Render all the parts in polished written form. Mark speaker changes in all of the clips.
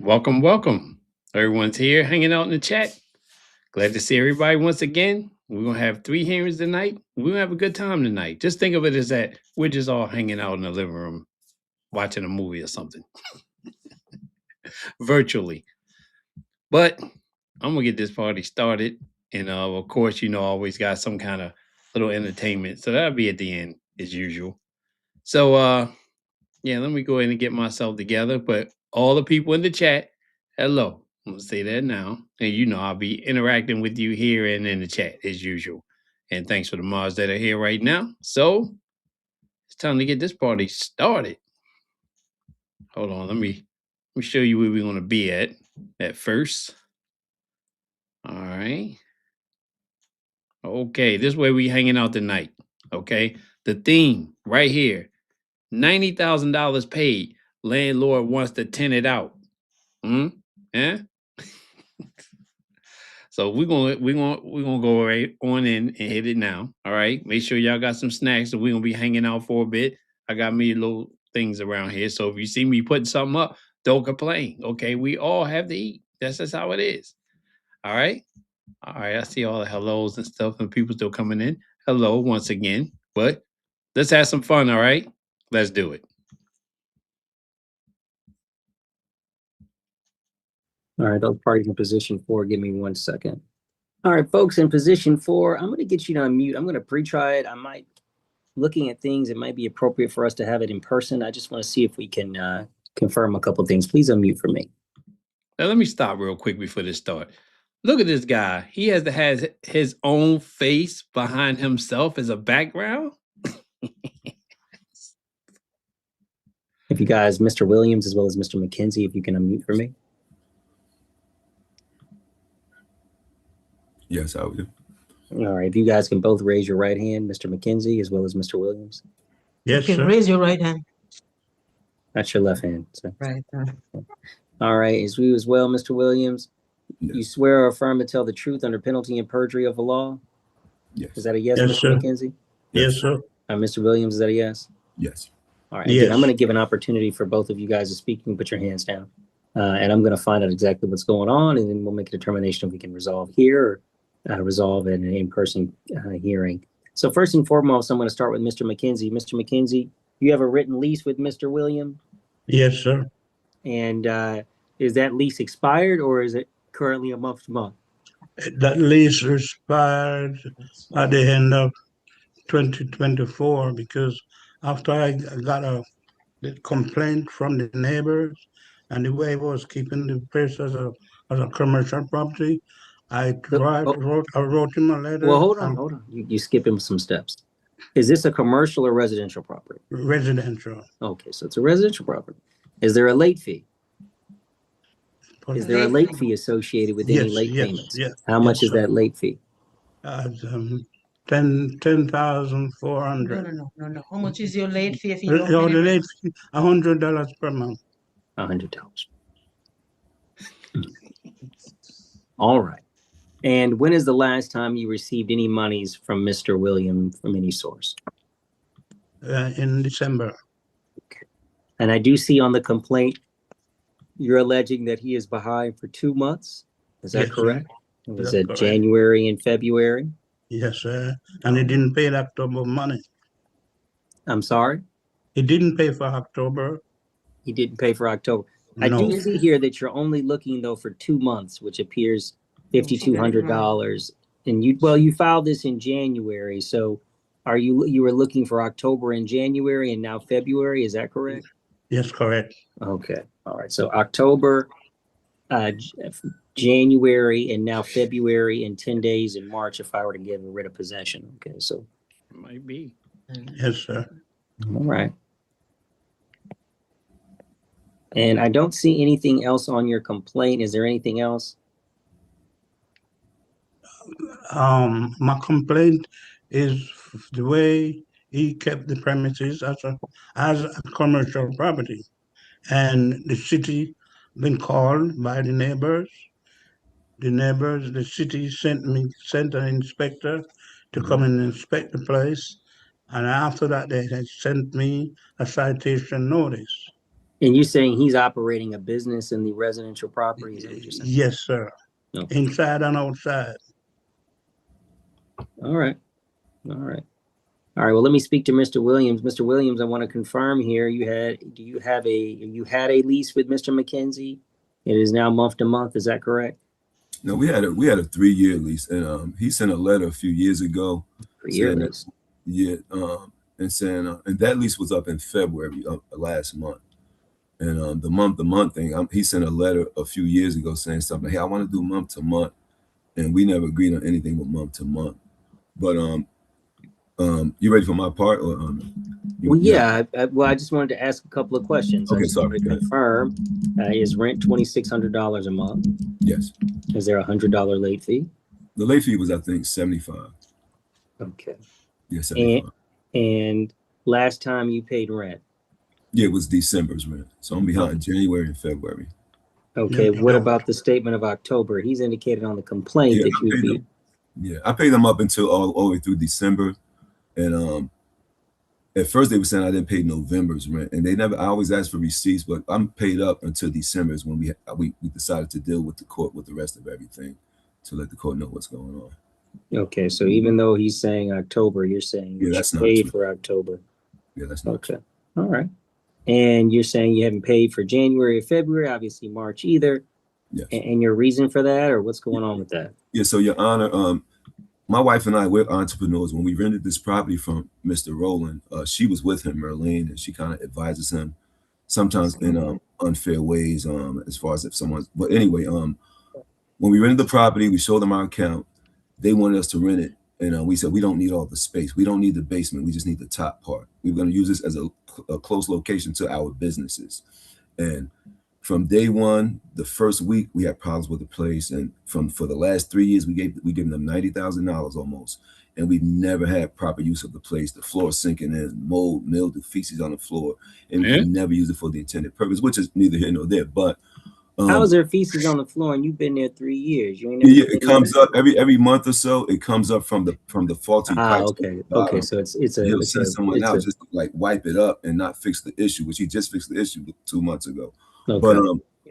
Speaker 1: Welcome, welcome. Everyone's here hanging out in the chat. Glad to see everybody once again. We're going to have 3 hearings tonight. We're going to have a good time tonight. Just think of it as that we're just all hanging out in the living room watching a movie or something virtually. But I'm going to get this party started. And of course, I always got some kind of little entertainment. So that'll be at the end as usual. So, yeah, let me go ahead and get myself together. But all the people in the chat, hello. I'm going to say that now. And I'll be interacting with you here and in the chat as usual. And thanks for the mods that are here right now. So it's time to get this party started. Hold on. Let me show you where we're going to be at first. All right. Okay. This way we hanging out tonight. Okay. The theme right here. $90,000 paid. Landlord wants the tenant out. Yeah. So we're gonna go right on in and hit it now. All right. Make sure y'all got some snacks. So we're gonna be hanging out for a bit. I got me little things around here. So if you see me putting something up, don't complain. Okay. We all have to eat. That's just how it is. All right. All right. I see all the hellos and stuff and people still coming in. Hello once again. But let's have some fun. All right. Let's do it.
Speaker 2: All right, those parties in position 4, give me 1 second. All right, folks, in position 4, I'm going to get you to unmute. I'm going to pre-try it. Looking at things, it might be appropriate for us to have it in person. I just want to see if we can confirm a couple things. Please unmute for me.
Speaker 1: Now, let me stop real quick before this start. Look at this guy. He has his own face behind himself as a background.
Speaker 2: If you guys, Mr. Williams as well as Mr. McKenzie, if you can unmute for me.
Speaker 3: Yes, I will.
Speaker 2: All right, if you guys can both raise your right hand, Mr. McKenzie as well as Mr. Williams.
Speaker 4: Yes,
Speaker 5: sir. Raise your right hand.
Speaker 2: That's your left hand, sir.
Speaker 5: Right.
Speaker 2: All right, as you as well, Mr. Williams.
Speaker 3: Yes.
Speaker 2: You swear or affirm to tell the truth under penalty and perjury of the law?
Speaker 3: Yes.
Speaker 2: Is that a yes,
Speaker 4: Yes,
Speaker 2: Mr.
Speaker 4: sir.
Speaker 2: McKenzie?
Speaker 4: Yes, sir.
Speaker 2: Mr. Williams, is that a yes?
Speaker 3: Yes.
Speaker 2: All right,
Speaker 4: Yes.
Speaker 2: again, I'm going to give an opportunity for both of you guys to speak. You can put your hands down. And I'm going to find out exactly what's going on, and then we'll make a determination if we can resolve here or resolve in an in-person hearing. So first and foremost, I'm going to start with Mr. McKenzie. Mr. McKenzie, you have a written lease with Mr. Williams?
Speaker 4: Yes, sir.
Speaker 2: And is that lease expired, or is it currently a month to month?
Speaker 4: That lease expired at the end of 2024 because after I got a complaint from the neighbors and the way I was keeping the place as a commercial property, I wrote him a letter.
Speaker 2: Well, hold on. You skipping some steps. Is this a commercial or residential property?
Speaker 4: Residential.
Speaker 2: Okay, so it's a residential property. Is there a late fee? Is there a late fee associated with any late payments?
Speaker 4: Yes.
Speaker 2: How much is that late fee?
Speaker 4: 10,400.
Speaker 5: No. How much is your late fee if you
Speaker 4: The
Speaker 5: don't pay?
Speaker 4: late fee, $100 per month.
Speaker 2: $100. All right. And when is the last time you received any monies from Mr. Williams from any source?
Speaker 4: In December.
Speaker 2: Okay. And I do see on the complaint, you're alleging that he is behind for 2 months. Is that correct? Was it January and February?
Speaker 4: Yes, sir. And he didn't pay the October money.
Speaker 2: I'm sorry?
Speaker 4: He didn't pay for October.
Speaker 2: He didn't pay for October.
Speaker 4: No.
Speaker 2: I do see here that you're only looking though for 2 months, which appears $5,200. And you filed this in January. So you were looking for October and January and now February, is that correct?
Speaker 4: Yes, correct.
Speaker 2: Okay. All right. So October, January, and now February, and 10 days in March if I were to give a writ of possession. Okay. So
Speaker 1: It might be.
Speaker 4: Yes, sir.
Speaker 2: all right. And I don't see anything else on your complaint. Is there anything else?
Speaker 4: My complaint is the way he kept the premises as a commercial property. And the city been called by the neighbors. The city sent an inspector to come and inspect the place. And after that, they had sent me a citation notice.
Speaker 2: And you're saying he's operating a business in the residential property? Is that what you're saying?
Speaker 4: Yes, sir.
Speaker 2: No.
Speaker 4: Inside and outside.
Speaker 2: All right. All right. All right. Well, let me speak to Mr. Williams. Mr. Williams, I want to confirm here. You had a lease with Mr. McKenzie? It is now month to month. Is that correct?
Speaker 3: No, we had a 3-year lease, and he sent a letter a few years ago saying that, and saying and that lease was up in February last month, and the month to month thing, he sent a letter a few years ago saying something. Hey, I want to do month to month, and we never agreed on anything with month to month. But you ready for my part? Or
Speaker 2: well, yeah. I just wanted to ask a couple of questions.
Speaker 3: Okay,
Speaker 2: I just wanted to confirm: is rent $2,600 a month?
Speaker 3: Yes.
Speaker 2: Is there a $100 late fee?
Speaker 3: The late fee was, I think, $75.
Speaker 2: Okay.
Speaker 3: Yeah, $75.
Speaker 2: And last time you paid rent?
Speaker 3: Yeah, it was December's rent. So I'm behind January and February.
Speaker 2: Okay. What about the statement of October? He's indicated on the complaint that you would be.
Speaker 3: Yeah, I paid them up until all the way through December. And at first they were saying I didn't pay November's rent, and I always asked for receipts, but I'm paid up until December is when we decided to deal with the court with the rest of everything to let the court know what's going on.
Speaker 2: Okay, so even though he's saying October, you're saying you paid for October.
Speaker 3: Yeah, that's not
Speaker 2: okay. All right. And you're saying you haven't paid for January or February, obviously March either.
Speaker 3: Yes.
Speaker 2: And your reason for that, or what's going on with that?
Speaker 3: Yeah, so Your Honor, my wife and I, we're entrepreneurs. When we rented this property from Mr. Rowland, she was with him, Merlene, and she kind of advises him sometimes in unfair ways as far as if someone's, but anyway, when we rented the property, we showed them our account. They wanted us to rent it. And we said, we don't need all the space. We don't need the basement. We just need the top part. We're going to use this as a close location to our businesses. And from day one, the first week, we had problems with the place. And for the last 3 years, we gave them $90,000 almost. And we've never had proper use of the place. The floor sinking in, mold, mildew, feces on the floor. And we never use it for the intended purpose, which is neither here nor there. But
Speaker 2: how is there feces on the floor and you've been there 3 years? You ain't
Speaker 3: never it comes up every month or so. It comes up from the faulty pipes.
Speaker 2: Okay. So
Speaker 3: he'll send someone out just to, like, wipe it up and not fix the issue, which he just fixed the issue 2 months ago. Okay. But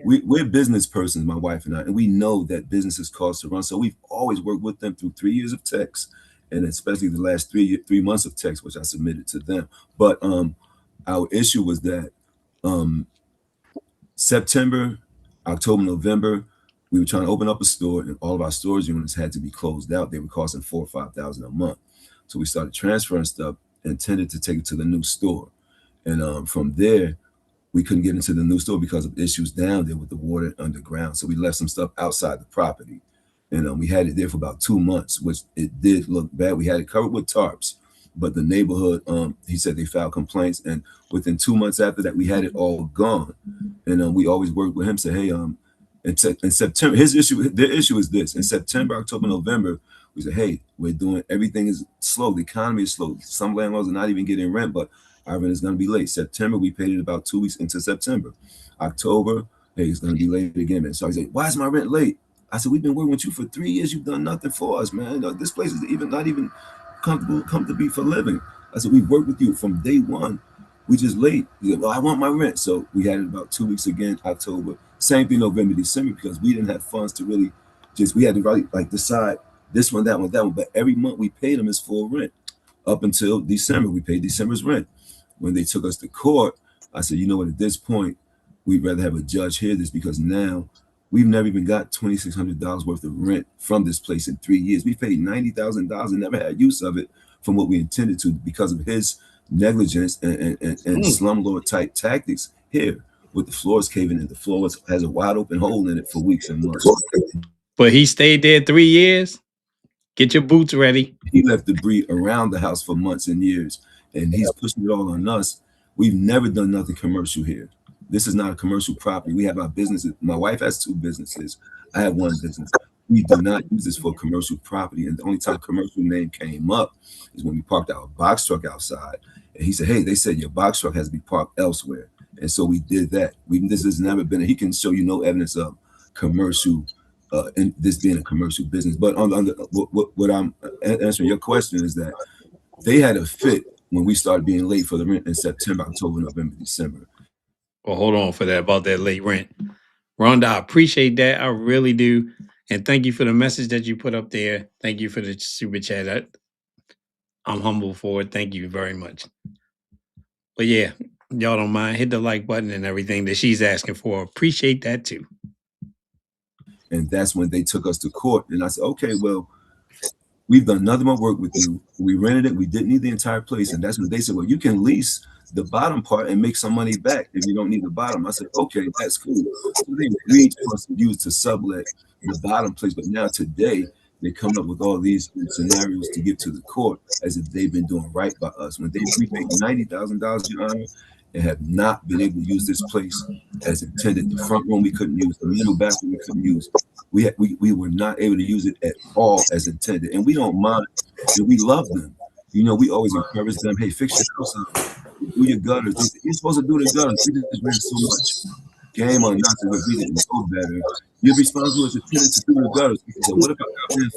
Speaker 3: we're business persons, my wife and I, and we know that businesses cost to run. So we've always worked with them through 3 years of text, and especially the last 3 months of text, which I submitted to them. But our issue was that September, October, November, we were trying to open up a store, and all of our storage units had to be closed out. They were costing $4,000 or $5,000 a month. So we started transferring stuff, intended to take it to the new store. And from there, we couldn't get into the new store because of issues down there with the water underground. So we left some stuff outside the property. And we had it there for about 2 months, which it did look bad. We had it covered with tarps, but the neighborhood, he said they filed complaints. And within 2 months after that, we had it all gone. And we always worked with him, say, hey, in September, their issue is this. In September, October, November, we said, hey, everything is slow. The economy is slow. Some landlords are not even getting rent, but our rent is going to be late. September, we paid it about 2 weeks into September. October, hey, it's going to be late again. And so he said, why is my rent late? I said, we've been working with you for 3 years. You've done nothing for us, man. This place is not even comfortable to be for living. I said, we've worked with you from day one. We just late. He said, well, I want my rent. So we had it about 2 weeks again, October. Same thing, November, December, because we didn't have funds to really we had to really decide this one, that one, that one. But every month we paid them his full rent. Up until December, we paid December's rent. When they took us to court, I said, you know what, at this point, we'd rather have a judge hear this, because now we've never even got $2,600 worth of rent from this place in 3 years. We paid $90,000 and never had use of it from what we intended to because of his negligence and slumlord type tactics here, with the floors caving in. The floor has a wide open hole in it for weeks and months.
Speaker 1: But he stayed there 3 years. Get your boots ready.
Speaker 3: He left debris around the house for months and years, and he's pushing it all on us. We've never done nothing commercial here. This is not a commercial property. We have our businesses. My wife has 2 businesses. I have 1 business. We do not use this for commercial property. And the only time commercial name came up is when we parked our box truck outside. And he said, hey, they said your box truck has to be parked elsewhere. And so we did that. This has never been, he can show you no evidence of commercial, and this being a commercial business. But what I'm answering your question is that they had a fit when we started being late for the rent in September, October, November, December.
Speaker 1: Well, hold on for that about that late rent. Rhonda, I appreciate that. I really do. And thank you for the message that you put up there. Thank you for the super chat. I'm humble for it. Thank you very much. But yeah, y'all don't mind, hit the like button and everything that she's asking for. Appreciate that too.
Speaker 3: And that's when they took us to court. And I said, okay, well, we've done nothing but work with you. We rented it. We didn't need the entire place. And that's when they said, well, you can lease the bottom part and make some money back if you don't need the bottom. I said, okay, that's cool. So they agreed for us to use to sublet the bottom place. But now today, they come up with all these scenarios to get to the court as if they've been doing right by us. When we paid $90,000, Your Honor, and have not been able to use this place as intended. The front room we couldn't use, the middle bathroom we couldn't use. We were not able to use it at all as intended. And we don't mind, and we love them. You know, we always encourage them, hey, fix your house up, do your gutters. You're supposed to do the gutters. We just ran so much game on nothing, but we didn't know better. You're responsible as a tenant to do the gutters. So what if I got in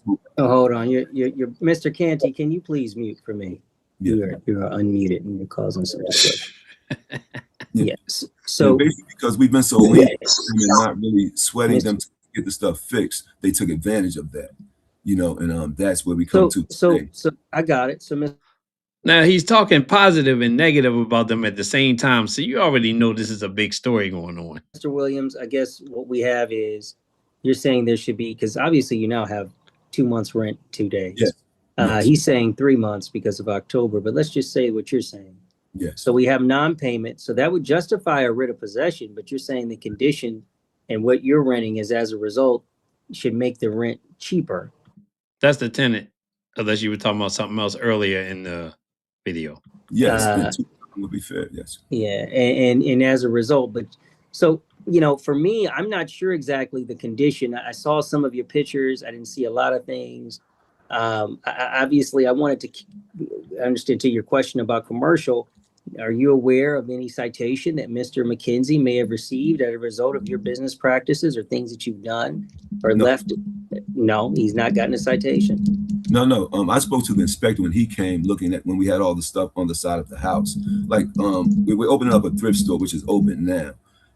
Speaker 3: fell?
Speaker 2: Oh, hold on. You're Mr. Canty, can you please mute for me?
Speaker 3: Yeah.
Speaker 2: You're unmuted and you're causing some disruption.
Speaker 3: Yeah.
Speaker 2: Yes. So
Speaker 3: basically, because we've been so lenient and not really sweating them to get the stuff fixed, they took advantage of that. You know, and that's where we come to today.
Speaker 2: So I got it. So Mr.
Speaker 1: Now he's talking positive and negative about them at the same time. So you already know this is a big story going on.
Speaker 2: Mr. Williams, I guess what we have is you're saying there should be, because obviously you now have 2 months rent, 2 days.
Speaker 3: Yes. Yes.
Speaker 2: He's saying 3 months because of October, but let's just say what you're saying.
Speaker 3: Yes.
Speaker 2: So we have non-payment. So that would justify a writ of possession, but you're saying the condition and what you're renting is as a result should make the rent cheaper.
Speaker 1: That's the tenant, unless you were talking about something else earlier in the video.
Speaker 3: Yes, would be fair. Yes.
Speaker 2: Yeah, and as a result, but so you know, for me, I'm not sure exactly the condition. I saw some of your pictures. I didn't see a lot of things. Obviously, I wanted to understand to your question about commercial. Are you aware of any citation that Mr. McKenzie may have received as a result of your business practices or things that you've done or left? No, he's not gotten a citation.
Speaker 3: No. I spoke to the inspector when he came looking at when we had all the stuff on the side of the house. Like we're opening up a thrift store, which is open now.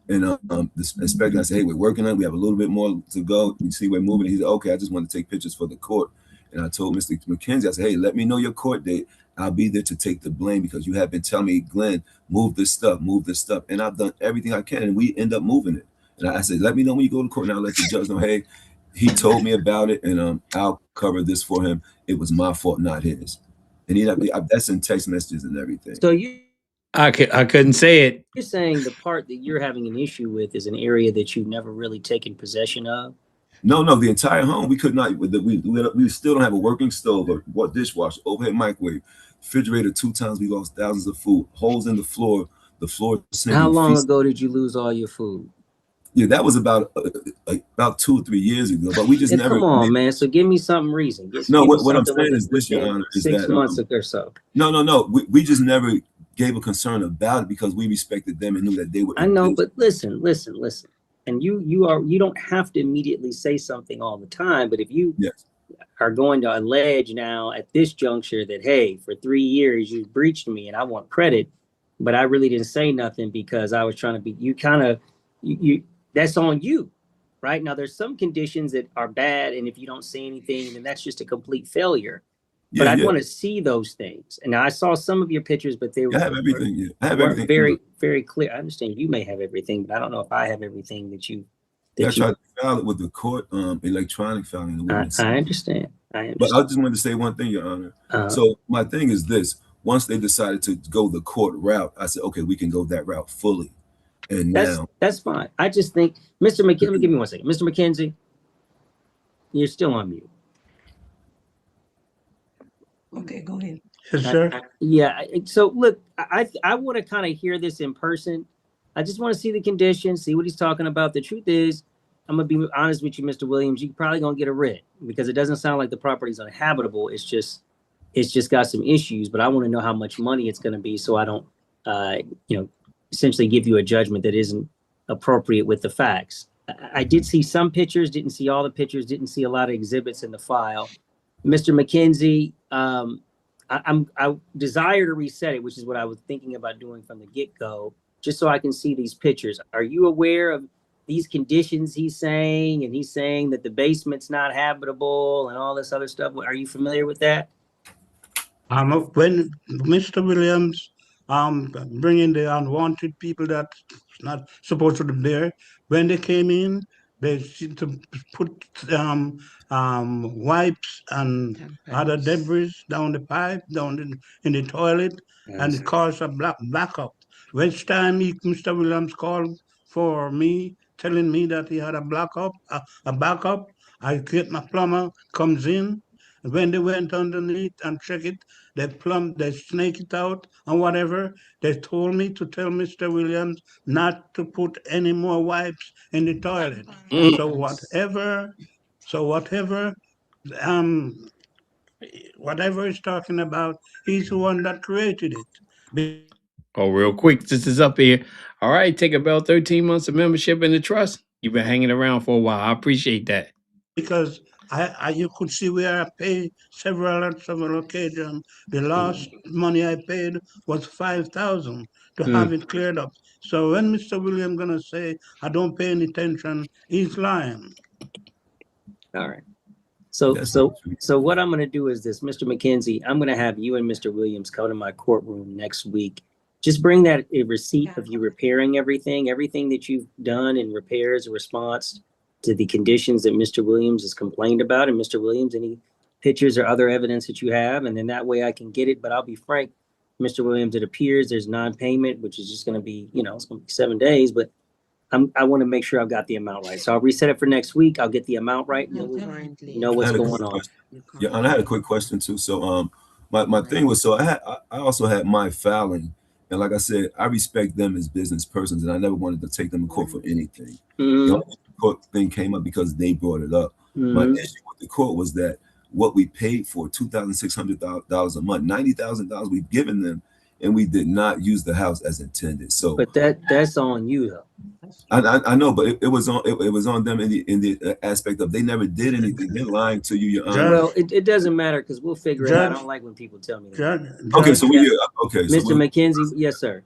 Speaker 3: And the inspector, I said, hey, we're working on it. We have a little bit more to go. We see we're moving. He said, okay, I just want to take pictures for the court. And I told Mr. McKenzie, I said, hey, let me know your court date. I'll be there to take the blame because you have been telling me, Glenn, move this stuff. And I've done everything I can, and we end up moving it. And I said, let me know when you go to court, and I'll let the judge know, hey, he told me about it, and I'll cover this for him. It was my fault, not his. And that's in text messages and everything.
Speaker 2: So
Speaker 1: I couldn't say it.
Speaker 2: You're saying the part that you're having an issue with is an area that you've never really taken possession of?
Speaker 3: No, the entire home, we could not. We still don't have a working stove, a dishwasher, overhead microwave, refrigerator. 2 times we lost thousands of food, holes in the floor.
Speaker 2: How long ago did you lose all your food?
Speaker 3: Yeah, that was about 2 or 3 years ago. But we just never.
Speaker 2: Come on, man. So give me some reason.
Speaker 3: What I'm saying is this, Your Honor, is
Speaker 2: 6
Speaker 3: that
Speaker 2: months or so.
Speaker 3: No. We just never gave a concern about it because we respected them and knew that they would.
Speaker 2: I know, but listen. And you don't have to immediately say something all the time, but if you are going to allege now at this juncture that, hey, for 3 years you breached me and I want credit, but I really didn't say nothing because I was trying to be, you that's on you, right? Now there's some conditions that are bad, and if you don't say anything, then that's just a complete failure. But I'd want to see those things. And now I saw some of your pictures, but they were,
Speaker 3: I have everything. I have
Speaker 2: weren't
Speaker 3: everything.
Speaker 2: very clear. I understand you may have everything, but I don't know if I have everything that you.
Speaker 3: I tried to file it with the court, electronic filing.
Speaker 2: I understand.
Speaker 3: But I just wanted to say one thing, Your Honor. So my thing is this: once they decided to go the court route, I said, okay, we can go that route fully. And
Speaker 2: that's fine. I just think, Mr. McKenzie, give me 1 second. Mr. McKenzie, you're still on mute.
Speaker 5: Okay, go ahead.
Speaker 4: Yes, sir.
Speaker 2: So look, I want to kind of hear this in person. I just want to see the conditions, see what he's talking about. The truth is, I'm gonna be honest with you, Mr. Williams. You're probably gonna get a writ because it doesn't sound like the property's uninhabitable. It's just got some issues. But I want to know how much money it's gonna be, so I don't, essentially give you a judgment that isn't appropriate with the facts. I did see some pictures, didn't see all the pictures, didn't see a lot of exhibits in the file. Mr. McKenzie, I desire to reset it, which is what I was thinking about doing from the get-go, just so I can see these pictures. Are you aware of these conditions he's saying? And he's saying that the basement's not habitable and all this other stuff. Are you familiar with that?
Speaker 4: When Mr. Williams bringing the unwanted people that's not supposed to be there, when they came in, they seemed to put wipes and other debris down the pipe, down in the toilet, and it caused a blackout. Which time Mr. Williams called for me, telling me that he had a backup. I get my plumber, comes in. When they went underneath and check it, they snake it out and whatever. They told me to tell Mr. Williams not to put any more wipes in the toilet. So whatever, um, whatever he's talking about, he's the one that created it.
Speaker 1: Oh, real quick, this is up here. All right, take about 13 months of membership in the trust. You've been hanging around for a while. I appreciate that.
Speaker 4: Because you could see where I paid several occasions. The last money I paid was $5,000 to have it cleared up. So when Mr. William gonna say I don't pay any attention, he's lying.
Speaker 2: All right. So what I'm going to do is this, Mr. McKenzie, I'm going to have you and Mr. Williams come to my courtroom next week. Just bring that a receipt of you repairing everything that you've done in repairs in response to the conditions that Mr. Williams has complained about, and Mr. Williams, any pictures or other evidence that you have, and then that way I can get it. But I'll be frank, Mr. Williams, it appears there's non-payment, which is just going to be, it's going to be 7 days, but I want to make sure I've got the amount right. So I'll reset it for next week. I'll get the amount right, and then we'll know what's going on.
Speaker 3: Yeah, and I had a quick question too. So my thing was, so I also had my filing, and like I said, I respect them as business persons, and I never wanted to take them in court for anything. The only court thing came up because they brought it up. My issue with the court was that what we paid for, $2,600 a month, $90,000 we've given them, and we did not use the house as intended. So,
Speaker 2: but that's on you though.
Speaker 3: I know, but it was on them in the aspect of they never did anything. They're lying to you, Your Honor.
Speaker 2: Well, it doesn't matter because we'll figure it out. I don't like when people tell me that.
Speaker 3: Okay, so okay,
Speaker 2: Mr. McKenzie, yes, sir.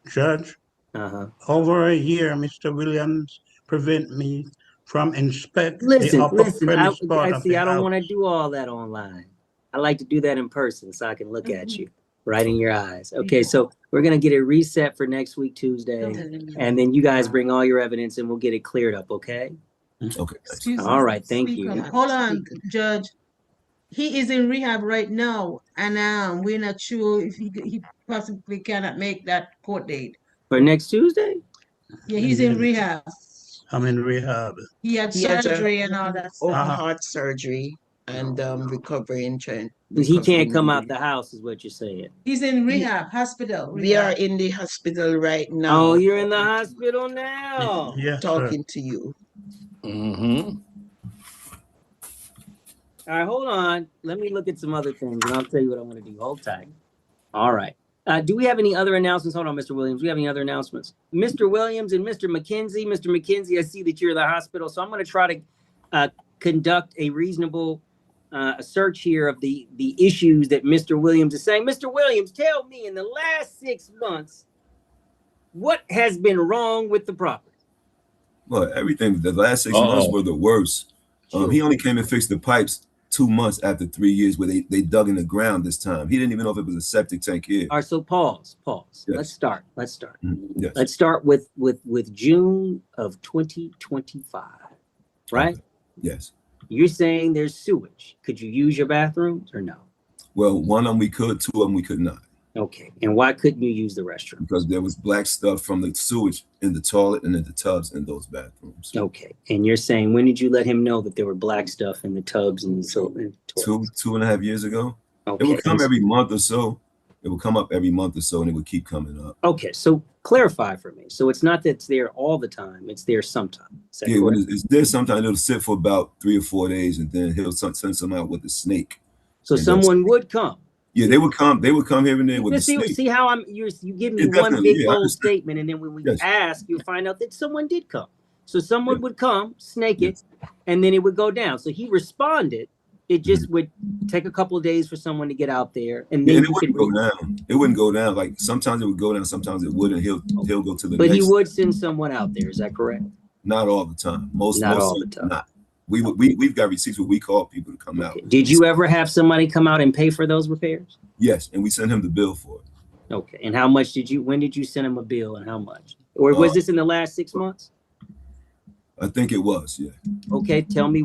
Speaker 4: Judge, over a year, Mr. Williams prevent me from inspecting the upper premise part of the
Speaker 2: I don't
Speaker 4: house.
Speaker 2: want to do all that online. I like to do that in person so I can look at you right in your eyes. Okay, so we're going to get it reset for next week, Tuesday, and then you guys bring all your evidence and we'll get it cleared up, okay?
Speaker 3: Okay.
Speaker 2: All right, thank you.
Speaker 5: Hold on, Judge. He is in rehab right now, and we're not sure if he possibly cannot make that court date.
Speaker 2: For next Tuesday?
Speaker 5: Yeah, he's in rehab.
Speaker 4: I'm in rehab.
Speaker 5: He had surgery and all that stuff.
Speaker 6: Open heart surgery and recovery in Trent.
Speaker 2: He can't come out the house is what you're saying.
Speaker 5: He's in rehab, hospital.
Speaker 6: We are in the hospital right now.
Speaker 2: Oh, you're in the hospital now?
Speaker 4: Yes,
Speaker 6: talking to you.
Speaker 2: All right, hold on. Let me look at some other things, and I'll tell you what I want to do. Hold tight. All right. Do we have any other announcements? Hold on, Mr. Williams. Do we have any other announcements? Mr. Williams and Mr. McKenzie. Mr. McKenzie, I see that you're in the hospital, so I'm going to try to conduct a reasonable search here of the issues that Mr. Williams is saying. Mr. Williams, tell me, in the last 6 months, what has been wrong with the property?
Speaker 3: Well, everything. The last 6 months were the worst. He only came and fixed the pipes 2 months after 3 years where they dug in the ground this time. He didn't even know if it was a septic tank here.
Speaker 2: All right, so pause.
Speaker 3: Yes.
Speaker 2: Let's start.
Speaker 3: Yes.
Speaker 2: Let's start with June of 2025, right?
Speaker 3: Okay. Yes.
Speaker 2: You're saying there's sewage. Could you use your bathrooms or no?
Speaker 3: Well, one of them we could, 2 of them we could not.
Speaker 2: Okay, and why couldn't you use the restroom?
Speaker 3: Because there was black stuff from the sewage in the toilet and in the tubs in those bathrooms.
Speaker 2: Okay, and you're saying, when did you let him know that there were black stuff in the tubs and the toilets?
Speaker 3: 2.5 years ago.
Speaker 2: Okay.
Speaker 3: It would come every month or so. It would come up every month or so, and it would keep coming up.
Speaker 2: Okay, so clarify for me. So it's not that it's there all the time; it's there sometimes.
Speaker 3: Yeah, when it's there sometimes, it'll sit for about 3 or 4 days, and then he'll send some out with a snake.
Speaker 2: So someone would come.
Speaker 3: Yeah, they would come. They would come here and there with the snake.
Speaker 2: See how you give me one big bold statement, and then when we ask, you'll find out that someone did come. So someone would come, snake it, and then it would go down. So he responded It just would take a couple of days for someone to get out there, and
Speaker 3: Yeah,
Speaker 2: then
Speaker 3: and it wouldn't go down. It wouldn't go down. Like sometimes it would go down, sometimes it wouldn't. He'll go to the
Speaker 2: But
Speaker 3: next.
Speaker 2: he would send someone out there. Is that correct?
Speaker 3: Not all the time.
Speaker 2: Not all the time.
Speaker 3: Not. We've got receipts where we call people to come out.
Speaker 2: Did you ever have somebody come out and pay for those repairs?
Speaker 3: Yes, and we sent him the bill for it.
Speaker 2: Okay. And how much when did you send him a bill, and how much? Or was this in the last 6 months?
Speaker 3: I think it was, yeah.
Speaker 2: Okay, tell me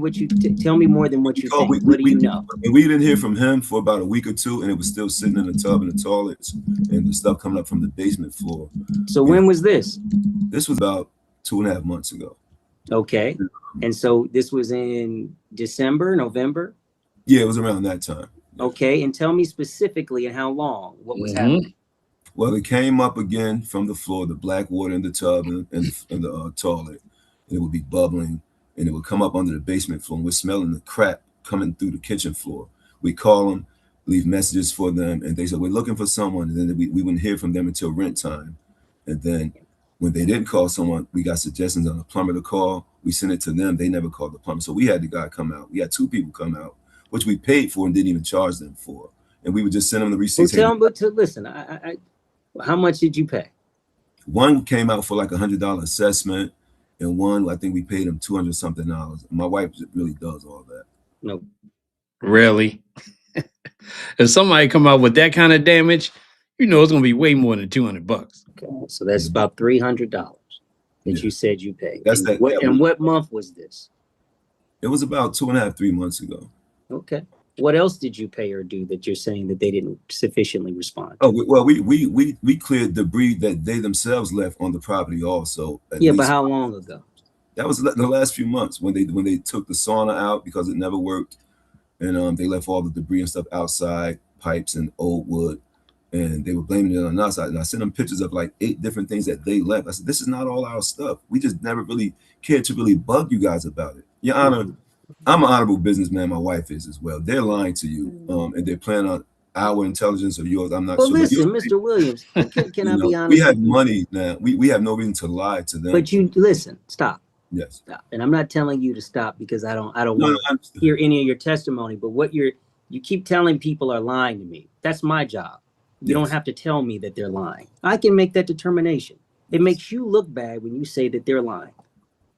Speaker 2: tell me more than what you think. What do you know?
Speaker 3: And we didn't hear from him for about a week or two, and it was still sitting in the tub in the toilets, and the stuff coming up from the basement floor.
Speaker 2: So when was this?
Speaker 3: This was about 2.5 months ago.
Speaker 2: Okay. And so this was in December, November?
Speaker 3: Yeah, it was around that time.
Speaker 2: Okay, and tell me specifically and how long, what was happening?
Speaker 3: Well, it came up again from the floor, the black water in the tub and the toilet, and it would be bubbling, and it would come up under the basement floor, and we're smelling the crap coming through the kitchen floor. We call them, leave messages for them, and they said, we're looking for someone, and then we wouldn't hear from them until rent time. And then when they didn't call someone, we got suggestions on a plumber to call. We sent it to them. They never called the plumber. So we had the guy come out. We had 2 people come out, which we paid for and didn't even charge them for. And we would just send them the receipts.
Speaker 2: Well, listen, how much did you pay?
Speaker 3: One came out for like $100 assessment, and one, I think we paid him $200 something. My wife really does all that.
Speaker 2: No.
Speaker 1: Really? If somebody come out with that kind of damage, you know it's gonna be way more than $200.
Speaker 2: Okay, so that's about $300 that you said you paid.
Speaker 3: That's
Speaker 2: and what month was this?
Speaker 3: It was about 2.5, 3 months ago.
Speaker 2: Okay. What else did you pay or do that you're saying that they didn't sufficiently respond to?
Speaker 3: Oh, well, we cleared debris that they themselves left on the property also.
Speaker 2: Yeah, but how long ago?
Speaker 3: That was the last few months when they took the sauna out because it never worked, and they left all the debris and stuff outside, pipes and old wood, and they were blaming it on us. And I sent them pictures of like 8 different things that they left. I said, this is not all our stuff. We just never really cared to really bug you guys about it. Your Honor, I'm an honorable businessman. My wife is as well. They're lying to you, and they're playing on our intelligence or yours. I'm not sure.
Speaker 2: Well, listen, Mr. Williams, can I be honest?
Speaker 3: We have money now. We have no reason to lie to them.
Speaker 2: But you listen, stop.
Speaker 3: Yes.
Speaker 2: Stop. And I'm not telling you to stop because I don't want to hear any of your testimony. But what you keep telling people are lying to me. That's my job. You don't have to tell me that they're lying. I can make that determination. It makes you look bad when you say that they're lying.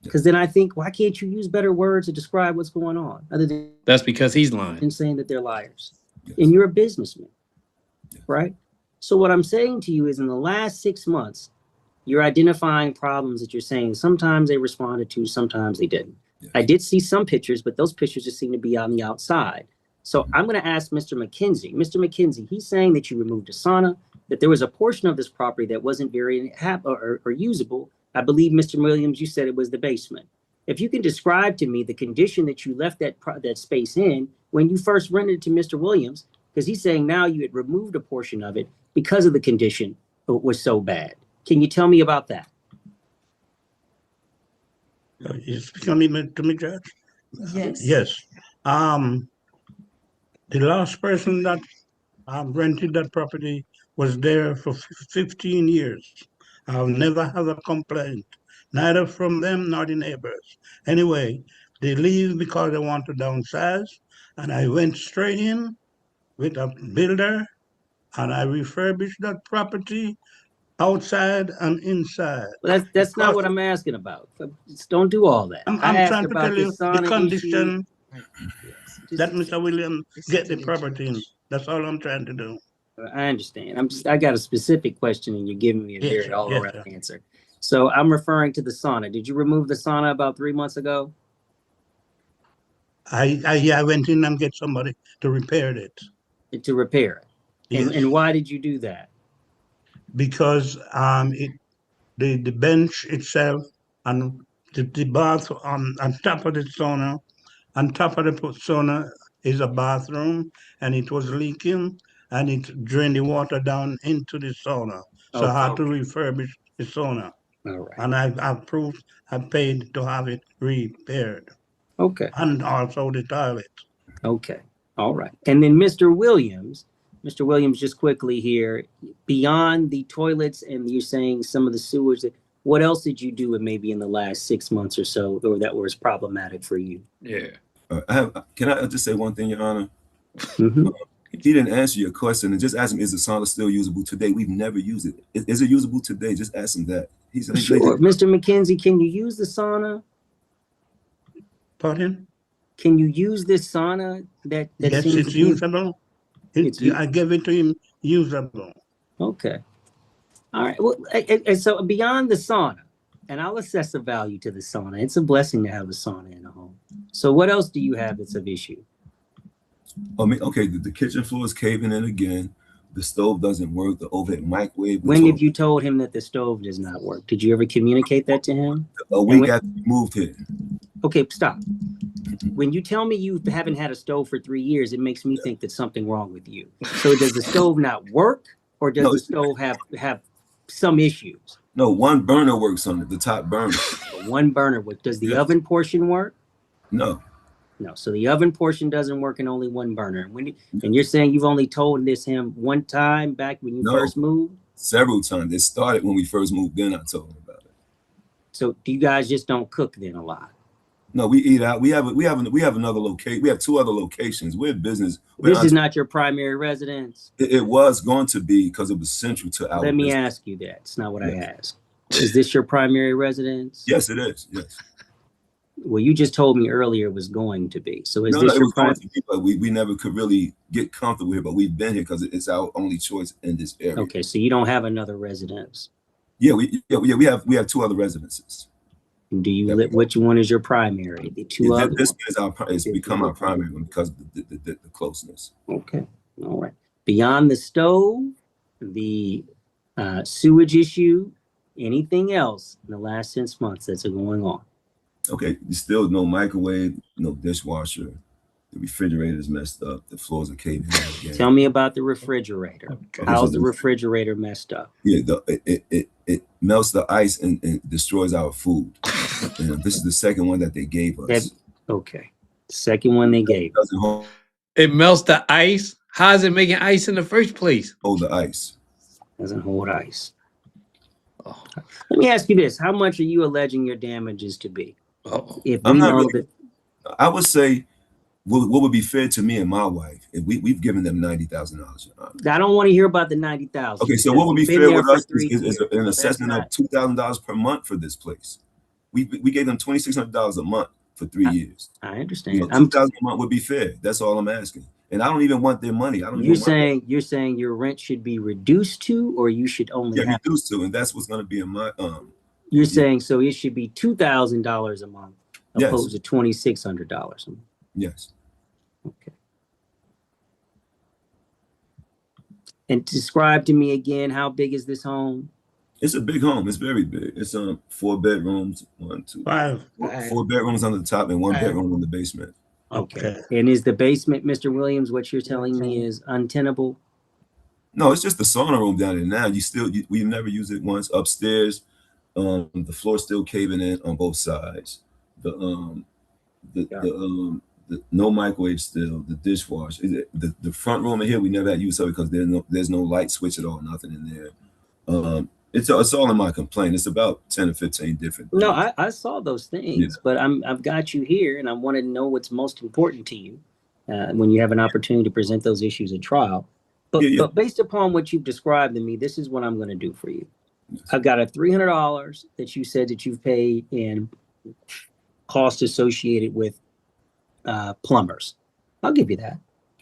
Speaker 2: Because then I think, why can't you use better words to describe what's going on? Other than
Speaker 1: that's because he's lying
Speaker 2: and saying that they're liars. And you're a businessman, right? So what I'm saying to you is in the last 6 months, you're identifying problems that you're saying sometimes they responded to, sometimes they didn't. I did see some pictures, but those pictures just seem to be on the outside. So I'm going to ask Mr. McKenzie. Mr. McKenzie, he's saying that you removed a sauna, that there was a portion of this property that wasn't very or usable. I believe, Mr. Williams, you said it was the basement. If you can describe to me the condition that you left that space in when you first rented it to Mr. Williams, because he's saying now you had removed a portion of it because of the condition was so bad. Can you tell me about that?
Speaker 4: You speaking to me, Judge?
Speaker 5: Yes.
Speaker 4: Yes. The last person that rented that property was there for 15 years. I'll never have a complaint, neither from them nor the neighbors. Anyway, they leave because they want to downsize, and I went straight in with a builder, and I refurbished that property outside and inside.
Speaker 2: Well, that's not what I'm asking about. Just don't do all that.
Speaker 4: I'm trying to tell you the condition that Mr. Williams get the property in. That's all I'm trying to do.
Speaker 2: I understand. I got a specific question and you're giving me a very all-around answer. So I'm referring to the sauna. Did you remove the sauna about 3 months ago?
Speaker 4: I went in and get somebody to repair it.
Speaker 2: To repair it.
Speaker 4: Yes.
Speaker 2: And why did you do that?
Speaker 4: Because the bench itself and the bath on top of the sauna, on top of the sauna is a bathroom, and it was leaking, and it drained the water down into the sauna. So I had to refurbish the sauna.
Speaker 2: All right.
Speaker 4: And I paid to have it repaired.
Speaker 2: Okay.
Speaker 4: And also the toilet.
Speaker 2: Okay. All right. And then Mr. Williams, just quickly here, beyond the toilets and you're saying some of the sewage, what else did you do maybe in the last 6 months or so, or that was problematic for you?
Speaker 1: Yeah.
Speaker 3: Can I just say one thing, Your Honor?
Speaker 2: Mm-hmm.
Speaker 3: He didn't answer your question, and just ask him, is the sauna still usable today? We've never used it. Is it usable today? Just ask him that.
Speaker 2: Sure. Mr. McKenzie, can you use the sauna?
Speaker 4: Pardon?
Speaker 2: Can you use this sauna that
Speaker 4: Yes,
Speaker 2: seems
Speaker 4: it's
Speaker 2: to be...
Speaker 4: usable. I gave it to him usable.
Speaker 2: Okay. All right. Well, and so beyond the sauna, and I'll assess the value to the sauna. It's a blessing to have a sauna in a home. So what else do you have that's of issue?
Speaker 3: I mean, okay, the kitchen floor is caving in again. The stove doesn't work. The overhead microwave.
Speaker 2: When have you told him that the stove does not work? Did you ever communicate that to him?
Speaker 3: A week after we moved here.
Speaker 2: Okay, stop. When you tell me you haven't had a stove for 3 years, it makes me think that something wrong with you. So does the stove not work, or does the stove have some issues?
Speaker 3: No, one burner works on it, the top burner.
Speaker 2: One burner works. Does the oven portion work?
Speaker 3: No.
Speaker 2: No. So the oven portion doesn't work and only one burner. And you're saying you've only told him one time back when you first moved?
Speaker 3: Several times. It started when we first moved in. I told him about it.
Speaker 2: So you guys just don't cook then a lot?
Speaker 3: No, we eat out. We have another location. We have 2 other locations. We're in business.
Speaker 2: This is not your primary residence?
Speaker 3: It was going to be because it was central to our
Speaker 2: Let me
Speaker 3: business.
Speaker 2: ask you that. It's not what I asked. Is this your primary residence?
Speaker 3: Yes, it is. Yes.
Speaker 2: Well, you just told me earlier it was going to be. So is this your primary?
Speaker 3: But we never could really get comfortable here, but we've been here because it's our only choice in this area.
Speaker 2: Okay, so you don't have another residence?
Speaker 3: Yeah, we have 2 other residences.
Speaker 2: Do you live? Which one is your primary? The 2 other.
Speaker 3: This is it's become our primary one because of the closeness.
Speaker 2: Okay, all right. Beyond the stove, the sewage issue, anything else in the last 6 months that's going on?
Speaker 3: Okay, there's still no microwave, no dishwasher. The refrigerator is messed up. The floors are caving in again.
Speaker 2: Tell me about the refrigerator. Okay. How's the refrigerator messed up?
Speaker 3: Yeah, it melts the ice and destroys our food. And this is the second one that they gave us.
Speaker 2: Okay, second one they gave.
Speaker 1: It melts the ice. How is it making ice in the first place?
Speaker 3: Hold the ice.
Speaker 2: Doesn't hold ice. Oh. Let me ask you this: how much are you alleging your damages to be? If we know that,
Speaker 3: I would say, what would be fair to me and my wife if we've given them $90,000.
Speaker 2: I don't want to hear about the $90,000.
Speaker 3: Okay, so what would be fair with us is an assessment of $2,000 per month for this place. We gave them $2,600 a month for 3 years.
Speaker 2: I understand.
Speaker 3: $2,000 a month would be fair. That's all I'm asking. And I don't even want their money. You're
Speaker 2: saying your rent should be reduced to, or you should only
Speaker 3: reduced to, and that's what's going to be in my
Speaker 2: You're saying so it should be $2,000 a month opposed to $2,600 a month.
Speaker 3: Yes.
Speaker 2: Okay. And describe to me again, how big is this home?
Speaker 3: It's a big home. It's very big. It's 4 bedrooms, 1, 2,
Speaker 4: 5.
Speaker 3: 4 bedrooms on the top and 1 bedroom in the basement.
Speaker 2: Okay. And is the basement, Mr. Williams, what you're telling me is untenable?
Speaker 3: No, it's just the sauna room down there now. We never use it once. Upstairs, the floor's still caving in on both sides. The no microwave still, the dishwasher. The front room in here we never had use of because there's no light switch at all, nothing in there. It's all in my complaint. It's about 10 or 15 different things.
Speaker 2: No, I saw those things, but I've got you here, and I want to know what's most important to you when you have an opportunity to present those issues at trial. But based upon what you've described to me, this is what I'm going to do for you. Yes. I've got a $300 that you said that you've paid in cost associated with plumbers. I'll give you that.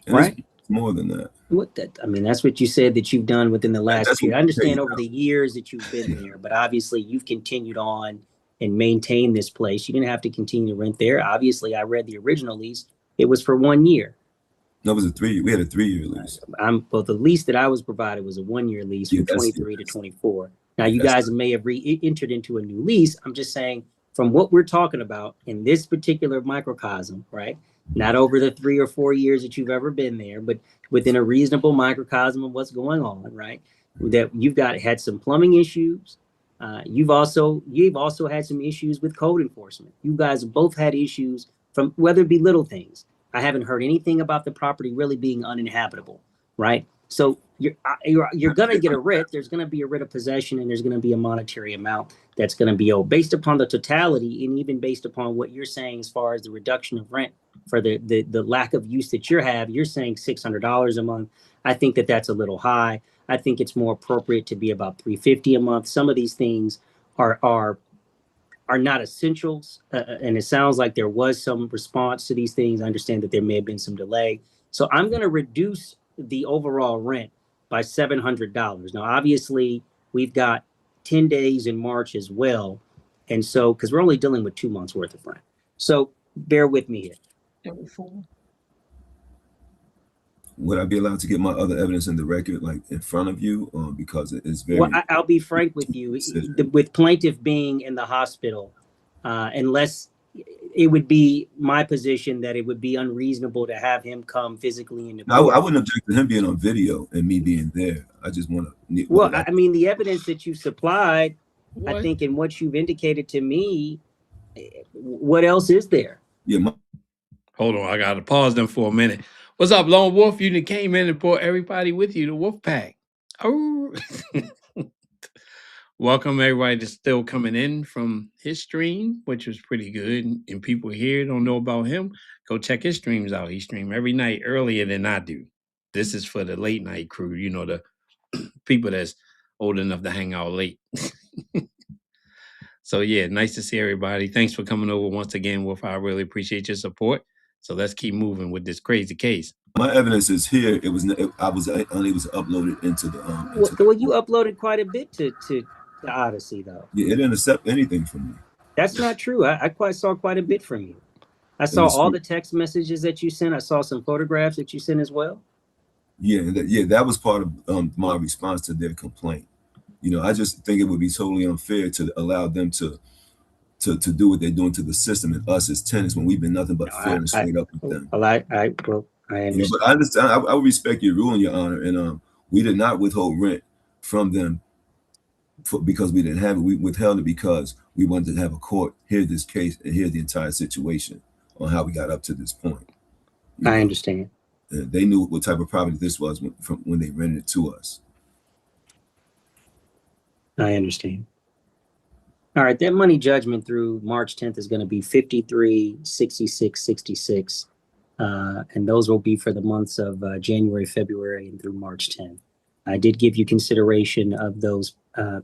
Speaker 3: And right? More than that.
Speaker 2: That's what you said that you've done within the last year. I understand over the years that you've been there, but obviously you've continued on and maintained this place. You didn't have to continue to rent there. Obviously, I read the original lease. It was for 1 year.
Speaker 3: No, it was a 3-year. We had a 3-year lease.
Speaker 2: Well, the lease that I was provided was a 1-year lease from 23 to 24. Now, you guys may have entered into a new lease. I'm just saying, from what we're talking about in this particular microcosm, right? Not over the 3 or 4 years that you've ever been there, but within a reasonable microcosm of what's going on, right? That you've had some plumbing issues. You've also had some issues with code enforcement. You guys have both had issues from whether it be little things. I haven't heard anything about the property really being uninhabitable, right? So you're going to get a writ. There's going to be a writ of possession, and there's going to be a monetary amount that's going to be owed based upon the totality, and even based upon what you're saying as far as the reduction of rent for the lack of use that you're saying $600 a month. I think that that's a little high. I think it's more appropriate to be about $350 a month. Some of these things are not essentials, and it sounds like there was some response to these things. I understand that there may have been some delay, so I'm going to reduce the overall rent by $700. Now, obviously, we've got 10 days in March as well, and so because we're only dealing with 2 months worth of rent, so bear with me here.
Speaker 3: Would I be allowed to get my other evidence in the record, like in front of you, because it's very?
Speaker 2: Well, I'll be frank with you. With plaintiff being in the hospital, unless it would be my position that it would be unreasonable to have him come physically into court.
Speaker 3: I wouldn't object to him being on video and me being there. I just want to.
Speaker 2: Well, I mean, the evidence that you supplied, I think, and what you've indicated to me, what else is there?
Speaker 3: Yeah.
Speaker 1: Hold on, I got to pause them for a minute. What's up, Lone Wolf? You came in and brought everybody with you, the Wolf Pack. Oh. Welcome everybody that's still coming in from his stream, which was pretty good. And people here don't know about him. Go check his streams out. He streams every night earlier than I do. This is for the late night crew, you know, the people that's old enough to hang out late. So yeah, nice to see everybody. Thanks for coming over once again, Wolf. I really appreciate your support. So let's keep moving with this crazy case.
Speaker 3: My evidence is here. It was only was uploaded into the
Speaker 2: well, you uploaded quite a bit to the Odyssey, though.
Speaker 3: Yeah, it didn't accept anything from me.
Speaker 2: That's not true. I saw quite a bit from you. I saw all the text messages that you sent. I saw some photographs that you sent as well.
Speaker 3: Yeah, that was part of my response to their complaint. You know, I just think it would be totally unfair to allow them to do what they're doing to the system and us as tenants when we've been nothing but fair and straight up with them.
Speaker 2: Well, I understand.
Speaker 3: You know, but I understand. I would respect your ruling, Your Honor, and we did not withhold rent from them because we didn't have it. We withheld it because we wanted to have a court hear this case and hear the entire situation on how we got up to this point.
Speaker 2: I understand.
Speaker 3: They knew what type of property this was when they rented it to us.
Speaker 2: I understand. All right, that money judgment through March 10th is going to be $53.66.66, and those will be for the months of January, February, and through March 10th. I did give you consideration of those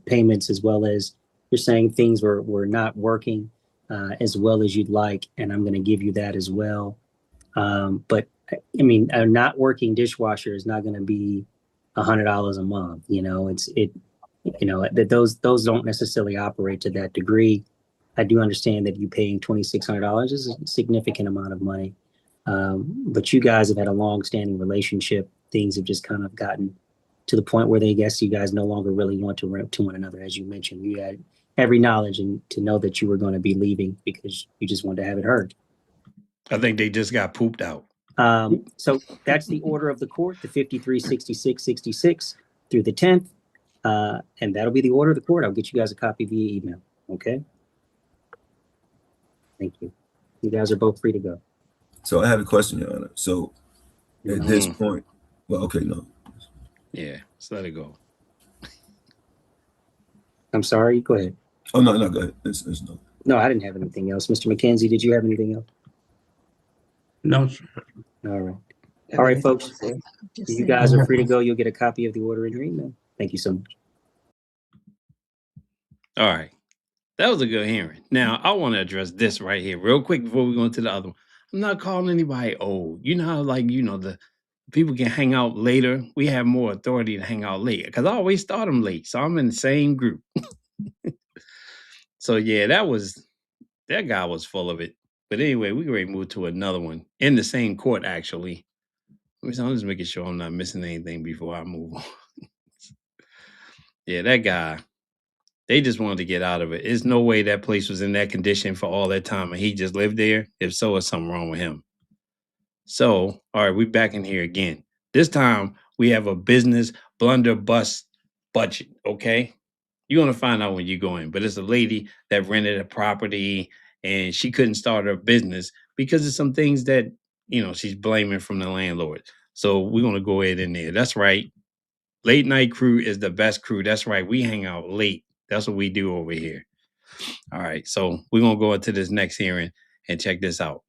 Speaker 2: payments, as well as you're saying things were not working as well as you'd like, and I'm going to give you that as well. But I mean, a not working dishwasher is not going to be $100 a month. You know, that those don't necessarily operate to that degree. I do understand that you paying $2,600 is a significant amount of money, but you guys have had a long-standing relationship. Things have just kind of gotten to the point where I guess you guys no longer really want to rent to one another. As you mentioned, you had every knowledge and to know that you were going to be leaving because you just wanted to have it heard.
Speaker 1: I think they just got pooped out.
Speaker 2: So that's the order of the court, the 53-66-66 through the 10th. And that'll be the order of the court. I'll get you guys a copy via email. Okay. Thank you. You guys are both free to go.
Speaker 3: So I have a question, Your Honor. So at this point, well, okay, no.
Speaker 1: Yeah, let's let it go.
Speaker 2: I'm sorry. Go ahead.
Speaker 3: Oh, no, go ahead. There's no.
Speaker 2: No, I didn't have anything else. Mr. McKenzie, did you have anything else?
Speaker 4: No, sir.
Speaker 2: All right. All right, folks. You guys are free to go. You'll get a copy of the order in your email. Thank you so much.
Speaker 1: All right. That was a good hearing. Now, I want to address this right here real quick before we go into the other one. I'm not calling anybody old. You know how, the people can hang out later. We have more authority to hang out late because I always start them late. So I'm in the same group. So, yeah, that guy was full of it. But anyway, we're ready to move to another one in the same court, actually. I'm just making sure I'm not missing anything before I move on. Yeah, that guy, they just wanted to get out of it. There's no way that place was in that condition for all that time and he just lived there. If so, there's something wrong with him. So, all right, we're back in here again. This time, we have a business blunderbuss budget, okay? You're going to find out when you go in. But it's a lady that rented a property and she couldn't start her business because of some things that, she's blaming from the landlord. So we're going to go ahead in there. That's right. Late night crew is the best crew. That's right. We hang out late. That's what we do over here. All right. So we're going to go into this next hearing and check this out.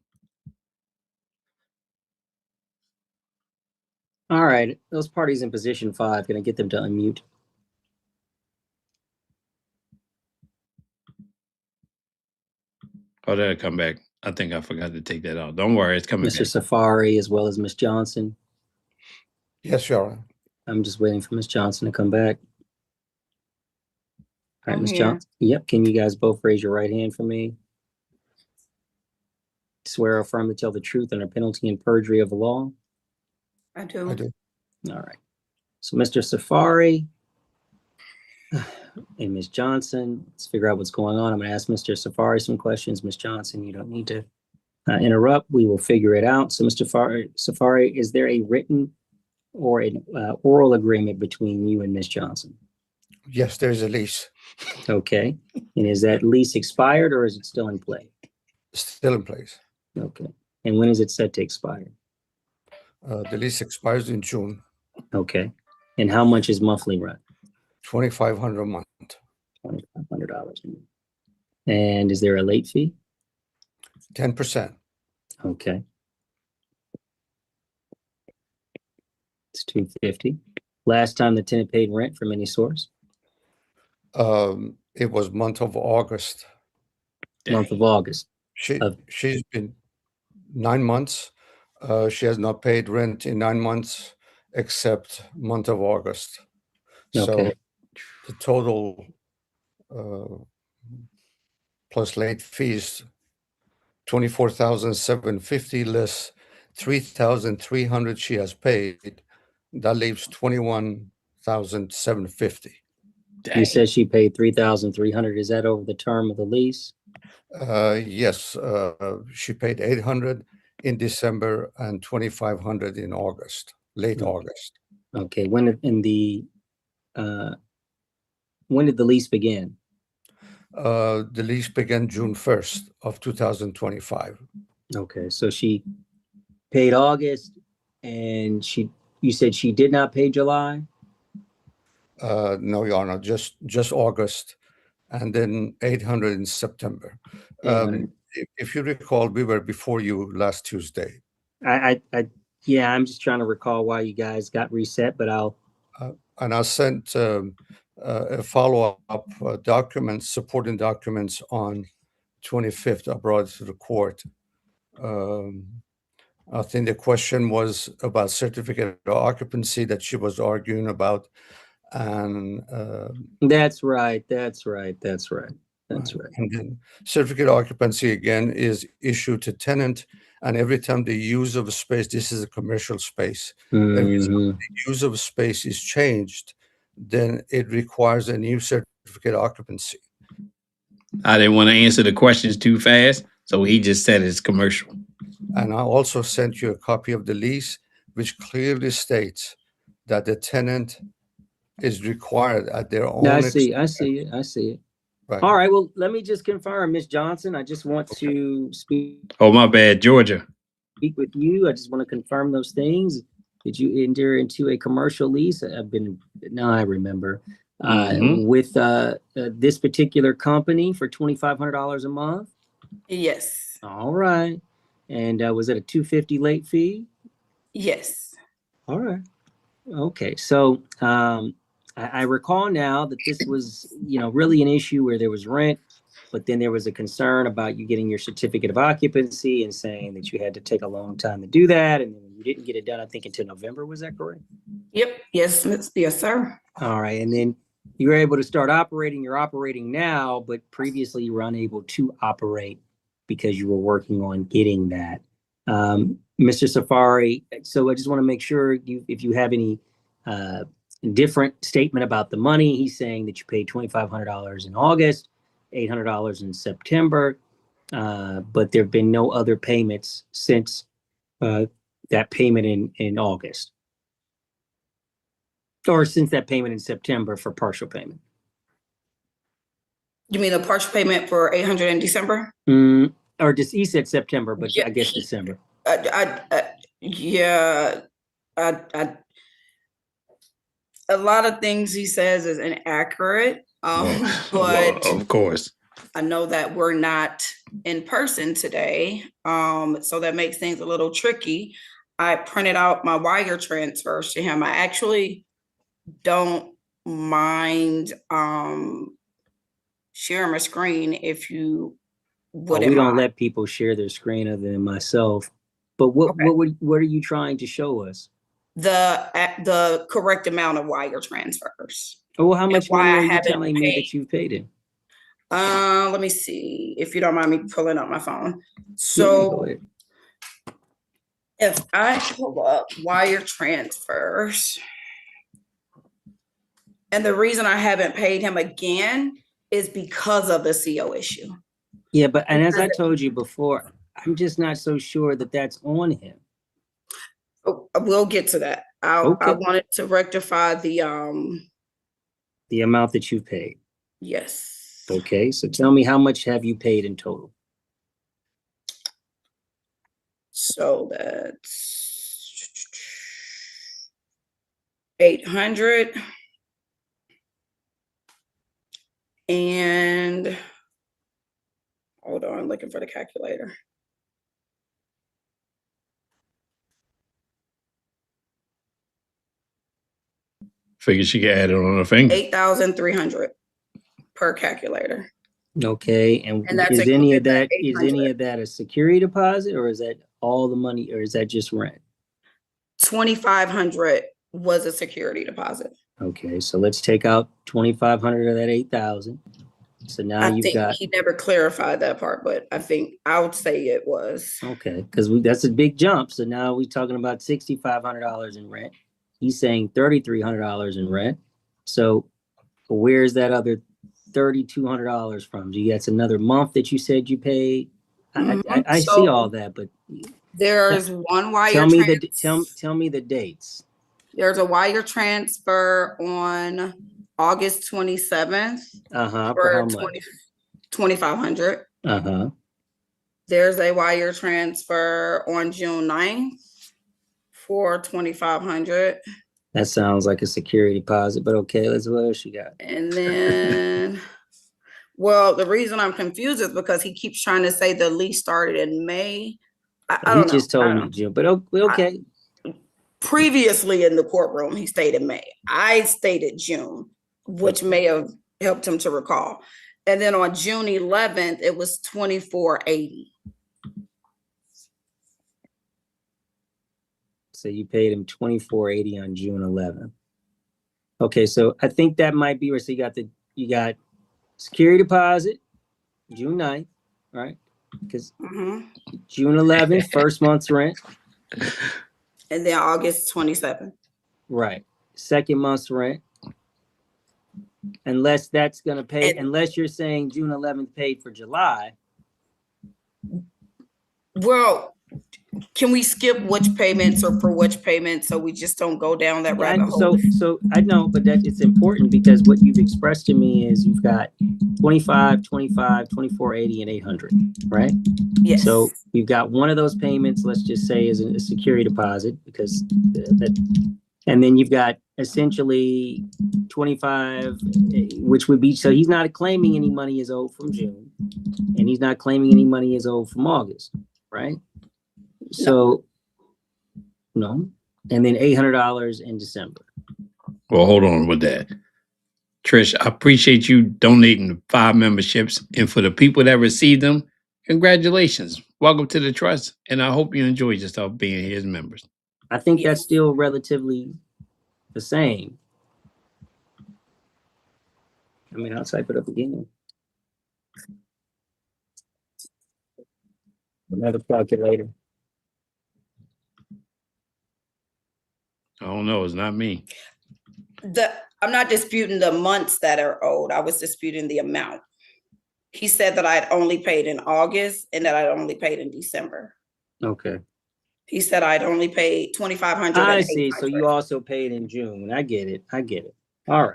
Speaker 2: All right, those parties in position 5, can I get them to unmute?
Speaker 1: Oh, that'll come back. I think I forgot to take that out. Don't worry, it's coming
Speaker 2: Mr.
Speaker 1: back.
Speaker 2: Safari as well as Ms. Johnson.
Speaker 7: Yes, Your Honor.
Speaker 2: I'm just waiting for Ms. Johnson to come back. All right,
Speaker 8: I'm
Speaker 2: Ms.
Speaker 8: here.
Speaker 2: Johnson. Yep, can you guys both raise your right hand for me? Swear or affirm to tell the truth under penalty and perjury of the law?
Speaker 8: I do.
Speaker 7: I do.
Speaker 2: All right. So Mr. Safari and Ms. Johnson, let's figure out what's going on. I'm going to ask Mr. Safari some questions. Ms. Johnson, you don't need to interrupt. We will figure it out. So Mr. Safari, is there a written or an oral agreement between you and Ms. Johnson?
Speaker 7: Yes, there's a lease
Speaker 2: Okay. And is that lease expired or is it still in play?
Speaker 7: still in place.
Speaker 2: Okay. And when is it set to expire?
Speaker 7: The lease expires in June,
Speaker 2: Okay. And how much is monthly rent?
Speaker 7: $2,500 a month.
Speaker 2: $2,500. And is there a late fee?
Speaker 7: 10%.
Speaker 2: Okay. It's $250. Last time the tenant paid rent from any source?
Speaker 7: It was month of August.
Speaker 2: Month of August.
Speaker 7: She's been 9 months. She has not paid rent in 9 months except month of August. So
Speaker 2: Okay.
Speaker 7: the total plus late fees, $24,750 less $3,300 she has paid. That leaves $21,750.
Speaker 2: You said she paid $3,300. Is that over the term of the lease?
Speaker 7: Yes, she paid $800 in December and $2,500 in August, late August.
Speaker 2: Okay. When did the lease begin?
Speaker 7: The lease began June 1st of 2025.
Speaker 2: Okay. So she paid August and you said she did not pay July?
Speaker 7: No, Your Honor, just August, and then $800 in September. If you recall, we were before you last Tuesday.
Speaker 2: Yeah, I'm just trying to recall why you guys got reset, but
Speaker 7: and I sent a follow-up documents, supporting documents on 25th. I brought it to the court. I think the question was about certificate of occupancy that she was arguing about. And
Speaker 2: that's right. And
Speaker 7: then certificate of occupancy again is issued to tenant, and every time the use of a space, this is a commercial space. Every time the use of a space is changed, then it requires a new certificate of occupancy.
Speaker 1: I didn't want to answer the questions too fast, so he just said it's commercial.
Speaker 7: And I also sent you a copy of the lease, which clearly states that the tenant is required at their own.
Speaker 2: I see it. Right. All right. Well, let me just confirm, Ms. Johnson. I just want to speak.
Speaker 1: Oh, my bad, Georgia.
Speaker 2: Speak with you. I just want to confirm those things. Did you enter into a commercial lease? Now I remember. With this particular company for $2,500 a month?
Speaker 8: Yes.
Speaker 2: All right. And was it a $250 late fee?
Speaker 8: Yes.
Speaker 2: All right. Okay. So I recall now that this was, really an issue where there was rent, but then there was a concern about you getting your certificate of occupancy and saying that you had to take a long time to do that. And you didn't get it done, I think, until November. Was that correct?
Speaker 8: Yep. Yes, sir.
Speaker 2: All right. And then you were able to start operating. You're operating now, but previously you were unable to operate because you were working on getting that. Mr. Safari, so I just want to make sure if you have any different statement about the money. He's saying that you paid $2,500 in August, $800 in September, but there have been no other payments since that payment in August. Or since that payment in September for partial payment.
Speaker 8: You mean a partial payment for $800 in December?
Speaker 2: Or just he said September, but yeah, I guess December.
Speaker 8: A lot of things he says is inaccurate.
Speaker 1: But of course,
Speaker 8: I know that we're not in person today, so that makes things a little tricky. I printed out my wire transfers to him. I actually don't mind sharing my screen if you wouldn't
Speaker 2: we don't
Speaker 8: mind.
Speaker 2: let people share their screen other than myself. But what are you trying to show us?
Speaker 8: The correct amount of wire transfers.
Speaker 2: Oh, how much money are you telling me
Speaker 8: paid.
Speaker 2: that you've paid in?
Speaker 8: Let me see, if you don't mind me pulling up my phone. So if I pull up wire transfers, and the reason I haven't paid him again is because of the CO issue.
Speaker 2: Yeah, but and as I told you before, I'm just not so sure that that's on him.
Speaker 8: Oh, we'll get to that. I wanted to rectify the
Speaker 2: amount that you've paid.
Speaker 8: Yes.
Speaker 2: Okay, so tell me, how much have you paid in total?
Speaker 8: So that's 800. And hold on, I'm looking for the calculator.
Speaker 1: Figure she can add it on her finger.
Speaker 8: 8,300 per calculator.
Speaker 2: Okay, and is any of that a security deposit, or is that all the money, or is that just rent?
Speaker 8: 2,500 was a security deposit.
Speaker 2: Okay, so let's take out 2,500 of that 8,000. So now you've got.
Speaker 8: He never clarified that part, but I think I would say it was.
Speaker 2: Okay, because that's a big jump. So now we're talking about $6,500 in rent. He's saying $3,300 in rent. So where's that other $3,200 from? That's another month that you said you paid. I see all that, but
Speaker 8: there's one wire.
Speaker 2: Tell me the dates.
Speaker 8: There's a wire transfer on August 27th.
Speaker 2: For how much?
Speaker 8: 2,500. There's a wire transfer on June 9th for 2,500.
Speaker 2: That sounds like a security deposit, but okay, what else you got?
Speaker 8: And then, well, the reason I'm confused is because he keeps trying to say the lease started in May. I don't know.
Speaker 2: He just told me June, but okay.
Speaker 8: Previously in the courtroom, he stated May. I stated June, which may have helped him to recall. And then on June 11th, it was 2,480.
Speaker 2: So you paid him $2,480 on June 11th. Okay, so I think that might be where. So you got security deposit June 9th, right? Because June 11th, first month's rent.
Speaker 8: And then August 27th.
Speaker 2: Right. Second month's rent. Unless that's going to pay, unless you're saying June 11th paid for July.
Speaker 8: Well, can we skip which payments or for which payments so we just don't go down that rabbit hole?
Speaker 2: So I know, but that it's important because what you've expressed to me is you've got 25, 25, 2,480, and 800, right?
Speaker 8: Yes.
Speaker 2: So you've got one of those payments, let's just say, is a security deposit because and then you've got essentially 25, which would be, so he's not claiming any money is owed from June, and he's not claiming any money is owed from August, right? So, no. And then $800 in December.
Speaker 1: Well, hold on with that. Trish, I appreciate you donating the 5 memberships. And for the people that received them, congratulations. Welcome to the trust. And I hope you enjoy yourself being here as members.
Speaker 2: I think that's still relatively the same. I mean, I'll type it up again. Another calculator.
Speaker 1: I don't know. It's not me.
Speaker 8: I'm not disputing the months that are owed. I was disputing the amount. He said that I had only paid in August and that I'd only paid in December.
Speaker 2: Okay.
Speaker 8: He said I'd only paid 2,500.
Speaker 2: I see. So you also paid in June. I get it. All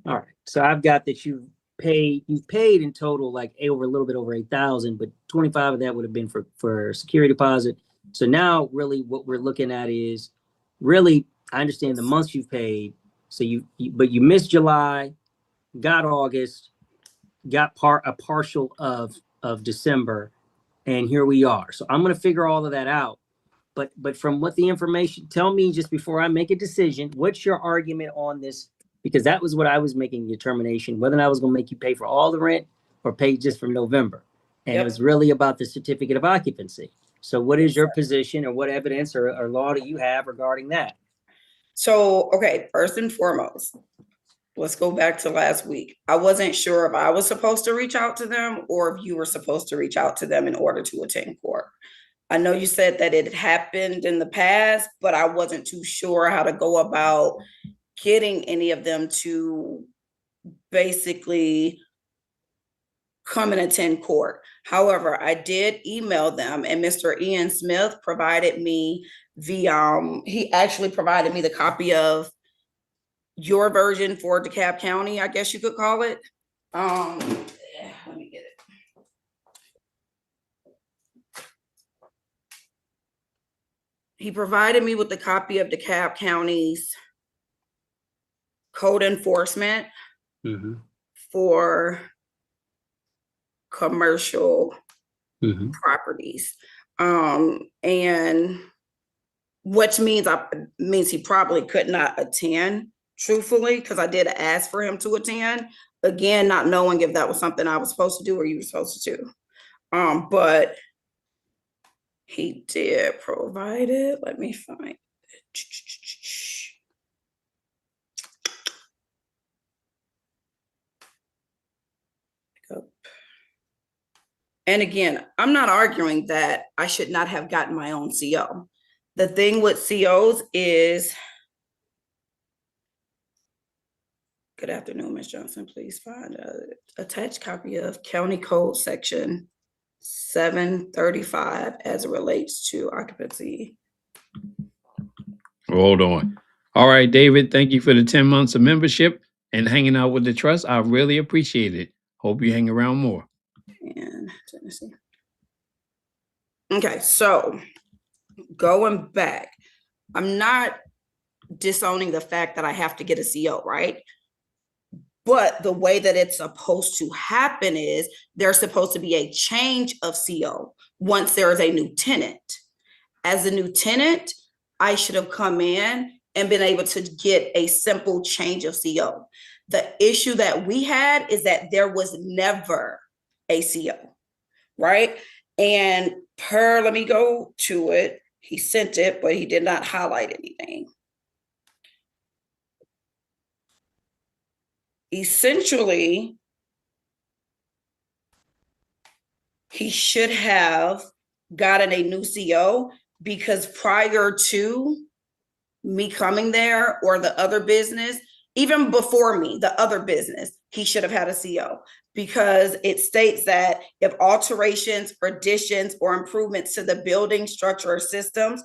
Speaker 2: right. So I've got that you've paid in total like a little bit over 8,000, but 25 of that would have been for security deposit. So now really what we're looking at is really, I understand the months you've paid. So but you missed July, got August, got a partial of December, and here we are. So I'm going to figure all of that out. But from what the information, tell me just before I make a decision, what's your argument on this? Because that was what I was making the determination, whether or not I was going to make you pay for all the rent or pay just from November. And it was really about the certificate of occupancy. So what is your position, or what evidence or law do you have regarding that?
Speaker 8: So, okay, first and foremost, let's go back to last week. I wasn't sure if I was supposed to reach out to them or if you were supposed to reach out to them in order to attend court. I know you said that it happened in the past, but I wasn't too sure how to go about getting any of them to basically come and attend court. However, I did email them, and Mr. Ian Smith provided me he actually provided me the copy of your version for DeKalb County, I guess you could call it. Let me get it. He provided me with the copy of DeKalb County's code enforcement for commercial properties. And which means he probably could not attend, truthfully, because I did ask for him to attend. Again, not knowing if that was something I was supposed to do or you were supposed to do. But he did provide it. Let me find it. And again, I'm not arguing that I should not have gotten my own CO. The thing with COs is, good afternoon, Ms. Johnson, please find an attached copy of County Code Section 735 as it relates to occupancy.
Speaker 1: Hold on. All right, David, thank you for the 10 months of membership and hanging out with the trust. I really appreciate it. Hope you hang around more.
Speaker 8: And Tennessee. Okay, so going back, I'm not disowning the fact that I have to get a CO, right? But the way that it's supposed to happen is there's supposed to be a change of CO once there is a new tenant. As a new tenant, I should have come in and been able to get a simple change of CO. The issue that we had is that there was never a CO, right? And let me go to it. He sent it, but he did not highlight anything. Essentially, he should have gotten a new CO because prior to me coming there or the other business, even before me, the other business, he should have had a CO because it states that if alterations, additions, or improvements to the building, structure, or systems,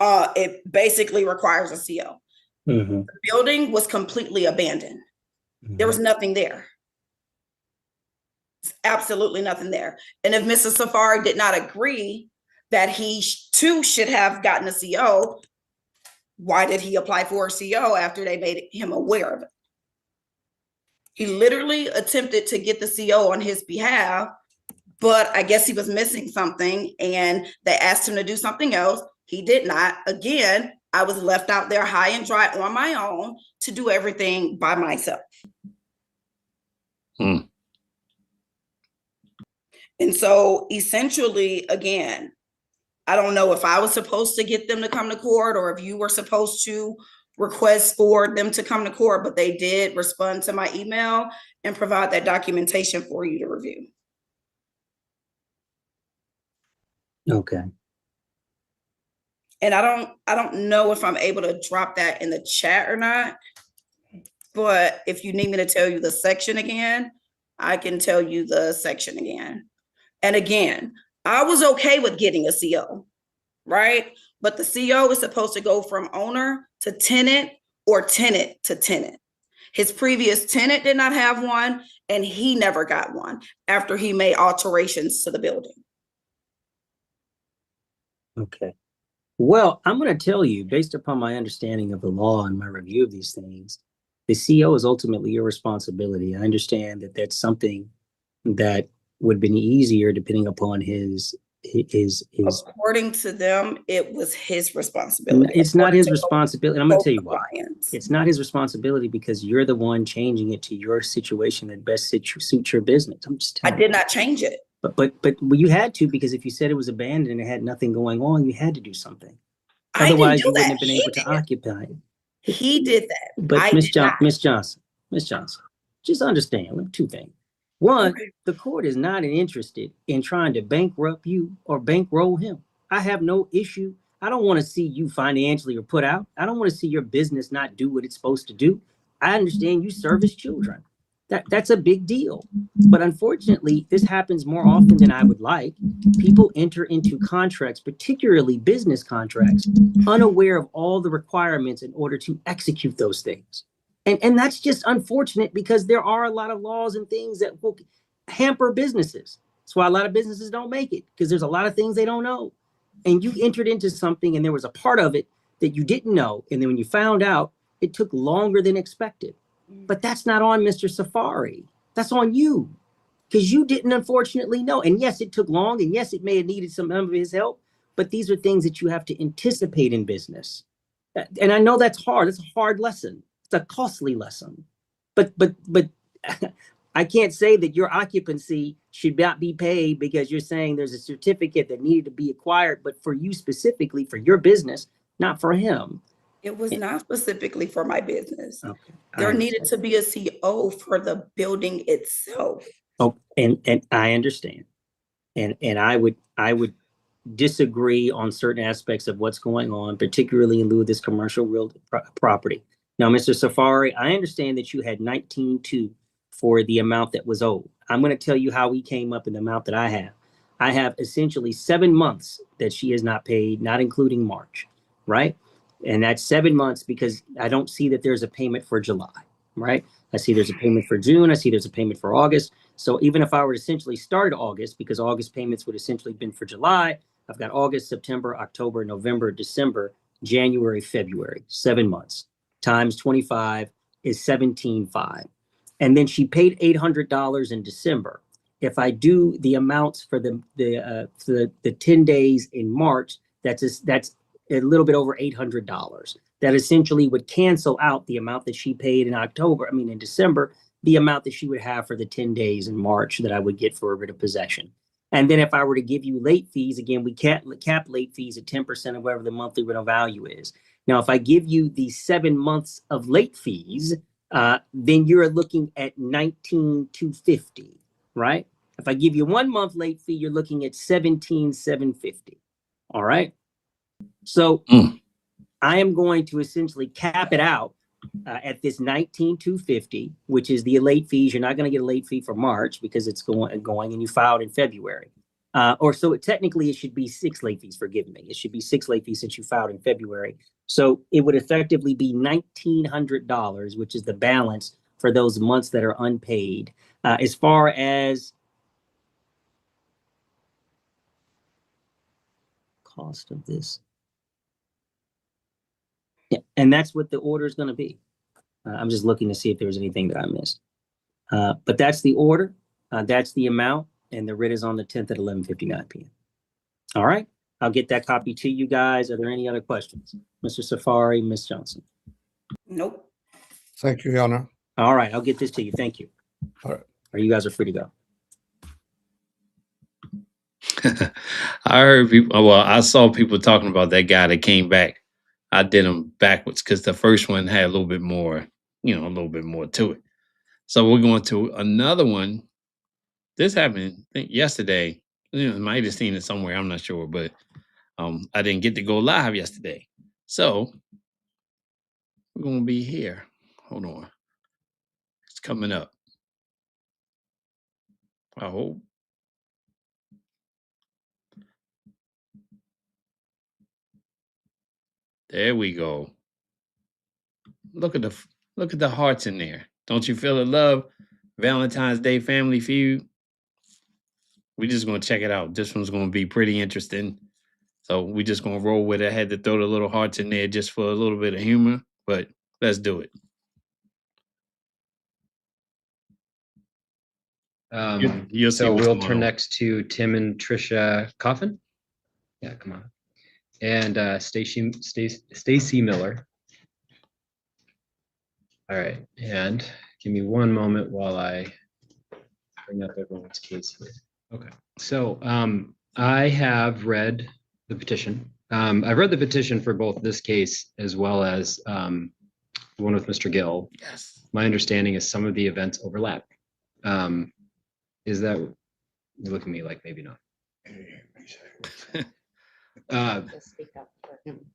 Speaker 8: it basically requires a CO. The building was completely abandoned. There was nothing there. Absolutely nothing there. And if Mrs. Safari did not agree that he too should have gotten a CO, why did he apply for a CO after they made him aware of it? He literally attempted to get the CO on his behalf, but I guess he was missing something and they asked him to do something else. He did not. Again, I was left out there high and dry on my own to do everything by myself. And so essentially, again, I don't know if I was supposed to get them to come to court or if you were supposed to request for them to come to court, but they did respond to my email and provide that documentation for you to review.
Speaker 2: Okay.
Speaker 8: And I don't know if I'm able to drop that in the chat or not, but if you need me to tell you the section again, I can tell you the section again. And again, I was okay with getting a CO, right? But the CO is supposed to go from owner to tenant or tenant to tenant. His previous tenant did not have one, and he never got one after he made alterations to the building.
Speaker 2: Okay. Well, I'm going to tell you, based upon my understanding of the law and my review of these things, the CO is ultimately your responsibility. I understand that that's something that would have been easier depending upon his
Speaker 8: According to them, it was his responsibility.
Speaker 2: It's not his responsibility. I'm going to tell you why.
Speaker 8: Clients.
Speaker 2: It's not his responsibility because you're the one changing it to your situation that best suits your business. I'm just telling
Speaker 8: I did not change it.
Speaker 2: But you had to, because if you said it was abandoned and it had nothing going on, you had to do something. Otherwise, you wouldn't have been able to occupy it.
Speaker 8: He did that.
Speaker 2: But Miss Johnson, just understand two things. One, the court is not interested in trying to bankrupt you or bankroll him. I have no issue. I don't want to see you financially or put out. I don't want to see your business not do what it's supposed to do. I understand you service children. That's a big deal. But unfortunately, this happens more often than I would like. People enter into contracts, particularly business contracts, unaware of all the requirements in order to execute those things. And that's just unfortunate because there are a lot of laws and things that will hamper businesses. That's why a lot of businesses don't make it, because there's a lot of things they don't know. And you entered into something and there was a part of it that you didn't know. And then when you found out, it took longer than expected. But that's not on Mr. Safari. That's on you, because you didn't unfortunately know. And yes, it took long. And yes, it may have needed some of his help. But these are things that you have to anticipate in business. And I know that's hard. It's a hard lesson. It's a costly lesson. But I can't say that your occupancy should not be paid because you're saying there's a certificate that needed to be acquired, but for you specifically, for your business, not for him.
Speaker 8: It was not specifically for my business.
Speaker 2: Okay.
Speaker 8: There needed to be a CO for the building itself.
Speaker 2: Oh, and I understand. And I would disagree on certain aspects of what's going on, particularly in lieu of this commercial real property. Now, Mr. Safari, I understand that you had 19.2 for the amount that was owed. I'm going to tell you how we came up in the amount that I have. I have essentially 7 months that she has not paid, not including March, right? And that's 7 months because I don't see that there's a payment for July, right? I see there's a payment for June. I see there's a payment for August. So even if I were to essentially start August, because August payments would essentially been for July, I've got August, September, October, November, December, January, February, 7 months times 25 is 17.5. And then she paid $800 in December. If I do the amounts for the 10 days in March, that's a little bit over $800. That essentially would cancel out the amount that she paid in December, the amount that she would have for the 10 days in March that I would get for a writ of possession. And then if I were to give you late fees, again, we cap late fees at 10% of whatever the monthly rental value is. Now, if I give you the 7 months of late fees, then you're looking at $19,250, right? If I give you 1 month late fee, you're looking at $17,750. All right. So I am going to essentially cap it out at this $19,250, which is the late fees. You're not going to get a late fee for March because it's going and you filed in February. Technically it should be 6 late fees. Forgive me. It should be 6 late fees since you filed in February. So it would effectively be $1,900, which is the balance for those months that are unpaid. As far as cost of this. Yeah, and that's what the order is going to be. I'm just looking to see if there was anything that I missed. But that's the order. That's the amount. And the writ is on the 10th at 11:59 p.m. All right. I'll get that copy to you guys. Are there any other questions? Mr. Safari, Ms. Johnson?
Speaker 8: Nope.
Speaker 7: Thank you, Your Honor.
Speaker 2: All right. I'll get this to you. Thank you.
Speaker 7: All right.
Speaker 2: Or you guys are free to go.
Speaker 1: I heard people, well, I saw people talking about that guy that came back. I did them backwards because the first one had a little bit more, a little bit more to it. So we're going to another one. This happened, I think, yesterday. Might have seen it somewhere. I'm not sure, but I didn't get to go live yesterday. So we're going to be here. Hold on. It's coming up. I hope. There we go. Look at the hearts in there. Don't you feel the love? Valentine's Day Family Feud. We're just going to check it out. This one's going to be pretty interesting. So we're just going to roll with it. I had to throw the little hearts in there just for a little bit of humor, but let's do it. You'll
Speaker 9: We'll turn next to Tim and Trisha Coffin. Yeah, come on. And Stacy Miller. All right, and give me one moment while I bring up everyone's case here. Okay, so I have read the petition. I've read the petition for both this case as well as the one with Mr. Gill.
Speaker 1: Yes.
Speaker 9: My understanding is some of the events overlap. Is that, you look at me like maybe not.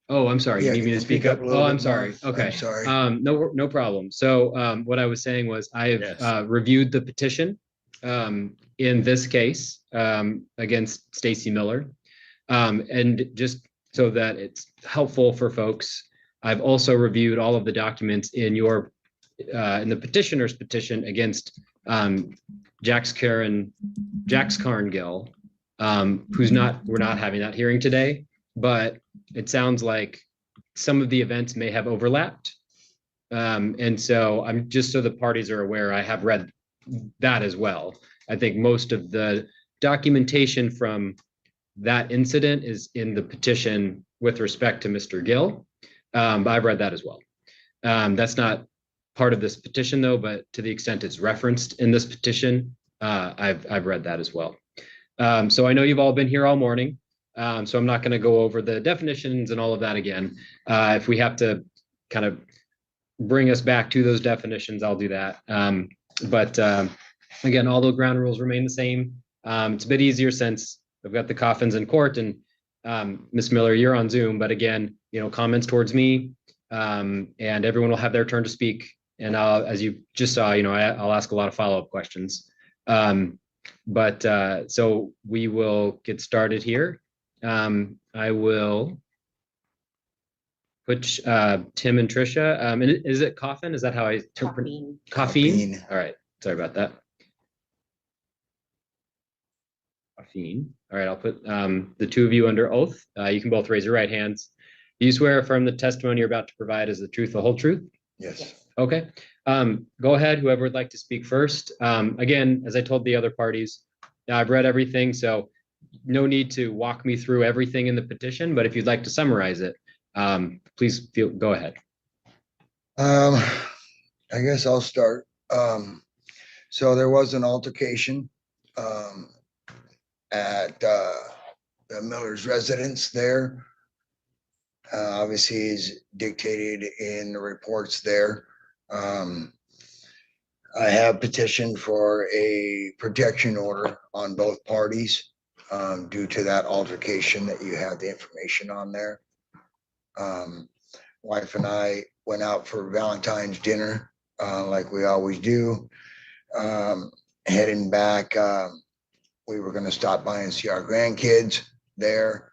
Speaker 9: Oh, I'm sorry. You need me to speak up? Oh, I'm sorry. Okay.
Speaker 10: I'm sorry.
Speaker 9: No problem. So what I was saying was I have reviewed the petition in this case against Stacy Miller. And just so that it's helpful for folks, I've also reviewed all of the documents in in the petitioner's petition against Jax Carngill, we're not having that hearing today, but it sounds like some of the events may have overlapped. And so I'm just so the parties are aware, I have read that as well. I think most of the documentation from that incident is in the petition with respect to Mr. Gill. But I've read that as well. That's not part of this petition though, but to the extent it's referenced in this petition, I've read that as well. So I know you've all been here all morning, so I'm not going to go over the definitions and all of that again. If we have to kind of bring us back to those definitions, I'll do that. But again, all the ground rules remain the same. It's a bit easier since I've got the Coffins in court and Ms. Miller, you're on Zoom, but again, comments towards me and everyone will have their turn to speak. And as you just saw, I'll ask a lot of follow-up questions. So we will get started here. I will put Tim and Trisha. And is it Coffin? Is that how I interpret? Coffin. All right. Sorry about that. Coffin. All right. I'll put the two of you under oath. You can both raise your right hands. Do you swear affirm the testimony you're about to provide is the truth, the whole truth?
Speaker 10: Yes.
Speaker 9: Okay. Go ahead. Whoever would like to speak first. Again, as I told the other parties, I've read everything, so no need to walk me through everything in the petition, but if you'd like to summarize it, please go ahead.
Speaker 10: I guess I'll start. So there was an altercation at the Miller's residence there. Obviously is dictated in the reports there. I have petitioned for a protection order on both parties due to that altercation that you have the information on there. Wife and I went out for Valentine's dinner like we always do. Heading back, we were going to stop by and see our grandkids there.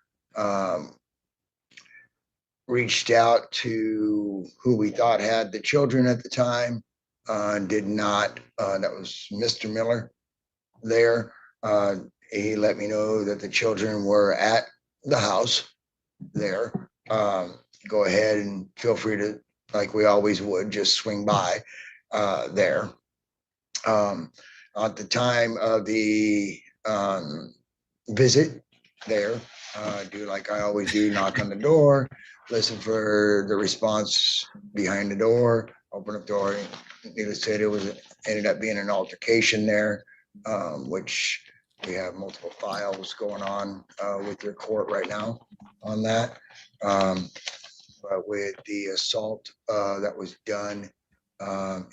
Speaker 10: Reached out to who we thought had the children at the time. Did not. That was Mr. Miller there. He let me know that the children were at the house there. Go ahead and feel free to, like we always would, just swing by there. At the time of the visit there, do like I always do, knock on the door, listen for the response behind the door, open up the door. Needless to say, ended up being an altercation there, which we have multiple files going on with your court right now on that. But with the assault that was done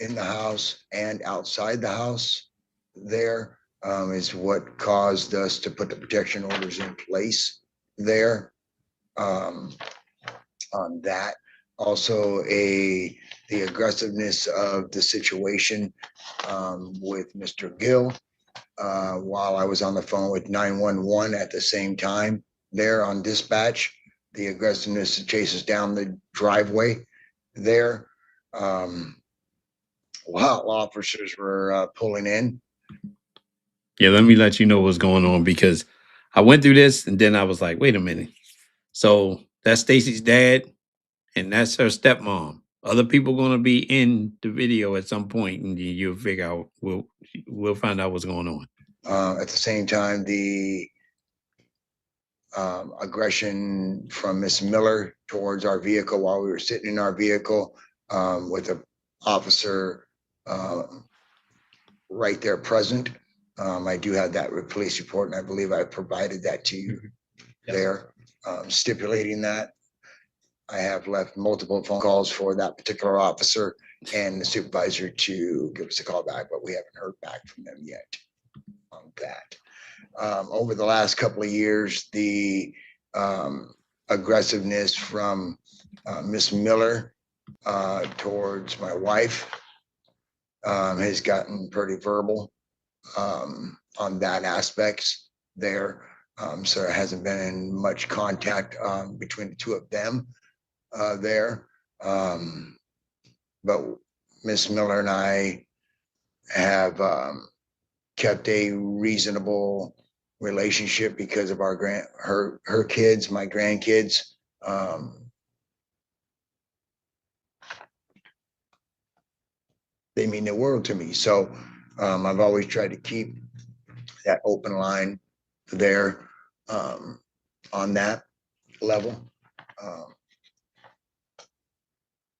Speaker 10: in the house and outside the house there is what caused us to put the protection orders in place there on that. Also the aggressiveness of the situation with Mr. Gill while I was on the phone with 911 at the same time there on dispatch, the aggressiveness that chases down the driveway there while officers were pulling in.
Speaker 1: Yeah, let me let you know what's going on because I went through this and then I was like, wait a minute. So that's Stacy's dad and that's her stepmom. other people going to be in the video at some point, and you'll figure out, we'll find out what's going on.
Speaker 10: At the same time, the aggression from Miss Miller towards our vehicle while we were sitting in our vehicle with an officer right there present. I do have that police report, and I believe I provided that to you there, stipulating that. I have left multiple phone calls for that particular officer and the supervisor to give us a call back, but we haven't heard back from them yet on that. Over the last couple of years, the aggressiveness from Miss Miller towards my wife has gotten pretty verbal on that aspects there. So there hasn't been much contact between the two of them there. But Miss Miller and I have kept a reasonable relationship because of our her kids, my grandkids. They mean the world to me. So I've always tried to keep that open line there on that level.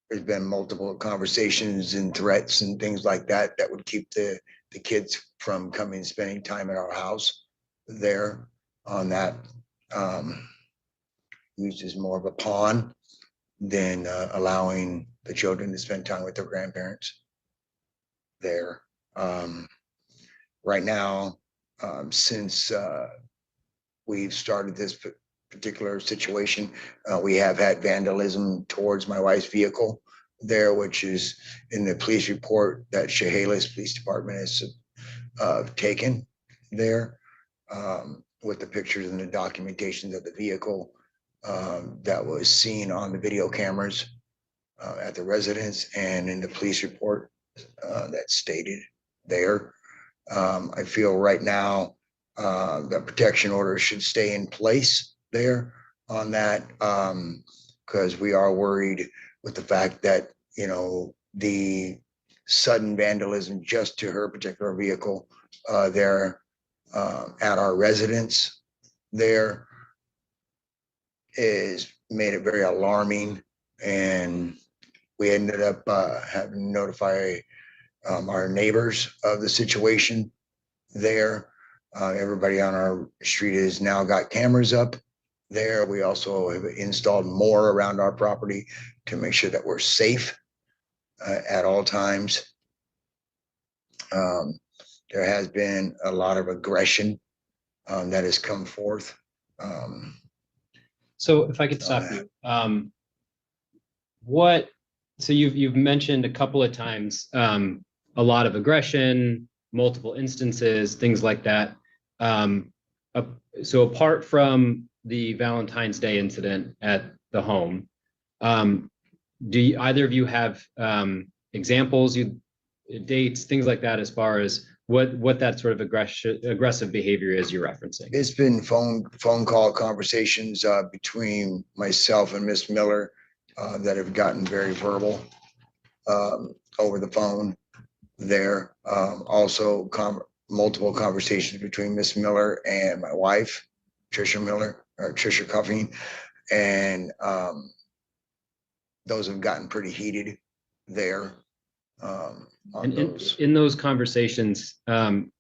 Speaker 10: There's been multiple conversations and threats and things like that that would keep the kids from coming and spending time at our house there on that. Used as more of a pawn than allowing the children to spend time with their grandparents there. Right now, since we've started this particular situation, we have had vandalism towards my wife's vehicle there, which is in the police report that Chehalis Police Department has taken there, with the pictures and the documentations of the vehicle that was seen on the video cameras at the residence and in the police report that's stated there. I feel right now the protection order should stay in place there on that, because we are worried with the fact that, you know, the sudden vandalism just to her particular vehicle there at our residence there is made it very alarming, and we ended up having to notify our neighbors of the situation there. Everybody on our street has now got cameras up there. We also have installed more around our property to make sure that we're safe at all times. There has been a lot of aggression that has come forth.
Speaker 9: So if I could stop you, so you've mentioned a couple of times a lot of aggression, multiple instances, things like that. So apart from the Valentine's Day incident at the home, do either of you have examples, dates, things like that, as far as what that sort of aggressive behavior is you're referencing?
Speaker 10: It's been phone call conversations between myself and Miss Miller that have gotten very verbal over the phone there. Also multiple conversations between Miss Miller and my wife, Trisha Miller, or Trisha Cuffing, and those have gotten pretty heated there.
Speaker 9: In those conversations, have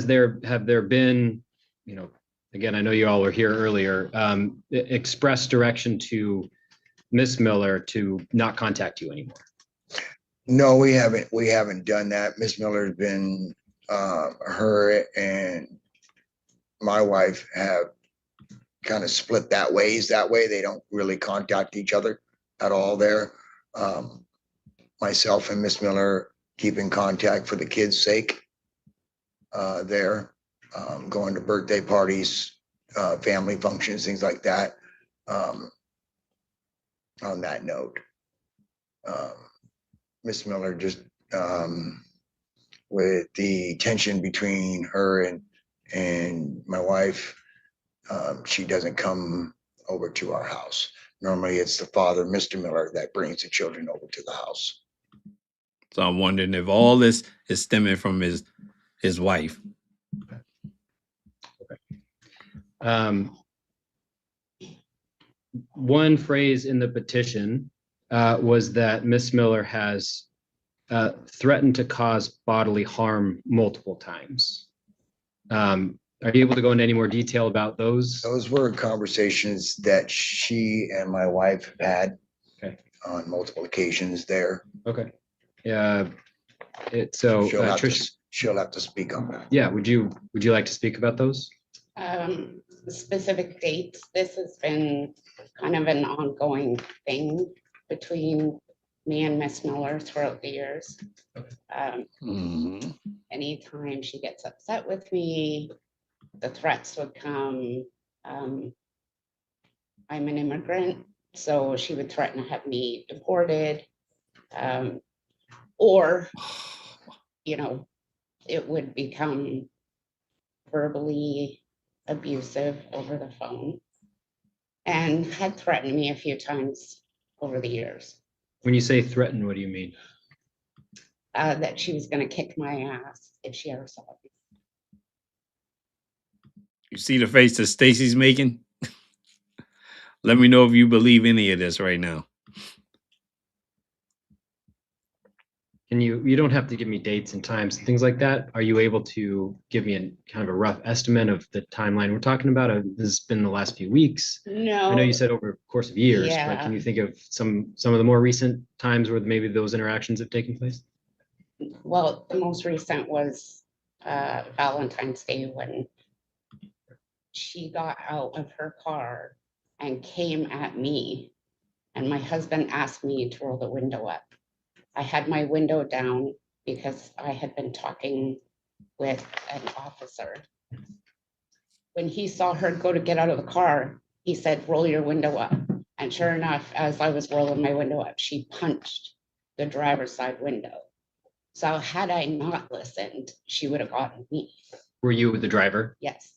Speaker 9: there been, you know, again, I know you all were here earlier, express direction to Miss Miller to not contact you anymore?
Speaker 10: No, we haven't done that. Miss Miller has been, her and my wife have kind of split that ways. That way they don't really contact each other at all there. Myself and Miss Miller keep in contact for the kids' sake there, going to birthday parties, family functions, things like that. On that note, Miss Miller just, with the tension between her and my wife, she doesn't come over to our house. Normally it's the father, Mr. Miller, that brings the children over to the house.
Speaker 1: So I'm wondering if all this is stemming from his wife.
Speaker 9: One phrase in the petition was that Miss Miller has threatened to cause bodily harm multiple times. Are you able to go into any more detail about those?
Speaker 10: Those were conversations that she and my wife had on multiple occasions there.
Speaker 9: Okay. Yeah. So
Speaker 10: she'll have to speak on that.
Speaker 9: Yeah. Would you like to speak about those?
Speaker 11: Specific dates. This has been kind of an ongoing thing between me and Miss Miller throughout the years. Anytime she gets upset with me, the threats would come. I'm an immigrant, so she would threaten to have me deported, or, you know, it would become verbally abusive over the phone, and had threatened me a few times over the years.
Speaker 9: When you say threaten, what do you mean?
Speaker 11: That she was going to kick my ass if she ever saw me.
Speaker 1: You see the face that Stacy's making? Let me know if you believe any of this right now.
Speaker 9: And you don't have to give me dates and times and things like that. Are you able to give me kind of a rough estimate of the timeline we're talking about? This has been the last few weeks.
Speaker 11: No.
Speaker 9: I know you said over the course of years,
Speaker 11: Yeah.
Speaker 9: but can you think of some of the more recent times where maybe those interactions have taken place?
Speaker 11: Well, the most recent was Valentine's Day, when she got out of her car and came at me, and my husband asked me to roll the window up. I had my window down because I had been talking with an officer. When he saw her go to get out of the car, he said, "Roll your window up." And sure enough, as I was rolling my window up, she punched the driver's side window. So had I not listened, she would have gotten me.
Speaker 9: Were you the driver?
Speaker 11: Yes.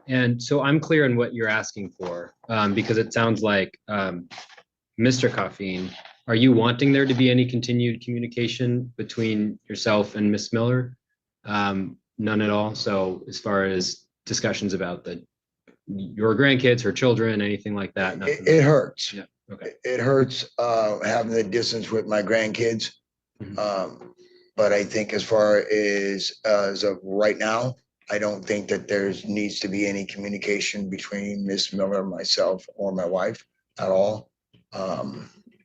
Speaker 9: And so I'm clear on what you're asking for, because it sounds like, Mr. Coffeen, are you wanting there to be any continued communication between yourself and Miss Miller? None at all. So as far as discussions about your grandkids, her children, anything like that? Nothing.
Speaker 10: It hurts.
Speaker 9: Yeah. Okay.
Speaker 10: It hurts having the distance with my grandkids. But I think as far as of right now, I don't think that there's needs to be any communication between Miss Miller, myself, or my wife at all.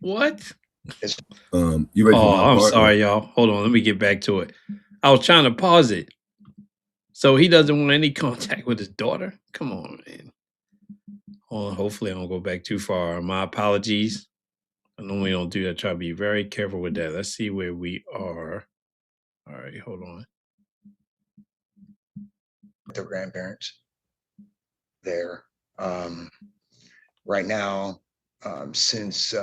Speaker 1: What?
Speaker 3: You ready for my
Speaker 1: I'm
Speaker 3: part?
Speaker 1: sorry, y'all. Hold on, let me get back to it. I was trying to pause it. So he doesn't want any contact with his daughter? Come on, man. Hold on, hopefully I don't go back too far. My apologies. I normally don't do that. Try to be very careful with that. Let's see where we are. All right, hold on.
Speaker 10: Their grandparents there. Right now, since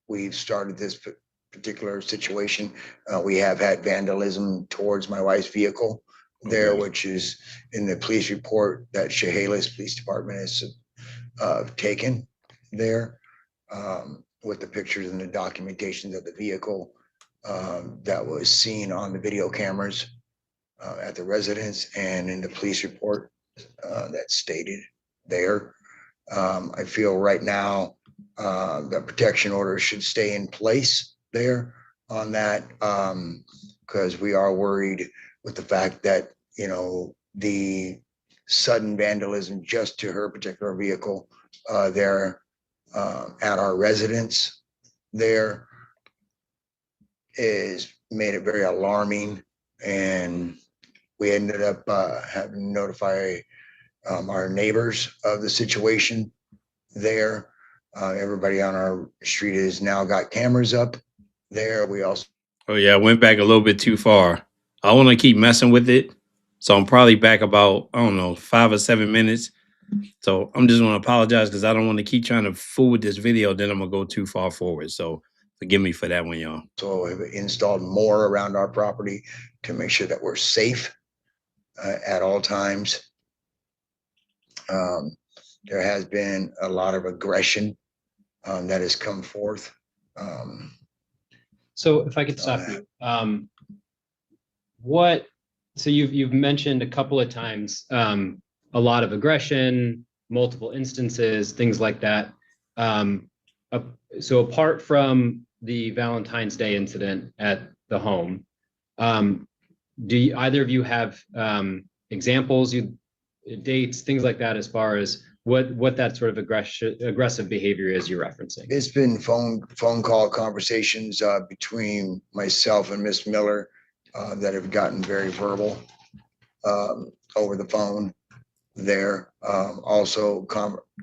Speaker 10: we've started this particular situation, we have had vandalism towards my wife's vehicle there, which is in the police report that Chehalis Police Department has taken there, with the pictures and the documentation of the vehicle that was seen on the video cameras at the residence and in the police report that's stated there. I feel right now the protection order should stay in place there on that, because we are worried with the fact that, you know, the sudden vandalism just to her particular vehicle there at our residence there is made it very alarming, and we ended up having to notify our neighbors of the situation there. Everybody on our street has now got cameras up there. We also.
Speaker 1: Oh yeah, I went back a little bit too far. I want to keep messing with it. So I'm probably back about, I don't know, 5 or 7 minutes. So I'm just going to apologize because I don't want to keep trying to fool with this video. Then I'm going to go too far forward. So forgive me for that one, y'all.
Speaker 10: So we've installed more around our property to make sure that we're safe at all times. There has been a lot of aggression that has come forth.
Speaker 9: So if I could stop you, so you've mentioned a couple of times a lot of aggression, multiple instances, things like that. So apart from the Valentine's Day incident at the home, do either of you have examples, dates, things like that, as far as what that sort of aggressive behavior is you're referencing?
Speaker 10: It's been phone call conversations between myself and Miss Miller that have gotten very verbal over the phone there. Also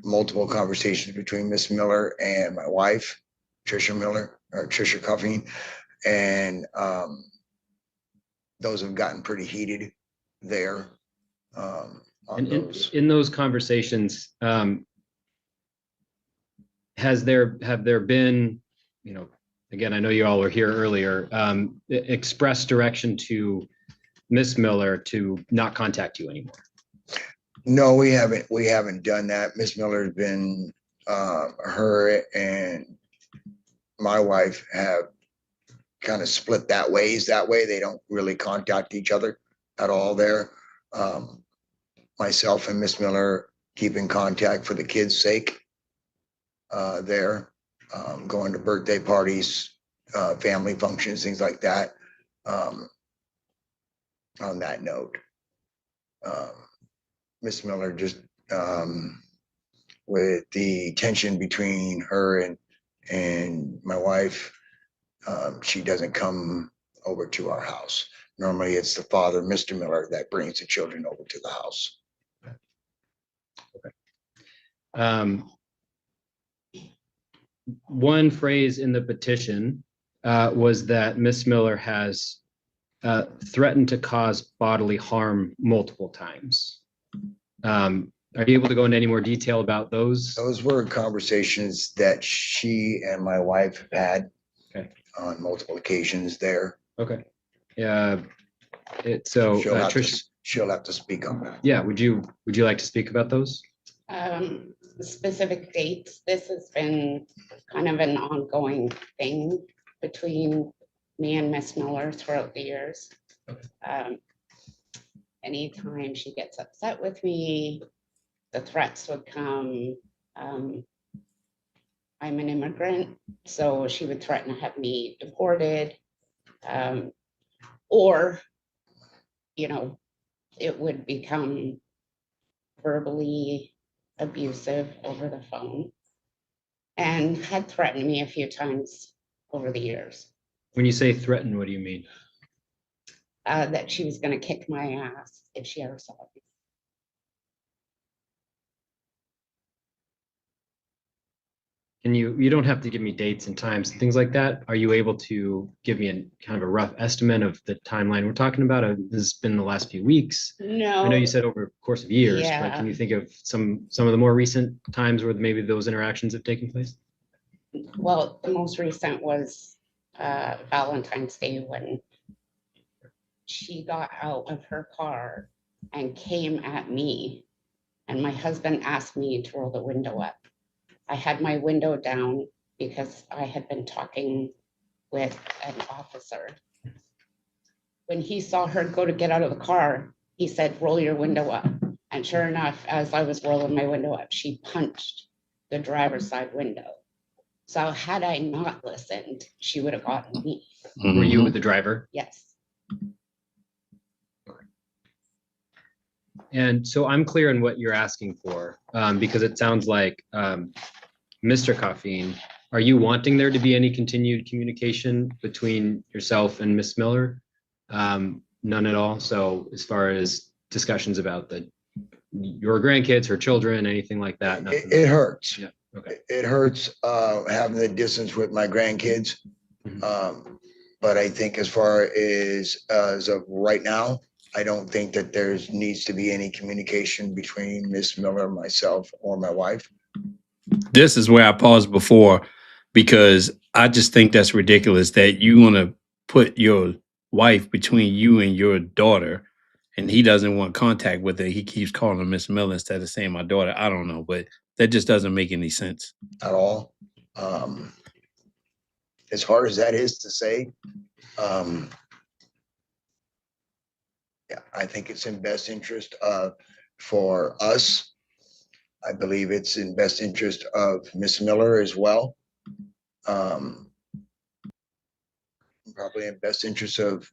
Speaker 10: multiple conversations between Miss Miller and my wife, Trisha Miller, or Trisha Cuffing. And those have gotten pretty heated there.
Speaker 9: In those conversations, have there been, again, I know you all were here earlier, express direction to Miss Miller to not contact you anymore?
Speaker 10: No, we haven't done that. Miss Miller has been, her and my wife have kind of split that ways. That way they don't really contact each other at all there. Myself and Miss Miller keep in contact for the kids' sake there, going to birthday parties, family functions, things like that. On that note, Miss Miller just, with the tension between her and my wife, she doesn't come over to our house. Normally it's the father, Mr. Miller, that brings the children over to the house.
Speaker 9: Okay. One phrase in the petition was that Miss Miller has threatened to cause bodily harm multiple times. Are you able to go into any more detail about those?
Speaker 10: Those were conversations that she and my wife had on multiple occasions there.
Speaker 9: Okay. Yeah. So
Speaker 10: she'll have to speak on that.
Speaker 9: Yeah. Would you like to speak about those?
Speaker 11: Specific dates. This has been kind of an ongoing thing between me and Miss Miller throughout the years. Anytime she gets upset with me, the threats would come. I'm an immigrant, so she would threaten to have me deported, or, it would become verbally abusive over the phone, and had threatened me a few times over the years.
Speaker 9: When you say threaten, what do you mean?
Speaker 11: That she was going to kick my ass if she ever saw me.
Speaker 9: And you don't have to give me dates and times and things like that. Are you able to give me a kind of a rough estimate of the timeline we're talking about? This has been the last few weeks.
Speaker 11: No.
Speaker 9: I know you said over the course of years,
Speaker 11: Yeah.
Speaker 9: but can you think of some of the more recent times where maybe those interactions have taken place?
Speaker 11: Well, the most recent was Valentine's Day, when she got out of her car and came at me, and my husband asked me to roll the window up. I had my window down because I had been talking with an officer. When he saw her go to get out of the car, he said, "Roll your window up." And sure enough, as I was rolling my window up, she punched the driver's side window. So had I not listened, she would have gotten me.
Speaker 9: Were you with the driver?
Speaker 11: Yes.
Speaker 9: And so I'm clear on what you're asking for, because it sounds like, Mr. Coffeen, are you wanting there to be any continued communication between yourself and Miss Miller? None at all. So as far as discussions about your grandkids, her children, anything like that?
Speaker 10: It hurts.
Speaker 9: Yeah. Okay.
Speaker 10: It hurts having the distance with my grandkids.
Speaker 9: Mm-hmm.
Speaker 10: But I think as far as of right now, I don't think that needs to be any communication between Miss Miller, myself, or my wife.
Speaker 1: This is where I paused before, because I just think that's ridiculous that you want to put your wife between you and your daughter and he doesn't want contact with her. He keeps calling her Miss Miller instead of saying my daughter. I don't know, but that just doesn't make any sense.
Speaker 10: At all. As hard as that is to say, yeah, I think it's in best interest for us. I believe it's in best interest of Miss Miller as well. Probably in best interest of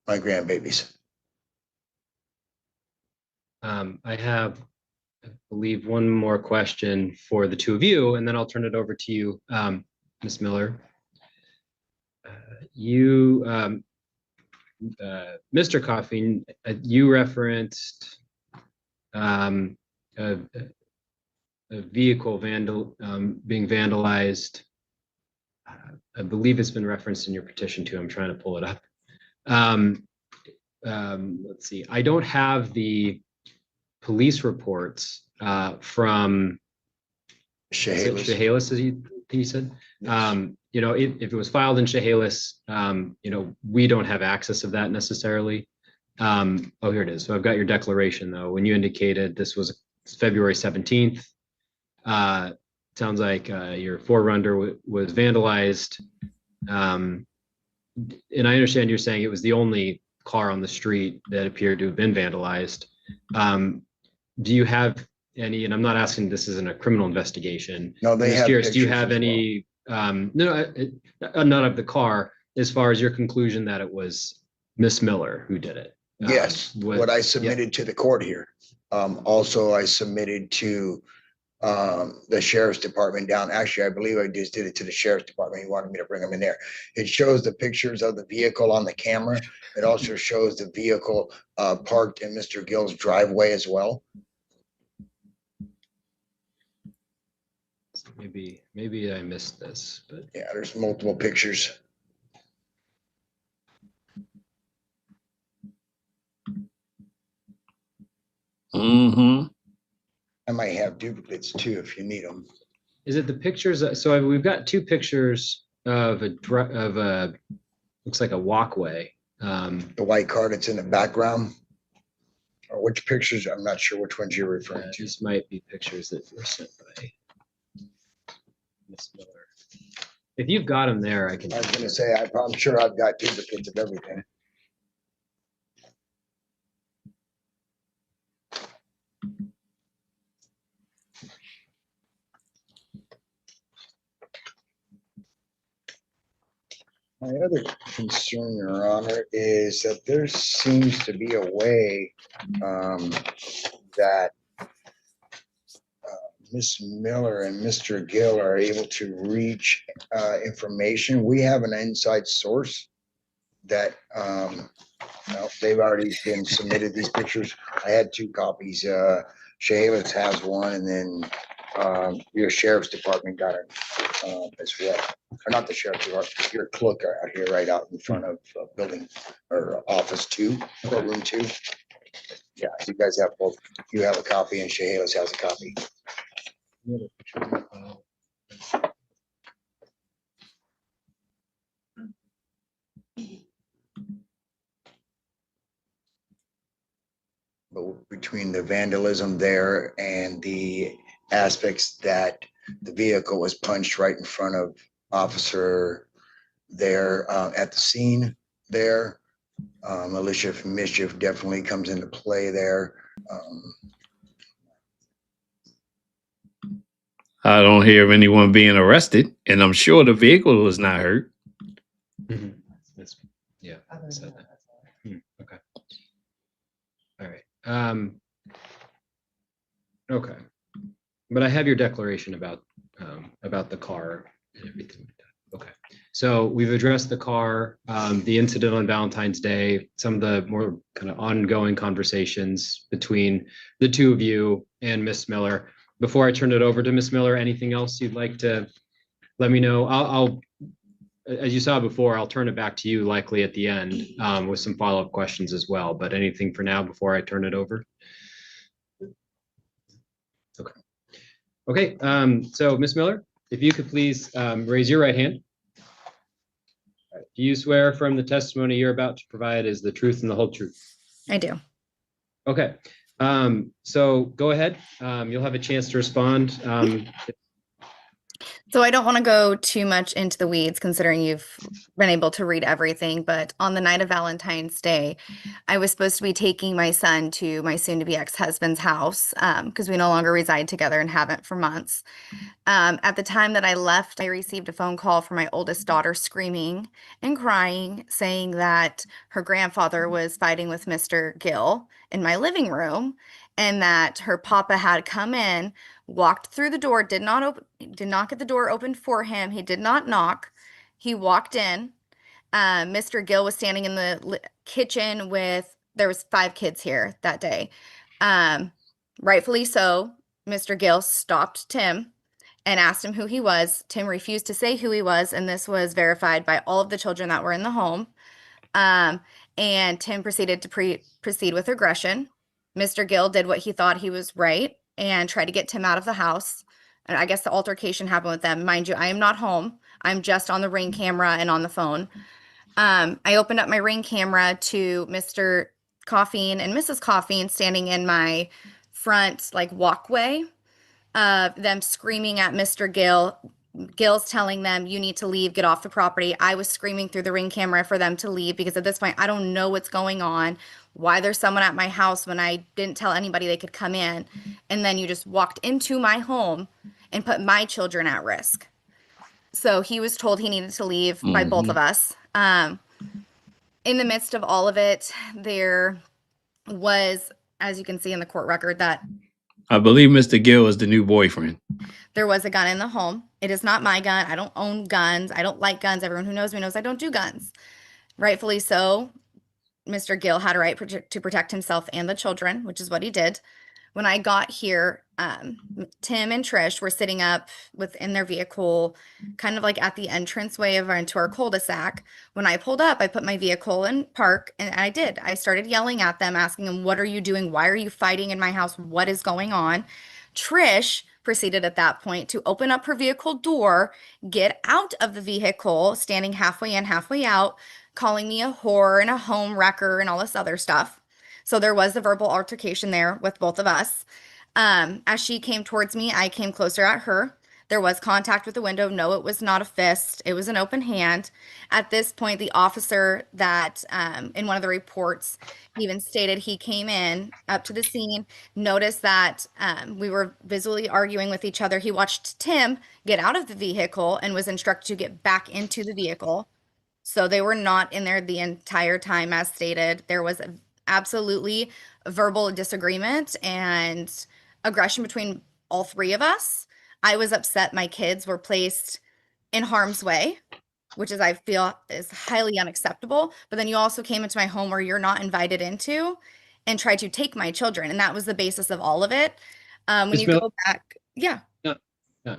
Speaker 10: my grandbabies.
Speaker 9: I have, I believe, one more question for the two of you, and then I'll turn it over to you, Ms. Miller. Mr. Coffey, you referenced a vehicle being vandalized. I believe it's been referenced in your petition too. I'm trying to pull it up. Let's see. I don't have the police reports from Chehalis, as you said. Yes. You know, if it was filed in Chehalis, you know, we don't have access of that necessarily. Oh, here it is. So I've got your declaration though. When you indicated this was February 17th, sounds like your 4Runner was vandalized. And I understand you're saying it was the only car on the street that appeared to have been vandalized. Do you have any, and I'm not asking, this isn't a criminal investigation.
Speaker 10: No, they have
Speaker 9: curious, do you
Speaker 10: pictures
Speaker 9: have
Speaker 10: as
Speaker 9: any, not of the car, as far as your conclusion that it was Miss Miller who did it?
Speaker 10: Yes, what I submitted to the court here. Also, I submitted to the sheriff's department down. Actually, I believe I just did it to the sheriff's department. He wanted me to bring them in there. It shows the pictures of the vehicle on the camera. It also shows the vehicle parked in Mr. Gill's driveway as well.
Speaker 9: Maybe I missed this, but
Speaker 10: yeah, there's multiple pictures.
Speaker 1: Mm-hmm.
Speaker 10: I might have duplicates too if you need them.
Speaker 9: Is it the pictures? So we've got two pictures of a looks like a walkway.
Speaker 10: The white car that's in the background. Or which pictures? I'm not sure which ones you're referring to.
Speaker 9: These might be pictures that were sent by Miss Miller. If you've got them there, I was
Speaker 10: going to say, I'm sure I've got duplicates of everything. My other concern, Your Honor, is that there seems to be a way that Ms. Miller and Mr. Gill are able to reach information. We have an inside source that well, they've already been submitted these pictures. I had 2 copies. Chehalis has one, and then your sheriff's department got it as well. Or not the sheriff's department, your clerk out here right out in front of building or office 2, courtroom 2. Yeah, you guys have both. You have a copy and Chehalis has a copy. But between the vandalism there and the aspects that the vehicle was punched right in front of officer there at the scene there, malicious mischief definitely comes into play there.
Speaker 1: I don't hear of anyone being arrested, and I'm sure the vehicle was not hurt.
Speaker 9: Mm-hmm. Yeah. Okay. All right. Okay. But I have your declaration about the car and everything like that. Okay. So we've addressed the car, the incident on Valentine's Day, some of the more kind of ongoing conversations between the two of you and Miss Miller. Before I turn it over to Miss Miller, anything else you'd like to let me know? I'll as you saw before, I'll turn it back to you likely at the end with some follow-up questions as well. But anything for now before I turn it over? Okay. Okay. So Miss Miller, if you could please raise your right hand. Do you swear from the testimony you're about to provide is the truth and the whole truth?
Speaker 12: I do.
Speaker 9: Okay. So go ahead. You'll have a chance to respond.
Speaker 12: So I don't want to go too much into the weeds considering you've been able to read everything, but on the night of Valentine's Day, I was supposed to be taking my son to my soon-to-be ex-husband's house because we no longer reside together and haven't for months. At the time that I left, I received a phone call from my oldest daughter screaming and crying, saying that her grandfather was fighting with Mr. Gill in my living room and that her papa had come in, walked through the door, did not get the door opened for him. He did not knock. He walked in. Mr. Gill was standing in the kitchen there was 5 kids here that day. Rightfully so, Mr. Gill stopped Tim and asked him who he was. Tim refused to say who he was, and this was verified by all of the children that were in the home. And Tim proceeded to proceed with aggression. Mr. Gill did what he thought he was right and tried to get Tim out of the house. And I guess the altercation happened with them. Mind you, I am not home. I'm just on the Ring camera and on the phone. I opened up my Ring camera to Mr. Coffeen and Mrs. Coffeen standing in my front walkway, them screaming at Mr. Gill. Gill's telling them, you need to leave, get off the property. I was screaming through the Ring camera for them to leave because at this point, I don't know what's going on, why there's someone at my house when I didn't tell anybody they could come in. And then you just walked into my home and put my children at risk. So he was told he needed to leave by both of us. In the midst of all of it, there was, as you can see in the court record, that
Speaker 1: I believe Mr. Gill is the new boyfriend.
Speaker 12: there was a gun in the home. It is not my gun. I don't own guns. I don't like guns. Everyone who knows me knows I don't do guns. Rightfully so, Mr. Gill had a right to protect himself and the children, which is what he did. When I got here, Tim and Trish were sitting up within their vehicle, kind of like at the entranceway into our cul-de-sac. When I pulled up, I put my vehicle in park, and I did. I started yelling at them, asking them, what are you doing? Why are you fighting in my house? What is going on? Trish proceeded at that point to open up her vehicle door, get out of the vehicle, standing halfway in, halfway out, calling me a whore and a home wrecker and all this other stuff. So there was a verbal altercation there with both of us. As she came towards me, I came closer at her. There was contact with the window. No, it was not a fist. It was an open hand. At this point, the officer that in one of the reports even stated he came in up to the scene, noticed that we were visually arguing with each other. He watched Tim get out of the vehicle and was instructed to get back into the vehicle. So they were not in there the entire time as stated. There was absolutely verbal disagreement and aggression between all 3 of us. I was upset my kids were placed in harm's way, which I feel is highly unacceptable. But then you also came into my home where you're not invited into and tried to take my children. And that was the basis of all of it. When you go back, yeah.
Speaker 9: No. All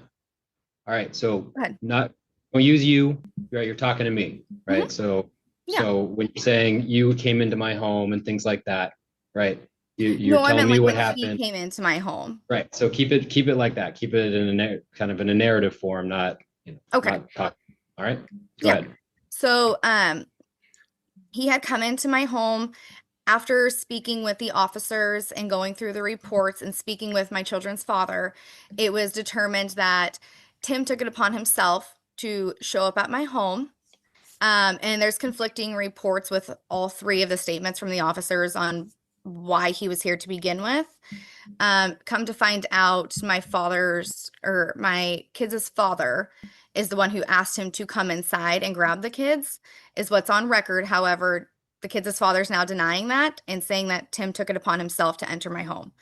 Speaker 9: right. So
Speaker 12: Go ahead.
Speaker 9: We'll use you, right? You're talking to me, right?
Speaker 12: Mhm.
Speaker 9: So
Speaker 12: Yeah.
Speaker 9: So when you're saying you came into my home and things like that, right? You're
Speaker 12: No, I
Speaker 9: telling
Speaker 12: meant
Speaker 9: me what
Speaker 12: when
Speaker 9: happened.
Speaker 12: he came into my home.
Speaker 9: Right. So keep it like that. Keep it in a kind of in a narrative form, not
Speaker 12: Okay.
Speaker 9: not talk. All right. Go
Speaker 12: Yeah.
Speaker 9: ahead.
Speaker 12: So he had come into my home after speaking with the officers and going through the reports and speaking with my children's father. It was determined that Tim took it upon himself to show up at my home. And there's conflicting reports with all 3 of the statements from the officers on why he was here to begin with. Come to find out, my kids' father is the one who asked him to come inside and grab the kids, is what's on record. However, the kids' father is now denying that and saying that Tim took it upon himself to enter my home.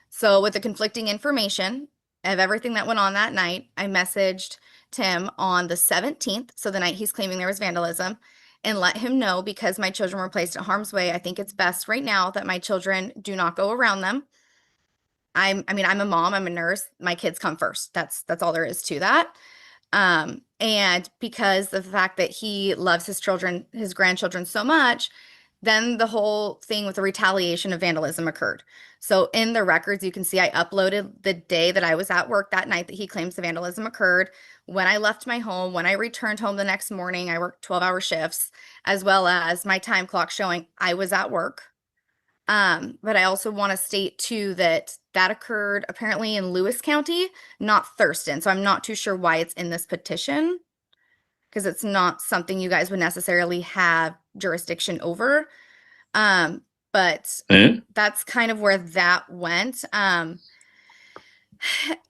Speaker 12: So with the conflicting information of everything that went on that night, I messaged Tim on the 17th, so the night he's claiming there was vandalism, and let him know because my children were placed at harm's way. I think it's best right now that my children do not go around them. I'm a mom, I'm a nurse, my kids come first. That's all there is to that. And because of the fact that he loves his children, his grandchildren so much, then the whole thing with the retaliation of vandalism occurred. So in the records, you can see I uploaded the day that I was at work that night that he claims the vandalism occurred, when I left my home, when I returned home the next morning. I worked 12-hour shifts, as well as my time clock showing I was at work. But I also want to state too that occurred apparently in Lewis County, not Thurston. So I'm not too sure why it's in this petition, because it's not something you guys would necessarily have jurisdiction over. But that's kind of where that went.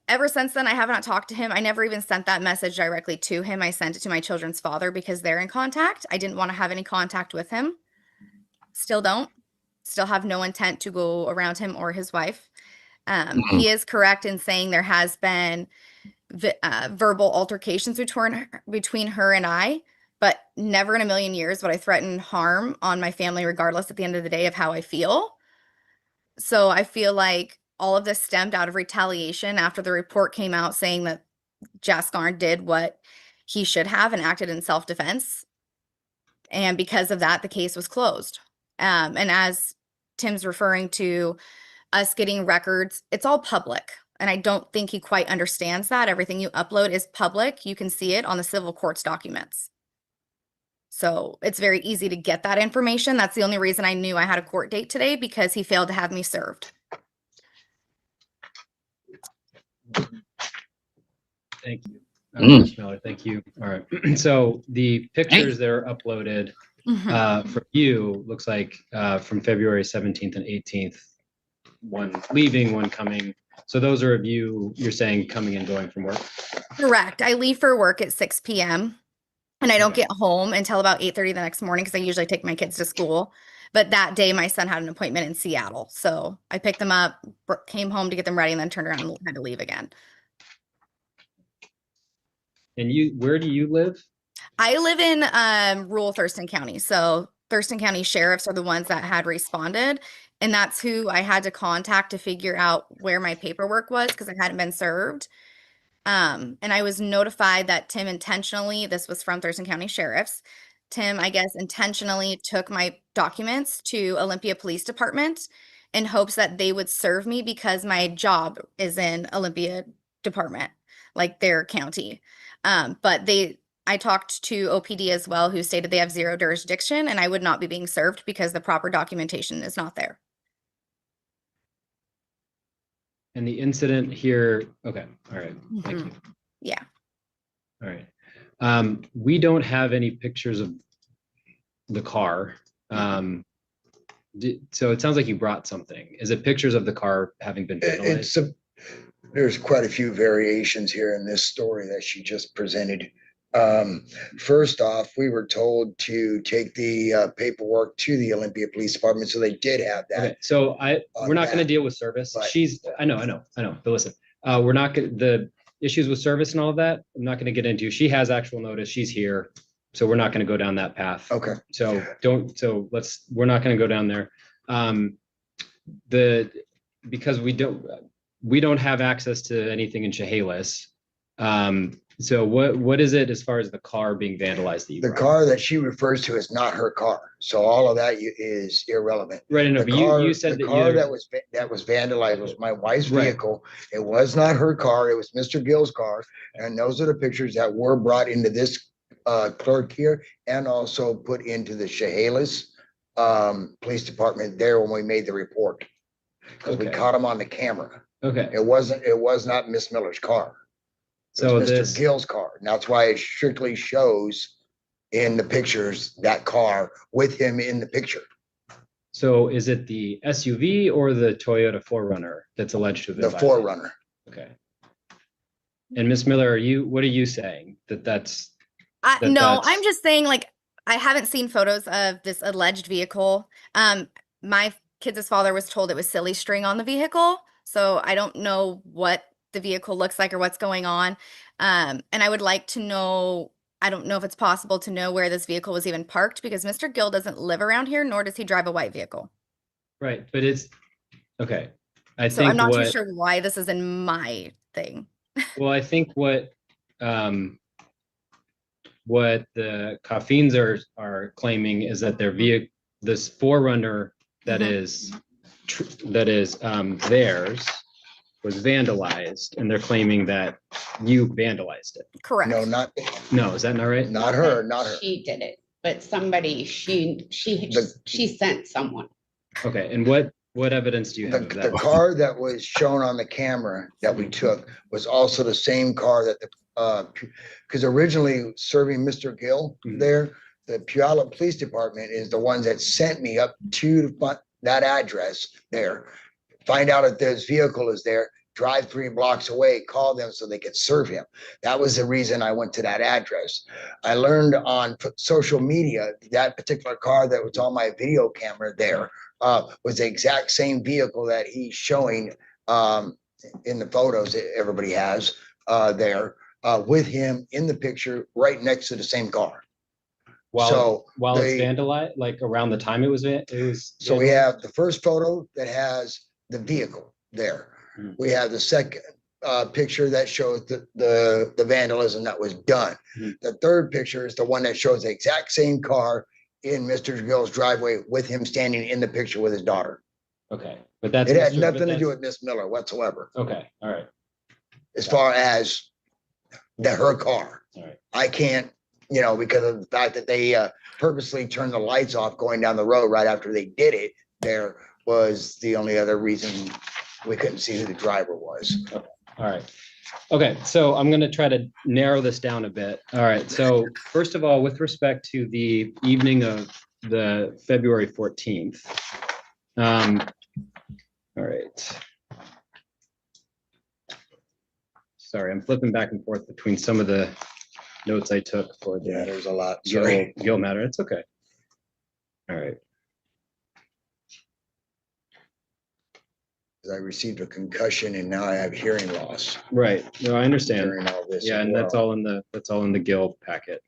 Speaker 12: Ever since then, I have not talked to him. I never even sent that message directly to him. I sent it to my children's father because they're in contact. I didn't want to have any contact with him. Still don't. Still have no intent to go around him or his wife. He is correct in saying there has been verbal altercations between her and I, but never in a million years would I threaten harm on my family, regardless at the end of the day of how I feel. So I feel like all of this stemmed out of retaliation after the report came out saying that Jaskarn did what he should have and acted in self-defense. And because of that, the case was closed. And as Tim's referring to us getting records, it's all public. And I don't think he quite understands that. Everything you upload is public. You can see it on the civil courts documents. So it's very easy to get that information. That's the only reason I knew I had a court date today, because he failed to have me served.
Speaker 9: Thank you. Ms. Miller, thank you. All right. So the pictures that are uploaded for you looks like from February 17th and 18th, one leaving, one coming. So those are of you, you're saying, coming and going from work?
Speaker 12: Correct. I leave for work at 6 p.m. and I don't get home until about 8:30 the next morning, because I usually take my kids to school. But that day, my son had an appointment in Seattle. So I picked them up, came home to get them ready, and then turned around and had to leave again.
Speaker 9: And where do you live?
Speaker 12: I live in rural Thurston County. So Thurston County sheriffs are the ones that had responded. And that's who I had to contact to figure out where my paperwork was, because I hadn't been served. And I was notified that Tim intentionally, this was from Thurston County Sheriffs, Tim, I guess, intentionally took my documents to Olympia Police Department in hopes that they would serve me, because my job is in Olympia Department, like their county. But I talked to OPD as well, who stated they have zero jurisdiction and I would not be being served because the proper documentation is not there.
Speaker 9: And the incident here, okay, all right, thank you.
Speaker 12: Yeah.
Speaker 9: All right. We don't have any pictures of the car. So it sounds like you brought something. Is it pictures of the car having been vandalized?
Speaker 10: There's quite a few variations here in this story that she just presented. First off, we were told to take the paperwork to the Olympia Police Department, so they did have that.
Speaker 9: Okay, so we're not going to deal with service. I know, but listen, we're not going the issues with service and all of that. I'm not going to get into. She has actual notice. She's here, so we're not going to go down that path.
Speaker 10: Okay.
Speaker 9: So we're not going to go down there. Because we don't have access to anything in Chehalis. So what is it as far as the car being vandalized?
Speaker 10: The car that she refers to is not her car, so all of that is irrelevant.
Speaker 9: Right, no, but you said
Speaker 10: the car that was vandalized was my wife's vehicle. It was not her car. It was Mr. Gill's car, and those are the pictures that were brought into this clerk here, and also put into the Chehalis Police Department there when we made the report, because we caught him on the camera.
Speaker 9: Okay,
Speaker 10: it was not Miss Miller's car. So Mr. Gill's car, and that's why it strictly shows in the pictures that car with him in the picture.
Speaker 9: So is it the SUV or the Toyota 4Runner that's alleged to have been
Speaker 10: the 4Runner?
Speaker 9: Okay. And Miss Miller, what are you saying? That's
Speaker 12: no, I'm just saying, like, I haven't seen photos of this alleged vehicle. My kid's father was told it was silly string on the vehicle, so I don't know what the vehicle looks like or what's going on. And I would like to know, I don't know if it's possible to know where this vehicle was even parked, because Mr. Gill doesn't live around here, nor does he drive a white vehicle.
Speaker 9: Right, but it's okay.
Speaker 12: So I'm not too sure why this is in my thing.
Speaker 9: Well, I think what the Coffeens are claiming is that their vehicle, this 4Runner that is theirs, was vandalized, and they're claiming that you vandalized it.
Speaker 12: Correct.
Speaker 10: No,
Speaker 9: is that not right?
Speaker 10: Not her.
Speaker 11: She did it, but somebody, she sent someone.
Speaker 9: Okay, and what evidence do you have of that?
Speaker 10: The car that was shown on the camera that we took was also the same car that because originally serving Mr. Gill there, the Puyallup Police Department is the ones that sent me up to that address there, find out if this vehicle is there, drive 3 blocks away, call them so they could serve him. That was the reason I went to that address. I learned on social media that particular car that was on my video camera there was the exact same vehicle that he's showing in the photos that everybody has there with him in the picture right next to the same car.
Speaker 9: While it's vandalized, like around the time it was
Speaker 10: so we have the first photo that has the vehicle there. We have the second picture that shows the vandalism that was done. The third picture is the one that shows the exact same car in Mr. Gill's driveway with him standing in the picture with his daughter.
Speaker 9: Okay, but it
Speaker 10: had nothing to do with Miss Miller whatsoever.
Speaker 9: Okay, all right.
Speaker 10: As far as her car,
Speaker 9: all right.
Speaker 10: I can't, because of the fact that they purposely turned the lights off going down the road right after they did it. There was the only other reason we couldn't see who the driver was.
Speaker 9: Okay. All right. Okay, so I'm going to try to narrow this down a bit. All right, so first of all, with respect to the evening of the February 14th, all right. Sorry, I'm flipping back and forth between some of the notes I took for the
Speaker 10: there's a lot.
Speaker 9: Gill matter. It's okay. All right.
Speaker 10: I received a concussion and now I have hearing loss.
Speaker 9: Right. No, I understand.
Speaker 10: During all this.
Speaker 9: Yeah, and that's all in the Gill packet.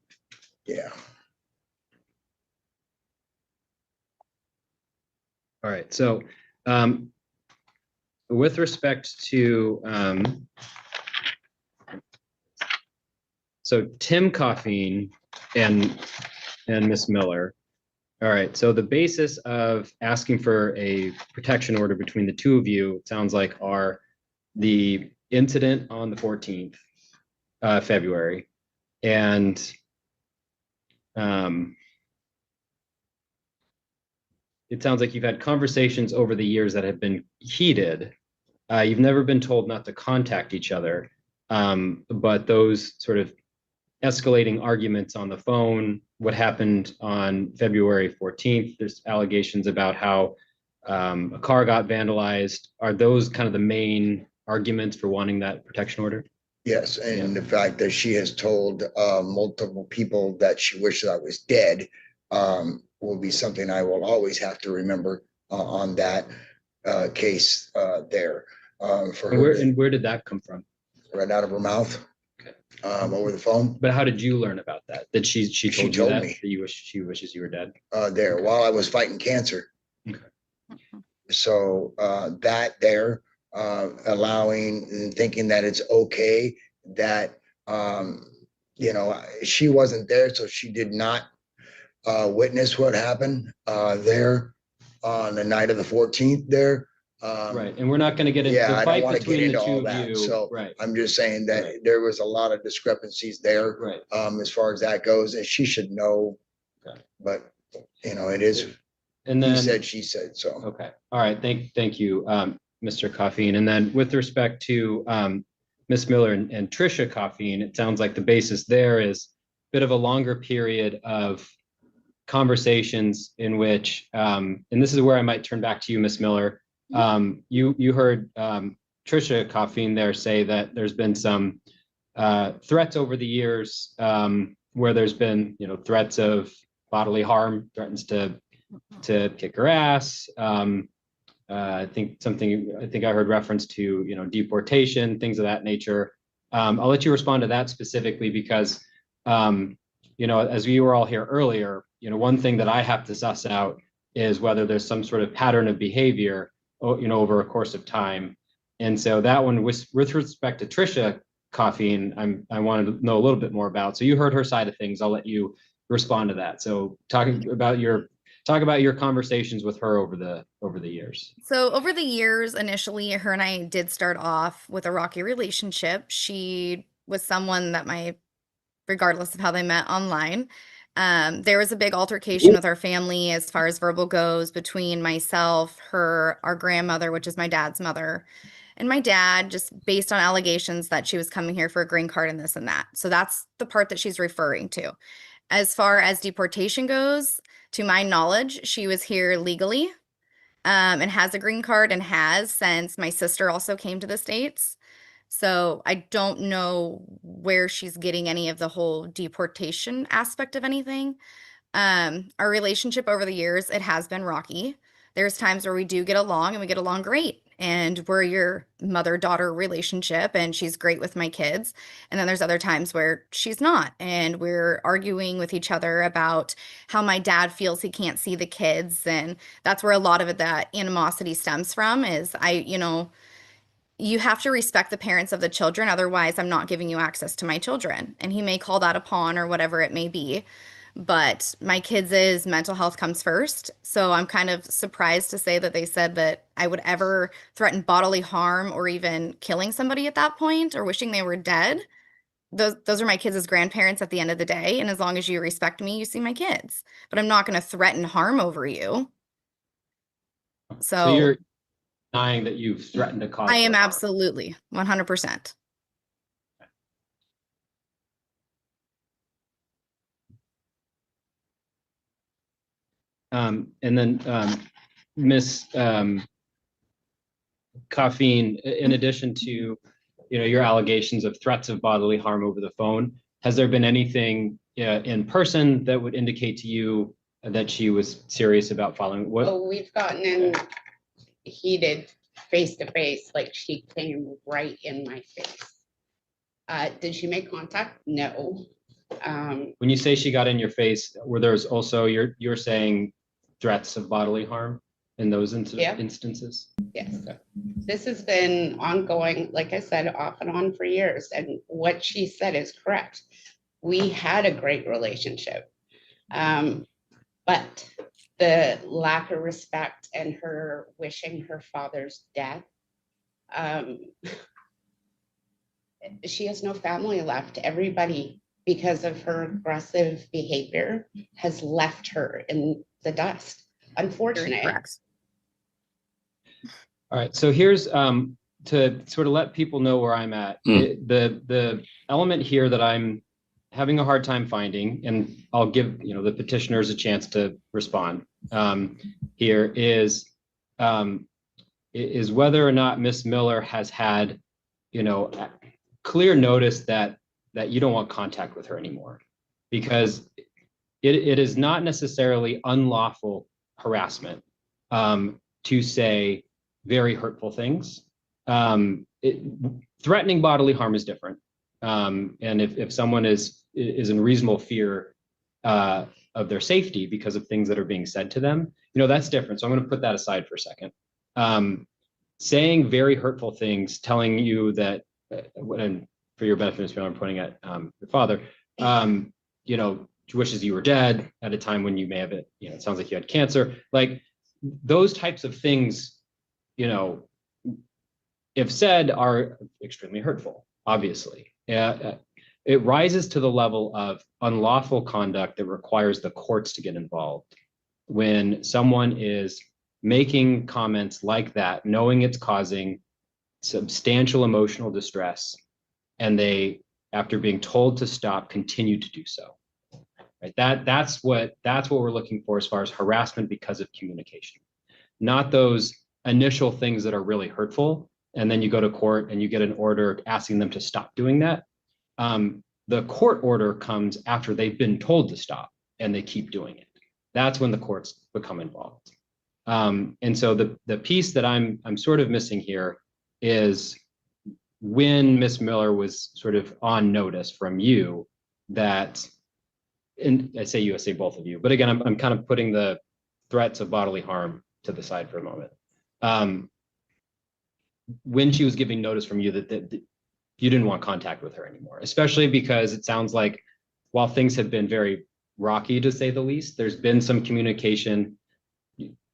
Speaker 10: Yeah.
Speaker 9: All right. So, with respect to so Tim Coffeen and Miss Miller. All right, so the basis of asking for a protection order between the two of you, it sounds like, are the incident on the 14th February, and it sounds like you've had conversations over the years that have been heated. You've never been told not to contact each other, but those sort of escalating arguments on the phone, what happened on February 14th, there's allegations about how a car got vandalized. Are those kind of the main arguments for wanting that protection order?
Speaker 10: Yes, and the fact that she has told multiple people that she wishes I was dead will be something I will always have to remember on that case there. For her,
Speaker 9: and where did that come from?
Speaker 10: Right out of her mouth. Over the phone.
Speaker 9: But how did you learn about that? Did she told you that,
Speaker 10: me
Speaker 9: that she wishes you were dead?
Speaker 10: There while I was fighting cancer.
Speaker 9: Okay.
Speaker 10: So that there allowing and thinking that it's okay that she wasn't there, so she did not witness what happened there on the night of the 14th there.
Speaker 9: Right, and we're not going to get into the
Speaker 10: I
Speaker 9: fight
Speaker 10: don't want to get
Speaker 9: between
Speaker 10: into
Speaker 9: the two
Speaker 10: all
Speaker 9: of
Speaker 10: that.
Speaker 9: you.
Speaker 10: So
Speaker 9: right.
Speaker 10: I'm just saying that
Speaker 9: Right.
Speaker 10: there was a lot of discrepancies there,
Speaker 9: Right.
Speaker 10: as far as that goes, and she should know.
Speaker 9: Okay.
Speaker 10: But it is.
Speaker 9: And then
Speaker 10: he said, she said. So
Speaker 9: okay, all right. Thank you, Mr. Coffeen. And then with respect to Miss Miller and Trisha Coffeen, it sounds like the basis there is a bit of a longer period of conversations in which, and this is where I might turn back to you, Miss Miller. You heard Trisha Coffeen there say that there's been some threats over the years where there's been, threats of bodily harm, threatens to kick her ass. I think I heard reference to, deportation, things of that nature. I'll let you respond to that specifically because, as we were all here earlier, one thing that I have to suss out is whether there's some sort of pattern of behavior, over a course of time. And so that one with respect to Trisha Coffeen, I wanted to know a little bit more about. So you heard her side of things. I'll let you respond to that. So talk about your conversations with her over the years.
Speaker 12: So over the years, initially, her and I did start off with a rocky relationship. She was someone that regardless of how they met online, There was a big altercation with our family as far as verbal goes between myself, her, our grandmother, which is my dad's mother, and my dad, just based on allegations that she was coming here for a green card and this and that. So that's the part that she's referring to. As far as deportation goes, to my knowledge, she was here legally, and has a green card and has since my sister also came to the States. So I don't know where she's getting any of the whole deportation aspect of anything. Our relationship over the years, it has been rocky. There's times where we do get along and we get along great. And we're your mother-daughter relationship, and she's great with my kids. And then there's other times where she's not. And we're arguing with each other about how my dad feels he can't see the kids. And that's where a lot of it, that animosity stems from, is you have to respect the parents of the children. Otherwise, I'm not giving you access to my children. And he may call that upon or whatever it may be. But my kids' mental health comes first. So I'm kind of surprised to say that they said that I would ever threaten bodily harm or even killing somebody at that point or wishing they were dead. Those are my kids' grandparents at the end of the day. And as long as you respect me, you see my kids. But I'm not going to threaten harm over you.
Speaker 9: So you're denying that you've threatened to cause
Speaker 12: I am
Speaker 9: harm.
Speaker 12: absolutely 100%.
Speaker 9: And then Miss Caffeine, in addition to your allegations of threats of bodily harm over the phone, has there been anything in person that would indicate to you that she was serious about following? What?
Speaker 11: Oh, we've gotten in heated face to face, like she came right in my face. Did she make contact? No.
Speaker 9: When you say she got in your face, were there's also you're saying threats of bodily harm in those instances?
Speaker 11: Yes. This has been ongoing, like I said, off and on for years. And what she said is correct. We had a great relationship. But the lack of respect and her wishing her father's death, she has no family left. Everybody, because of her aggressive behavior, has left her in the dust. Unfortunate.
Speaker 9: All right, so here's to sort of let people know where I'm at. The element here that I'm having a hard time finding, and I'll give the petitioners a chance to respond. Here is whether or not Miss Miller has had clear notice that you don't want contact with her anymore, because it is not necessarily unlawful harassment to say very hurtful things. Threatening bodily harm is different. And if someone is in reasonable fear of their safety because of things that are being said to them, that's different. So I'm going to put that aside for a second. Saying very hurtful things, telling you that, and for your benefit, Ms. Miller, I'm pointing at your father, she wishes you were dead at a time when you may have it sounds like you had cancer. Like those types of things, if said, are extremely hurtful, obviously. It rises to the level of unlawful conduct that requires the courts to get involved. When someone is making comments like that, knowing it's causing substantial emotional distress, and they, after being told to stop, continue to do so. Right? That's what we're looking for as far as harassment because of communication, not those initial things that are really hurtful, and then you go to court and you get an order asking them to stop doing that. The court order comes after they've been told to stop and they keep doing it. That's when the courts become involved. And so the piece that I'm sort of missing here is when Miss Miller was sort of on notice from you that, and I say you, I say both of you, but again, I'm kind of putting the threats of bodily harm to the side for a moment. When she was giving notice from you that you didn't want contact with her anymore, especially because it sounds like while things have been very rocky, to say the least, there's been some communication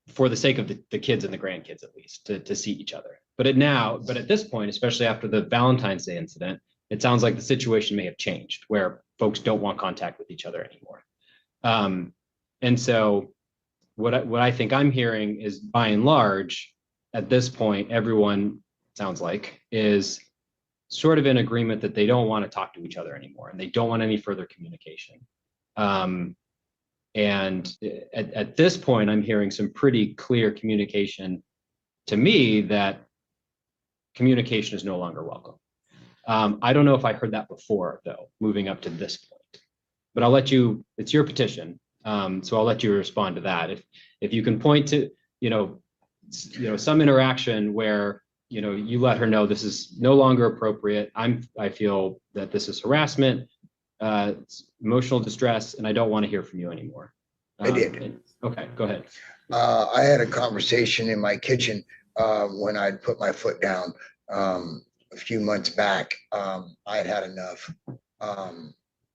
Speaker 9: for the sake of the kids and the grandkids, at least, to see each other. But at this point, especially after the Valentine's Day incident, it sounds like the situation may have changed where folks don't want contact with each other anymore. And so what I think I'm hearing is, by and large, at this point, everyone sounds like is sort of in agreement that they don't want to talk to each other anymore and they don't want any further communication. And at this point, I'm hearing some pretty clear communication to me that communication is no longer welcome. I don't know if I heard that before, though, moving up to this point, but I'll let you, it's your petition. So I'll let you respond to that. If you can point to, some interaction where, you let her know this is no longer appropriate. I feel that this is harassment, emotional distress, and I don't want to hear from you anymore.
Speaker 10: I did.
Speaker 9: Okay, go ahead.
Speaker 10: I had a conversation in my kitchen when I'd put my foot down a few months back. I had enough.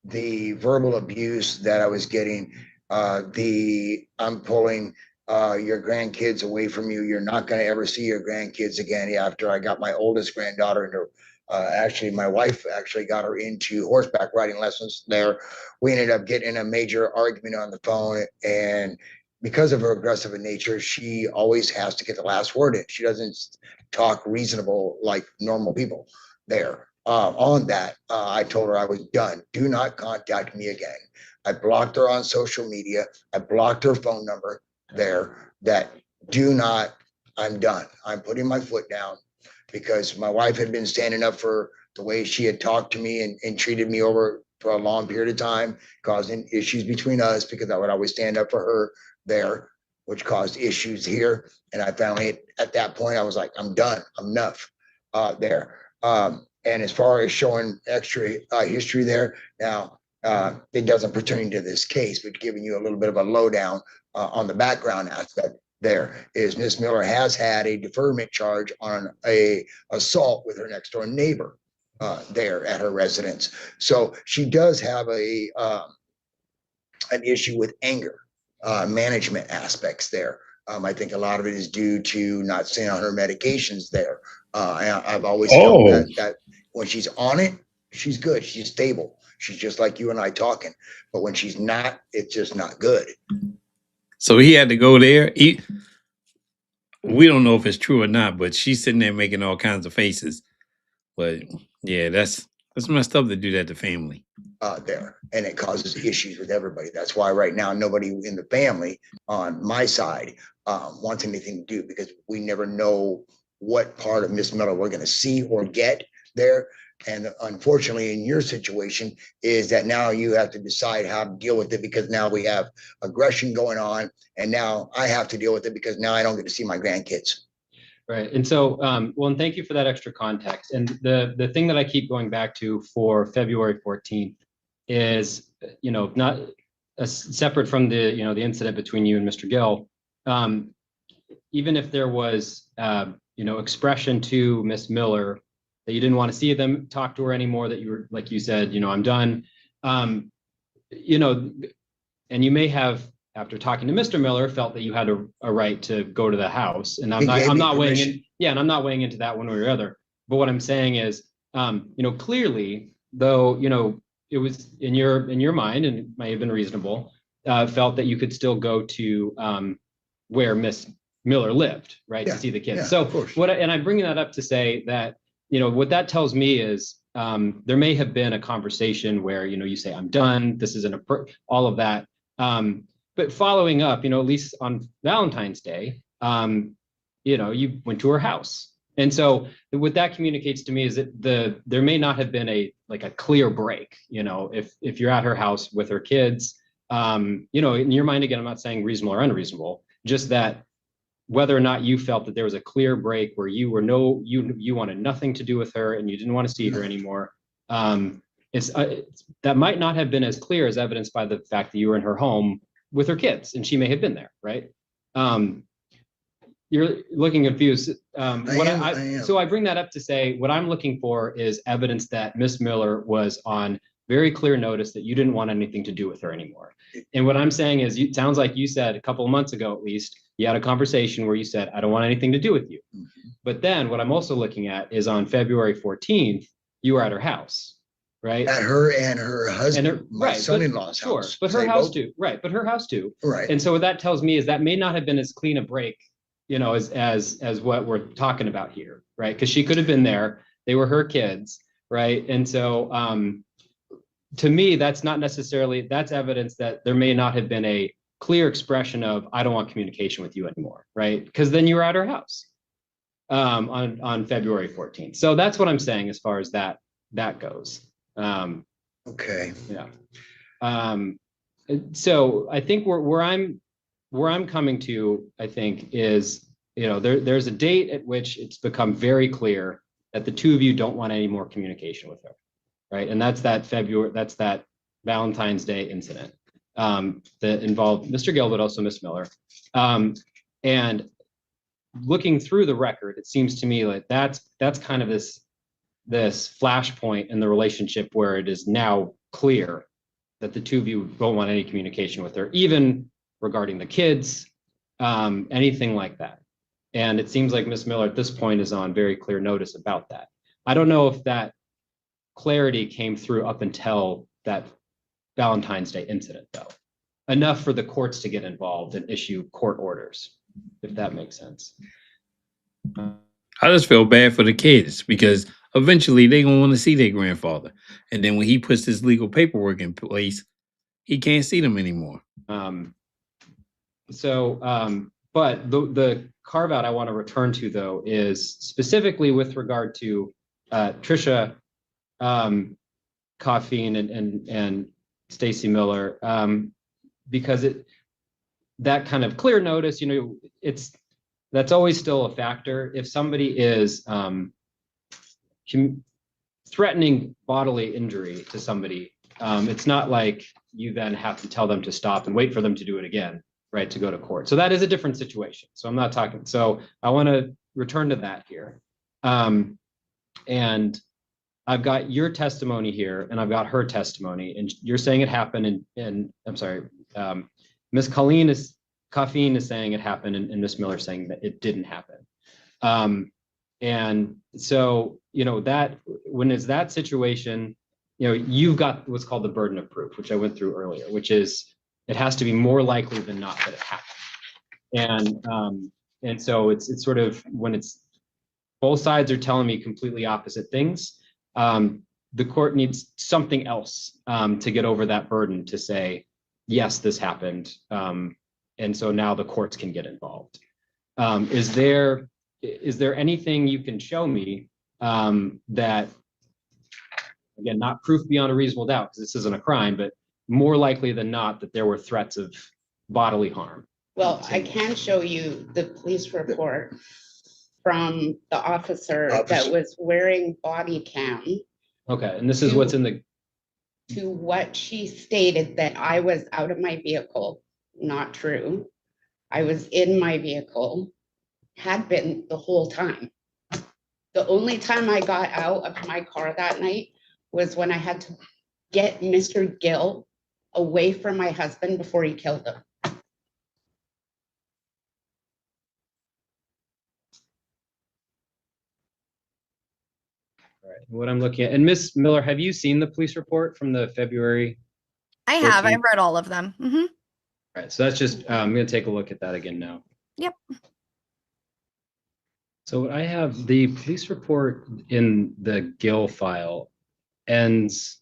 Speaker 10: The verbal abuse that I was getting, I'm pulling your grandkids away from you. You're not going to ever see your grandkids again. After I got my oldest granddaughter into, actually, my wife actually got her into horseback riding lessons there. We ended up getting in a major argument on the phone, and because of her aggressive nature, she always has to get the last word in. She doesn't talk reasonable like normal people there. On that, I told her I was done. Do not contact me again. I blocked her on social media. I blocked her phone number there. That do not, I'm done. I'm putting my foot down because my wife had been standing up for the way she had talked to me and treated me over for a long period of time, causing issues between us because I would always stand up for her there, which caused issues here. And I finally, at that point, I was like, I'm done. I'm enough there. And as far as showing extra history there, now it doesn't pertain to this case, but giving you a little bit of a lowdown on the background aspect there is Miss Miller has had a deferment charge on a assault with her next door neighbor there at her residence. So she does have a an issue with anger management aspects there. I think a lot of it is due to not staying on her medications there. I've always felt that when she's on it, she's good. She's stable. She's just like you and I talking. But when she's not, it's just not good.
Speaker 1: So he had to go there. We don't know if it's true or not, but she's sitting there making all kinds of faces. But yeah, that's messed up to do that to family.
Speaker 10: There, and it causes issues with everybody. That's why right now nobody in the family on my side wants anything to do, because we never know what part of Miss Miller we're going to see or get there. And unfortunately, in your situation, is that now you have to decide how to deal with it, because now we have aggression going on, and now I have to deal with it because now I don't get to see my grandkids.
Speaker 9: Right. And so, well, and thank you for that extra context. And the thing that I keep going back to for February 14th is, not separate from the, the incident between you and Mr. Gill. Even if there was, expression to Miss Miller that you didn't want to see them talk to her anymore, that you were, like you said, I'm done. And you may have, after talking to Mr. Miller, felt that you had a right to go to the house. And I'm not weighing in. Yeah, and I'm not weighing into that one way or the other. But what I'm saying is, clearly, though, it was in your mind, and it may have been reasonable, felt that you could still go to where Miss Miller lived, right, to see the kids. So and I'm bringing that up to say that, what that tells me is there may have been a conversation where, you say, I'm done, this isn't all of that. But following up, at least on Valentine's Day, you went to her house. And so what that communicates to me is that there may not have been a clear break, if you're at her house with her kids, in your mind, again, I'm not saying reasonable or unreasonable, just that whether or not you felt that there was a clear break where you wanted nothing to do with her and you didn't want to see her anymore. That might not have been as clear as evidenced by the fact that you were in her home with her kids and she may have been there, right? You're looking confused. So I bring that up to say what I'm looking for is evidence that Miss Miller was on very clear notice that you didn't want anything to do with her anymore. And what I'm saying is, it sounds like you said a couple of months ago, at least, you had a conversation where you said, I don't want anything to do with you. But then what I'm also looking at is on February 14th, you were at her house, right?
Speaker 10: At her and her husband,
Speaker 9: And her,
Speaker 10: my
Speaker 9: right,
Speaker 10: son-in-law's
Speaker 9: sure,
Speaker 10: house.
Speaker 9: but her
Speaker 10: They
Speaker 9: house
Speaker 10: both-
Speaker 9: too, right? But her house too,
Speaker 10: Right.
Speaker 9: And so what that tells me is that may not have been as clean a break, you know, as what we're talking about here, right? Because she could have been there. They were her kids, right? And so, to me, that's not necessarily, that's evidence that there may not have been a clear expression of I don't want communication with you anymore, right? Because then you were at her house on February 14th. So that's what I'm saying as far as that goes.
Speaker 10: Okay.
Speaker 9: Yeah. So I think where I'm coming to, I think, is, you know, there's a date at which it's become very clear that the two of you don't want any more communication with her, right? And that's that Valentine's Day incident that involved Mr. Gill, but also Miss Miller. And looking through the record, it seems to me like that's kind of this flashpoint in the relationship where it is now clear that the two of you don't want any communication with her, even regarding the kids, anything like that. And it seems like Miss Miller at this point is on very clear notice about that. I don't know if that clarity came through up until that Valentine's Day incident, though. Enough for the courts to get involved and issue court orders, if that makes sense.
Speaker 1: I just feel bad for the kids because eventually they're going to want to see their grandfather. And then when he puts this legal paperwork in place, he can't see them anymore.
Speaker 9: But the carve out I want to return to, though, is specifically with regard to Trisha Coffeen and Stacy Miller, because that kind of clear notice, you know, that's always still a factor. If somebody is threatening bodily injury to somebody, it's not like you then have to tell them to stop and wait for them to do it again, right, to go to court. So that is a different situation. So I'm not talking, so I want to return to that here. And I've got your testimony here and I've got her testimony, and you're saying it happened, and I'm sorry, Miss Coffeen is saying it happened, and Miss Miller saying that it didn't happen. And so, you know, that when it's that situation, you know, you've got what's called the burden of proof, which I went through earlier, which is it has to be more likely than not that it happened. And so it's sort of when it's both sides are telling me completely opposite things, the court needs something else to get over that burden to say, yes, this happened. And so now the courts can get involved. Is there anything you can show me that, again, not proof beyond a reasonable doubt, because this isn't a crime, but more likely than not that there were threats of bodily harm?
Speaker 11: Well, I can show you the police report from the officer that was wearing body cam.
Speaker 9: Okay, and this is what's in the...
Speaker 11: To what she stated, that I was out of my vehicle. Not true. I was in my vehicle, had been the whole time. The only time I got out of my car that night was when I had to get Mr. Gill away from my husband before he killed him.
Speaker 9: Right. What I'm looking at, and Miss Miller, have you seen the police report from the February?
Speaker 12: I have.
Speaker 9: 14th?
Speaker 12: I've read all of them. Mm-hmm.
Speaker 9: All right, so that's just, I'm going to take a look at that again now.
Speaker 12: Yep.
Speaker 9: So I have the police report in the Gill file ends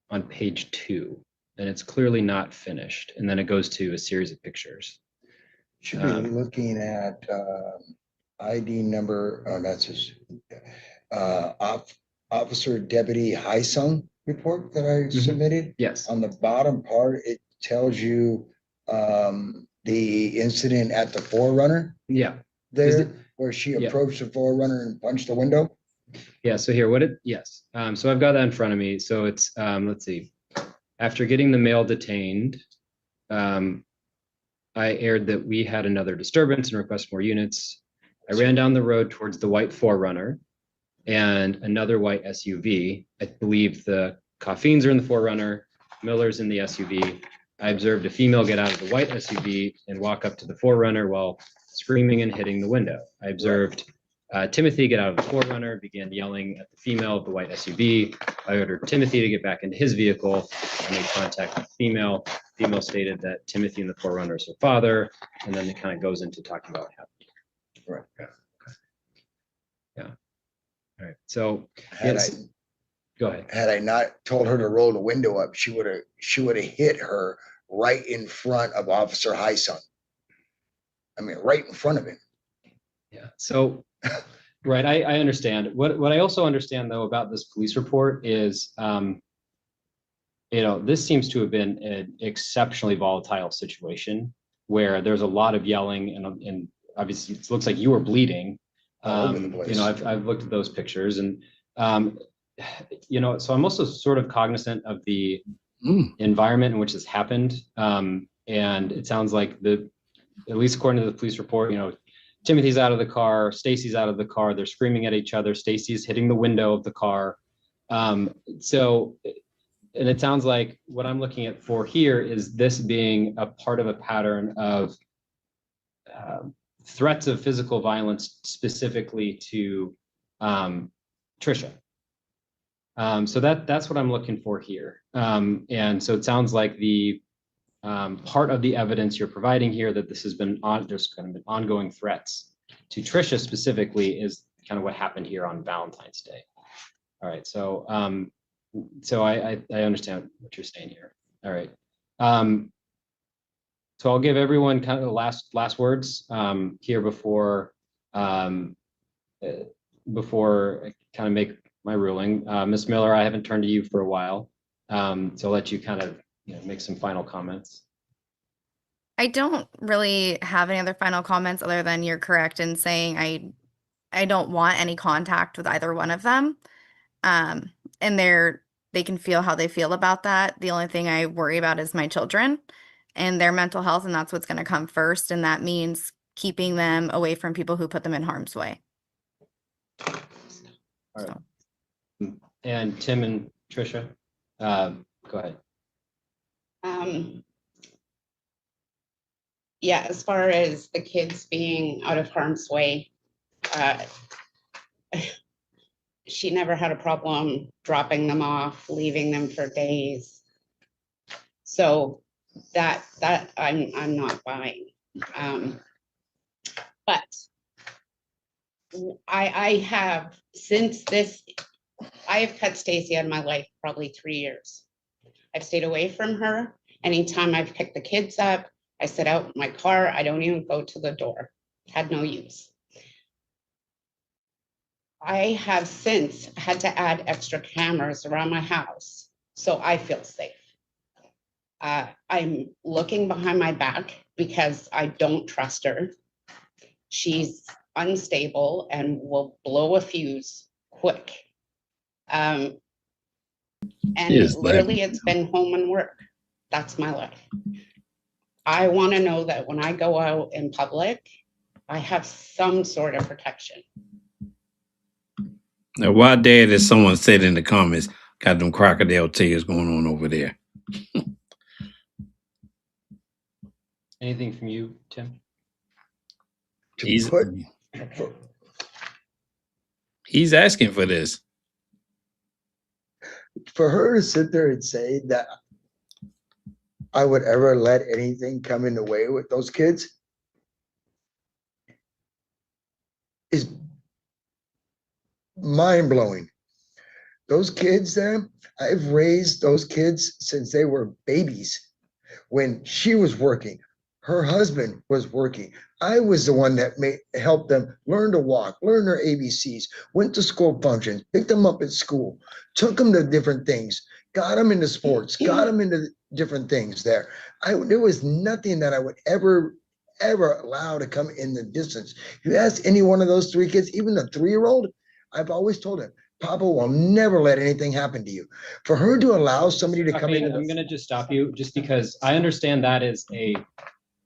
Speaker 9: on page 2, and it's clearly not finished. And then it goes to a series of pictures.
Speaker 10: Should be looking at ID number, oh, that's his Officer Deputy Haisung report that I submitted.
Speaker 9: Yes.
Speaker 10: On the bottom part, it tells you the incident at the Forerunner.
Speaker 9: Yeah.
Speaker 10: There, where she approached the Forerunner and punched the window.
Speaker 9: Yeah, so here, yes. So I've got that in front of me. So it's, let's see. After getting the male detained, I aired that we had another disturbance and request more units. I ran down the road towards the white Forerunner and another white SUV. I believe the Coffeens are in the Forerunner, Miller's in the SUV. I observed a female get out of the white SUV and walk up to the Forerunner while screaming and hitting the window. I observed Timothy, get out of the forerunner, began yelling at the female of the white SUV. I ordered Timothy to get back into his vehicle. I made contact with the female. Female stated that Timothy and the forerunner is her father, and then it kind of goes into talking about what happened. Right. Yeah. Okay. Yeah. All right. So go ahead.
Speaker 10: Had I not told her to roll the window up, she would have hit her right in front of Officer Hyson. I mean, right in front of him.
Speaker 9: Yeah. So, right. I understand. What I also understand though about this police report is, this seems to have been an exceptionally volatile situation where there's a lot of yelling and obviously it looks like you were bleeding.
Speaker 10: All over the place.
Speaker 9: I've looked at those pictures and, so I'm also sort of cognizant of the environment in which this happened. And it sounds like at least according to the police report, Timothy's out of the car, Stacy's out of the car, they're screaming at each other, Stacy's hitting the window of the car. And it sounds like what I'm looking at for here is this being a part of a pattern of threats of physical violence specifically to Trisha. So that's what I'm looking for here. And so it sounds like the part of the evidence you're providing here that this has been there's kind of been ongoing threats to Trisha specifically is kind of what happened here on Valentine's Day. All right, so I understand what you're saying here. All right, so I'll give everyone kind of the last words here before I kind of make my ruling. Ms. Miller, I haven't turned to you for a while, so I'll let you kind of make some final comments.
Speaker 12: I don't really have any other final comments other than you're correct in saying I don't want any contact with either one of them. And they can feel how they feel about that. The only thing I worry about is my children and their mental health, and that's what's going to come first. And that means keeping them away from people who put them in harm's way.
Speaker 9: All right. So. And Tim and Trisha, go ahead.
Speaker 11: Yeah, as far as the kids being out of harm's way, she never had a problem dropping them off, leaving them for days. So that I'm not buying. But I have cut Stacy out of my life probably 3 years. I've stayed away from her. Anytime I've picked the kids up, I sit out in my car. I don't even go to the door. Had no use. I have since had to add extra cameras around my house so I feel safe. I'm looking behind my back because I don't trust her. She's unstable and will blow a fuse quick. And literally it's been home and work. That's my life. I want to know that when I go out in public, I have some sort of protection.
Speaker 1: Now, why dare did someone said in the comments, got them crocodile tears going on over there?
Speaker 9: Anything from you, Tim?
Speaker 1: He's asking for this.
Speaker 10: For her to sit there and say that I would ever let anything come in the way with those kids is mind-blowing. Those kids there, I've raised those kids since they were babies. When she was working, her husband was working. I was the one that helped them learn to walk, learn their ABCs, went to school functions, picked them up at school, took them to different things, got them into sports, got them into different things there. There was nothing that I would ever allow to come in the distance. You ask any one of those three kids, even the 3-year-old, I've always told him, Papa will never let anything happen to you. For her to allow somebody to come in.
Speaker 9: I'm going to just stop you just because I understand that is a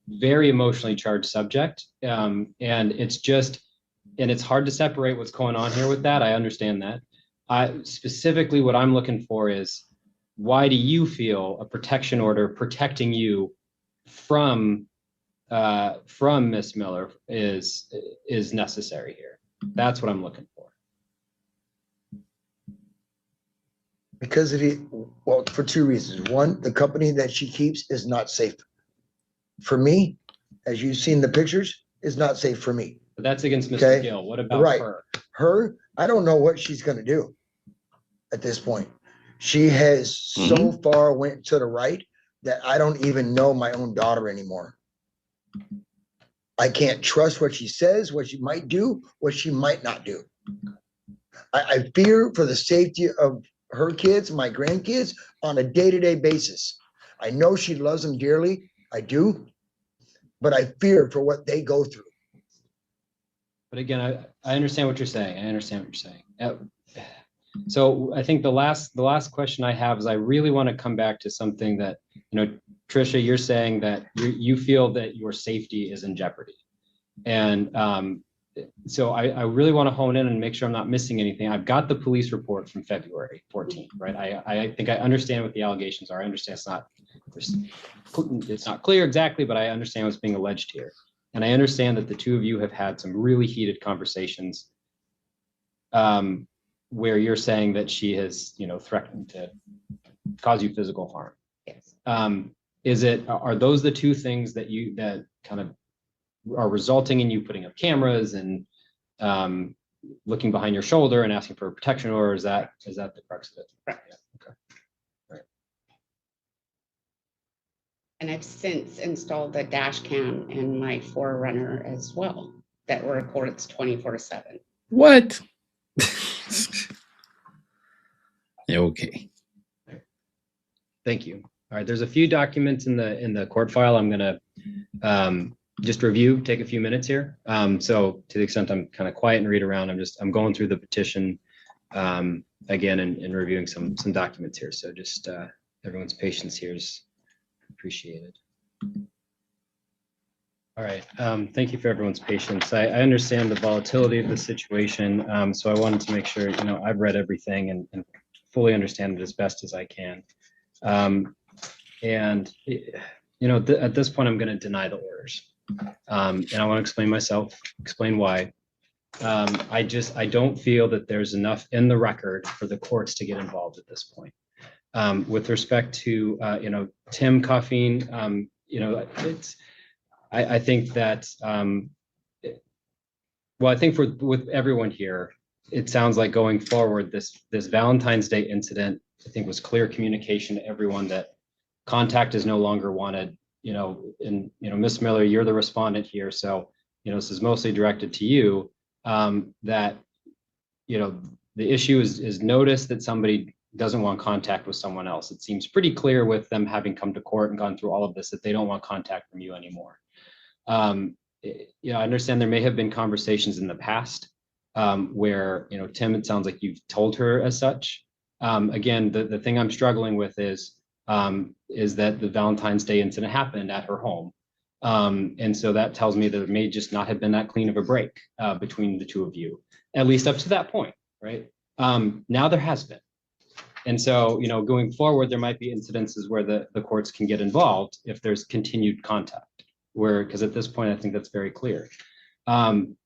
Speaker 9: very emotionally charged subject. And it's hard to separate what's going on here with that. I understand that. Specifically, what I'm looking for is, why do you feel a protection order protecting you from Miss Miller is necessary here? That's what I'm looking for.
Speaker 10: Because of it, well, for two reasons. One, the company that she keeps is not safe. For me, as you've seen the pictures, is not safe for me.
Speaker 9: But that's against Mr.
Speaker 10: Okay.
Speaker 9: Gill. What about
Speaker 10: Right.
Speaker 9: her?
Speaker 10: Her, I don't know what she's gonna do at this point. She has so far went to the right that I don't even know my own daughter anymore. I can't trust what she says, what she might do, what she might not do. I fear for the safety of her kids, my grandkids, on a day-to-day basis. I know she loves them dearly. I do. But I fear for what they go through.
Speaker 9: But again, I understand what you're saying. I understand what you're saying. So I think the last question I have is I really want to come back to something that, Tricia, you're saying that you feel that your safety is in jeopardy. And so I really want to hone in and make sure I'm not missing anything. I've got the police report from February 14th, right? I think I understand what the allegations are. I understand it's not clear exactly, but I understand what's being alleged here. And I understand that the two of you have had some really heated conversations where you're saying that she has, threatened to cause you physical harm.
Speaker 11: Yes.
Speaker 9: Are those the two things that kind of are resulting in you putting up cameras and looking behind your shoulder and asking for a protection order? Is that the crux of it?
Speaker 11: Right.
Speaker 9: Yeah. Okay. Right.
Speaker 11: And I've since installed the dash cam in my Forerunner as well that records 24/7.
Speaker 1: What? Okay.
Speaker 9: Thank you. All right. There's a few documents in the court file I'm going to just review, take a few minutes here. So to the extent I'm kind of quiet and read around, I'm going through the petition again and reviewing some documents here. So just everyone's patience here is appreciated. All right. Thank you for everyone's patience. I understand the volatility of the situation. So I wanted to make sure, I've read everything and fully understand it as best as I can. At this point, I'm going to deny the orders. And I want to explain myself, explain why. I don't feel that there's enough in the record for the courts to get involved at this point. With respect to, Tim Coffeen, I think that, I think with everyone here, it sounds like going forward, this Valentine's Day incident, I think was clear communication to everyone that contact is no longer wanted. Ms. Miller, you're the respondent here. So, this is mostly directed to you, that, the issue is notice that somebody doesn't want contact with someone else. It seems pretty clear with them having come to court and gone through all of this, that they don't want contact from you anymore. I understand there may have been conversations in the past where, Tim, it sounds like you've told her as such. Again, the thing I'm struggling with is that the Valentine's Day incident happened at her home. And so that tells me that it may just not have been that clean of a break between the two of you, at least up to that point, right? Now there has been. And so, going forward, there might be incidences where the courts can get involved if there's continued contact, because at this point, I think that's very clear. Tricia,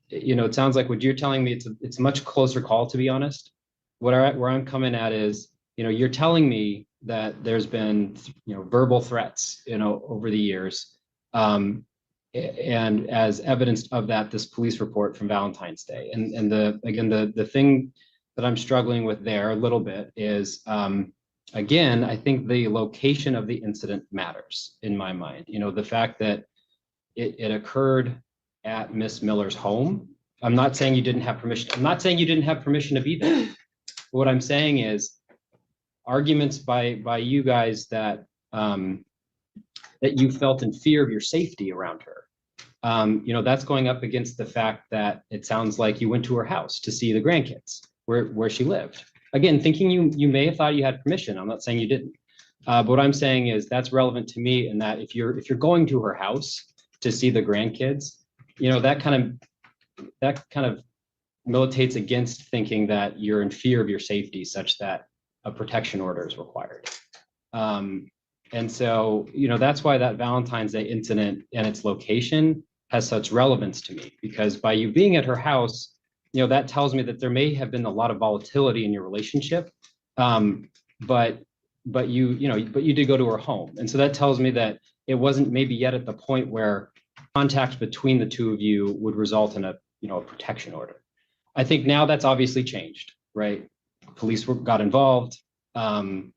Speaker 9: it sounds like what you're telling me, it's a much closer call, to be honest. Where I'm coming at is, you're telling me that there's been, verbal threats, over the years. And as evidence of that, this police report from Valentine's Day. And the thing that I'm struggling with there a little bit is, again, I think the location of the incident matters in my mind. The fact that it occurred at Miss Miller's home. I'm not saying you didn't have permission. I'm not saying you didn't have permission to be there. What I'm saying is arguments by you guys that that you felt in fear of your safety around her. That's going up against the fact that it sounds like you went to her house to see the grandkids where she lived. Again, thinking you may have thought you had permission. I'm not saying you didn't. But what I'm saying is that's relevant to me in that if you're going to her house to see the grandkids, that kind of militates against thinking that you're in fear of your safety such that a protection order is required. And so, that's why that Valentine's Day incident and its location has such relevance to me, because by you being at her house, you know, that tells me that there may have been a lot of volatility in your relationship. But you did go to her home. And so that tells me that it wasn't maybe yet at the point where contact between the two of you would result in a protection order. I think now that's obviously changed, right? Police got involved. You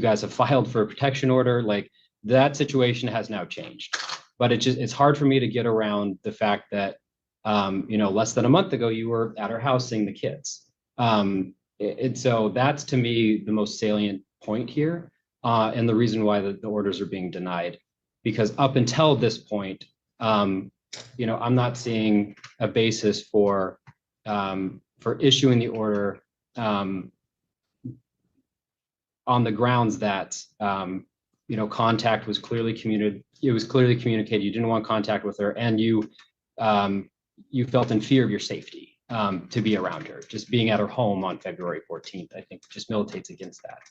Speaker 9: guys have filed for a protection order. Like, that situation has now changed. But it's hard for me to get around the fact that less than a month ago you were at her house seeing the kids. And so that's, to me, the most salient point here, and the reason why the orders are being denied. Because up until this point, I'm not seeing a basis for issuing the order on the grounds that contact was clearly communicated. It was clearly communicated you didn't want contact with her, and you felt in fear of your safety to be around her. Just being at her home on February 14th, I think, just militates against that.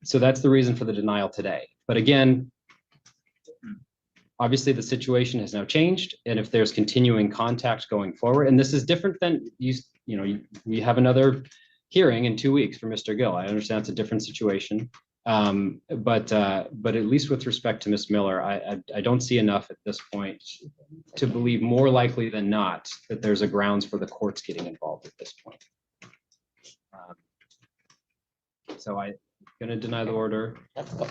Speaker 9: So that's the reason for the denial today. But again, obviously the situation has now changed, and if there's continuing contact going forward, and this is different than we have another hearing in 2 weeks for Mr. Gill. I understand it's a different situation. But at least with respect to Ms. Miller, I don't see enough at this point to believe, more likely than not, that there's a grounds for the courts getting involved at this point. So I'm going to deny the order.
Speaker 11: Let's go.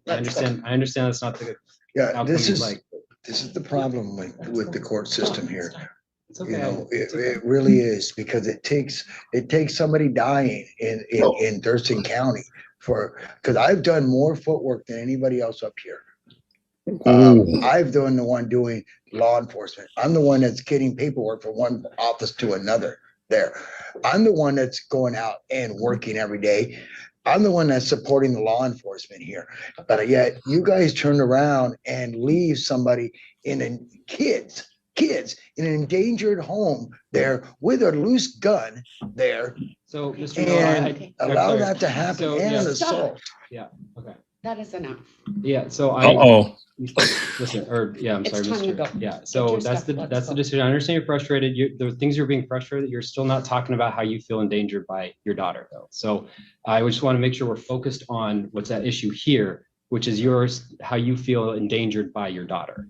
Speaker 9: I understand that's not the outcome
Speaker 10: this is
Speaker 9: like.
Speaker 10: This is the problem with the court system here.
Speaker 9: It's okay.
Speaker 10: It really is, because it takes somebody dying in Thurston County because I've done more footwork than anybody else up here. I've done the one doing law enforcement. I'm the one that's getting paperwork from one office to another there. I'm the one that's going out and working every day. I'm the one that's supporting the law enforcement here. But yet you guys turn around and leave somebody kids in an endangered home there with a loose gun there.
Speaker 9: So, Mr.
Speaker 10: And
Speaker 9: Miller,
Speaker 10: allow that to happen,
Speaker 9: So,
Speaker 10: and
Speaker 9: yeah.
Speaker 10: assault.
Speaker 9: Yeah. Okay.
Speaker 11: That is enough.
Speaker 9: Yeah. So listen, I'm
Speaker 11: It's
Speaker 9: sorry,
Speaker 11: time to
Speaker 9: Mr.
Speaker 11: go.
Speaker 9: Yeah. So that's the decision. I understand you're frustrated. The things you're being frustrated, you're still not talking about how you feel endangered by your daughter, though. So I just want to make sure we're focused on what's at issue here, which is how you feel endangered by your daughter.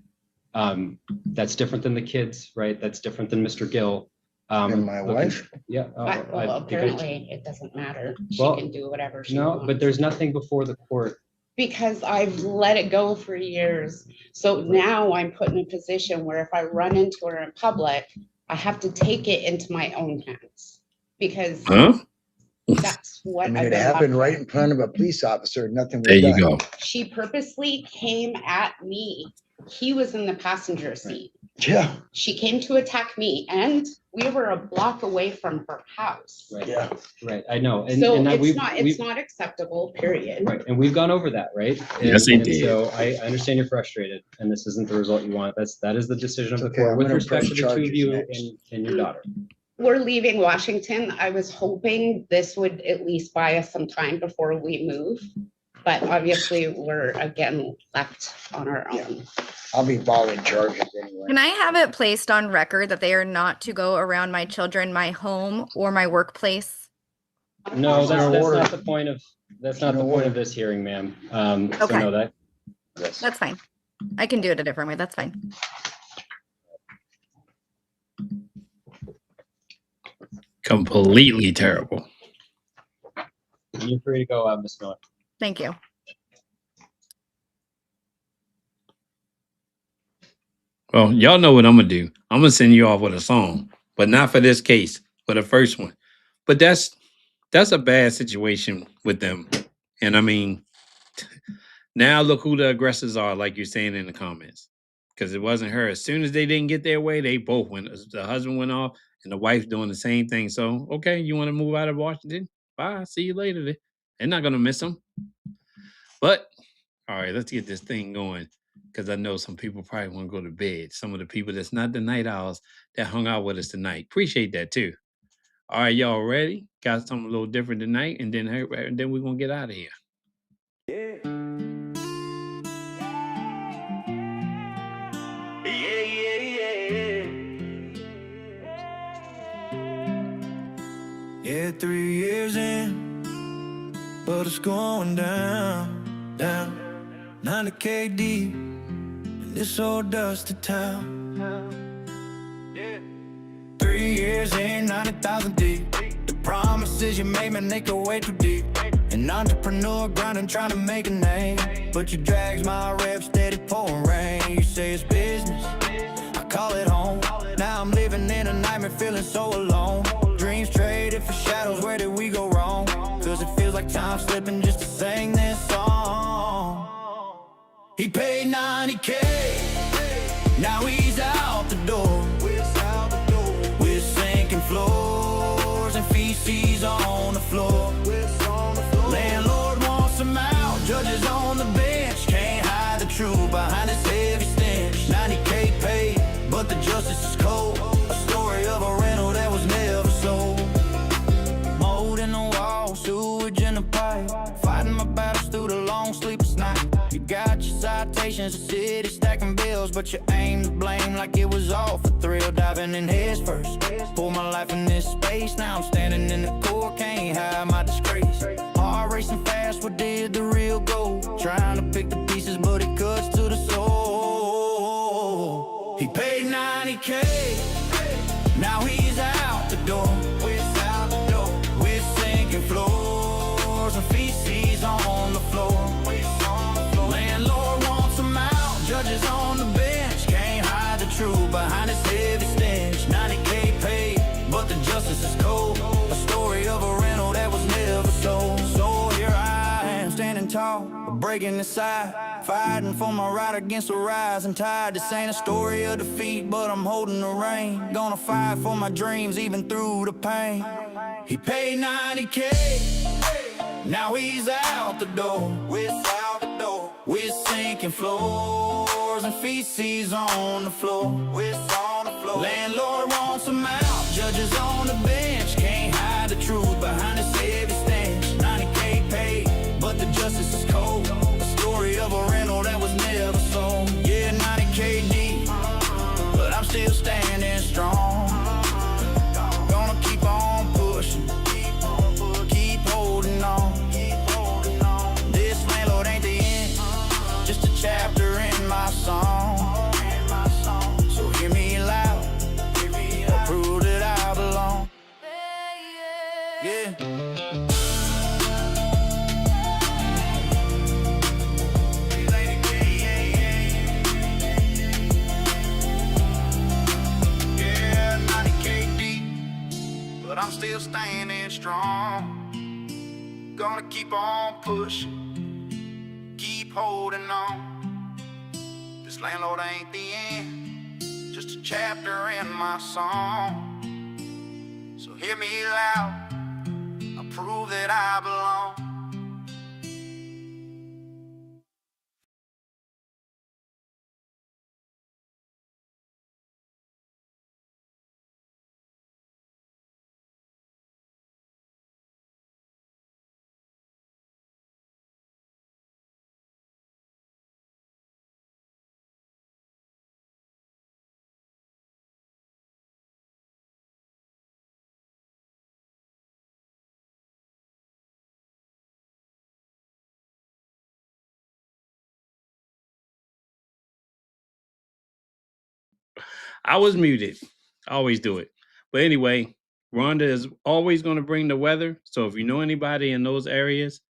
Speaker 9: That's different than the kids, right? That's different than Mr. Gill.
Speaker 10: And my wife?
Speaker 9: Yeah.
Speaker 11: Well, apparently it doesn't matter. She can do whatever she wants.
Speaker 9: No, but there's nothing before the court.
Speaker 11: Because I've let it go for years. So now I'm put in a position where if I run into her in public, I have to take it into my own hands, because that's what
Speaker 10: it happened right in front of a police officer. Nothing was
Speaker 1: there
Speaker 10: done.
Speaker 1: you go.
Speaker 11: She purposely came at me. He was in the passenger seat.
Speaker 10: Yeah.
Speaker 11: She came to attack me, and we were a block away from her house.
Speaker 9: Right.
Speaker 10: Yeah.
Speaker 9: Right. I know. And,
Speaker 11: So
Speaker 9: and
Speaker 11: it's not acceptable, period.
Speaker 9: Right. And we've gone over that, right?
Speaker 1: Yes, indeed.
Speaker 9: So I understand you're frustrated, and this isn't the result you want. That is the decision of the
Speaker 10: Okay,
Speaker 9: court
Speaker 10: I'm
Speaker 9: with
Speaker 10: gonna
Speaker 9: respect to
Speaker 10: press
Speaker 9: the two of you
Speaker 10: charges
Speaker 9: and your daughter.
Speaker 11: We're leaving Washington. I was hoping this would at least buy us some time before we move. But obviously we're again left on our own.
Speaker 10: I'll be following charges anyway.
Speaker 12: Can I have it placed on record that they are not to go around my children, my home, or my workplace?
Speaker 9: No, that's not the point of this hearing, ma'am.
Speaker 12: Okay.
Speaker 9: So no, yes.
Speaker 12: That's fine. I can do it a different way. That's fine.
Speaker 1: Completely terrible.
Speaker 9: You're free to go, Ms. Miller.
Speaker 12: Thank you.
Speaker 1: Well, y'all know what I'm gonna do. I'm gonna send you off with a song, but not for this case, for the first one. But that's a bad situation with them. And I mean, now look who the aggressors are, like you're saying in the comments. Because it wasn't her. As soon as they didn't get their way, they both went. The husband went off, and the wife's doing the same thing. So, okay, you want to move out of Washington? Bye. See you later. They're not gonna miss them. But all right, let's get this thing going. Because I know some people probably want to go to bed. Some of the people that's not the night owls that hung out with us tonight. Appreciate that too. All right, y'all ready? Got something a little different tonight, and then we're gonna get out of here. Yeah.
Speaker 13: Yeah, 3 years in, but it's going down, down. 90K deep in this old dusty town. 3 years in, 90,000 deep. The promises you made, man, they go way too deep. An entrepreneur grinding, trying to make a name, but you drags my rep, steady pouring rain. You say it's business, I call it home. Now I'm living in a nightmare, feeling so alone. Dreams traded for shadows, where did we go wrong? Cause it feels like time slipping just to sing this song. He paid 90K, now he's out the door. We're sinking floors and feces on the floor. Landlord wants him out, judges on the bench. Can't hide the truth behind this heavy stench. 90K paid, but the justice is cold. A story of a rental that was never sold. Mold in the wall, sewage in the pipe. Fighting my battles through the long sleepless night. You got your citations, the city stacking bills, but you aim to blame like it was all for thrill. Diving in heads first, pour my life in this space. Now I'm standing in the court, can't hide my disgrace. Heart racing fast, what did the real go? Trying to pick the pieces, but it cuts to the soul. He paid 90K, now he's out the door. We're sinking floors and feces on the floor. Landlord wants him out, judges on the bench. Can't hide the truth behind this heavy stench. 90K paid, but the justice is cold. A story of a rental that was never sold. So here I am, standing tall, breaking the side, fighting for my right against the rising tide. This ain't a story of defeat, but I'm holding the rein. Gonna fight for my dreams even through the pain. He paid 90K, now he's out the door. We're sinking floors and feces on the floor. Landlord wants him out, judges on the bench. Can't hide the truth behind this heavy stench. 90K paid, but the justice is cold. A story of a rental that was never sold. Yeah, 90K deep, but I'm still standing strong. Gonna keep on pushing, keep holding on. This landlord ain't the end, just a chapter in my song. So hear me loud, prove that I belong. Yeah. Yeah, 90K deep, but I'm still standing strong. Gonna keep on pushing, keep holding on. This landlord ain't the end, just a chapter in my song. So hear me loud, I'll prove that I belong.
Speaker 1: I was muted. I always do it. But anyway, Rhonda is always going to bring the weather. So if you know anybody in those areas,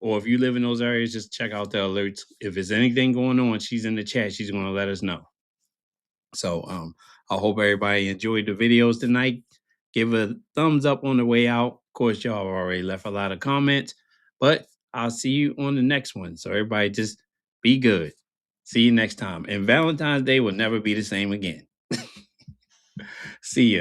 Speaker 1: or if you live in those areas, just check out the alerts. If there's anything going on, she's in the chat. She's going to let us know. So I hope everybody enjoyed the videos tonight. Give a thumbs up on the way out. Of course, y'all already left a lot of comments, but I'll see you on the next one. So everybody just be good. See you next time. And Valentine's Day will never be the same again. See ya.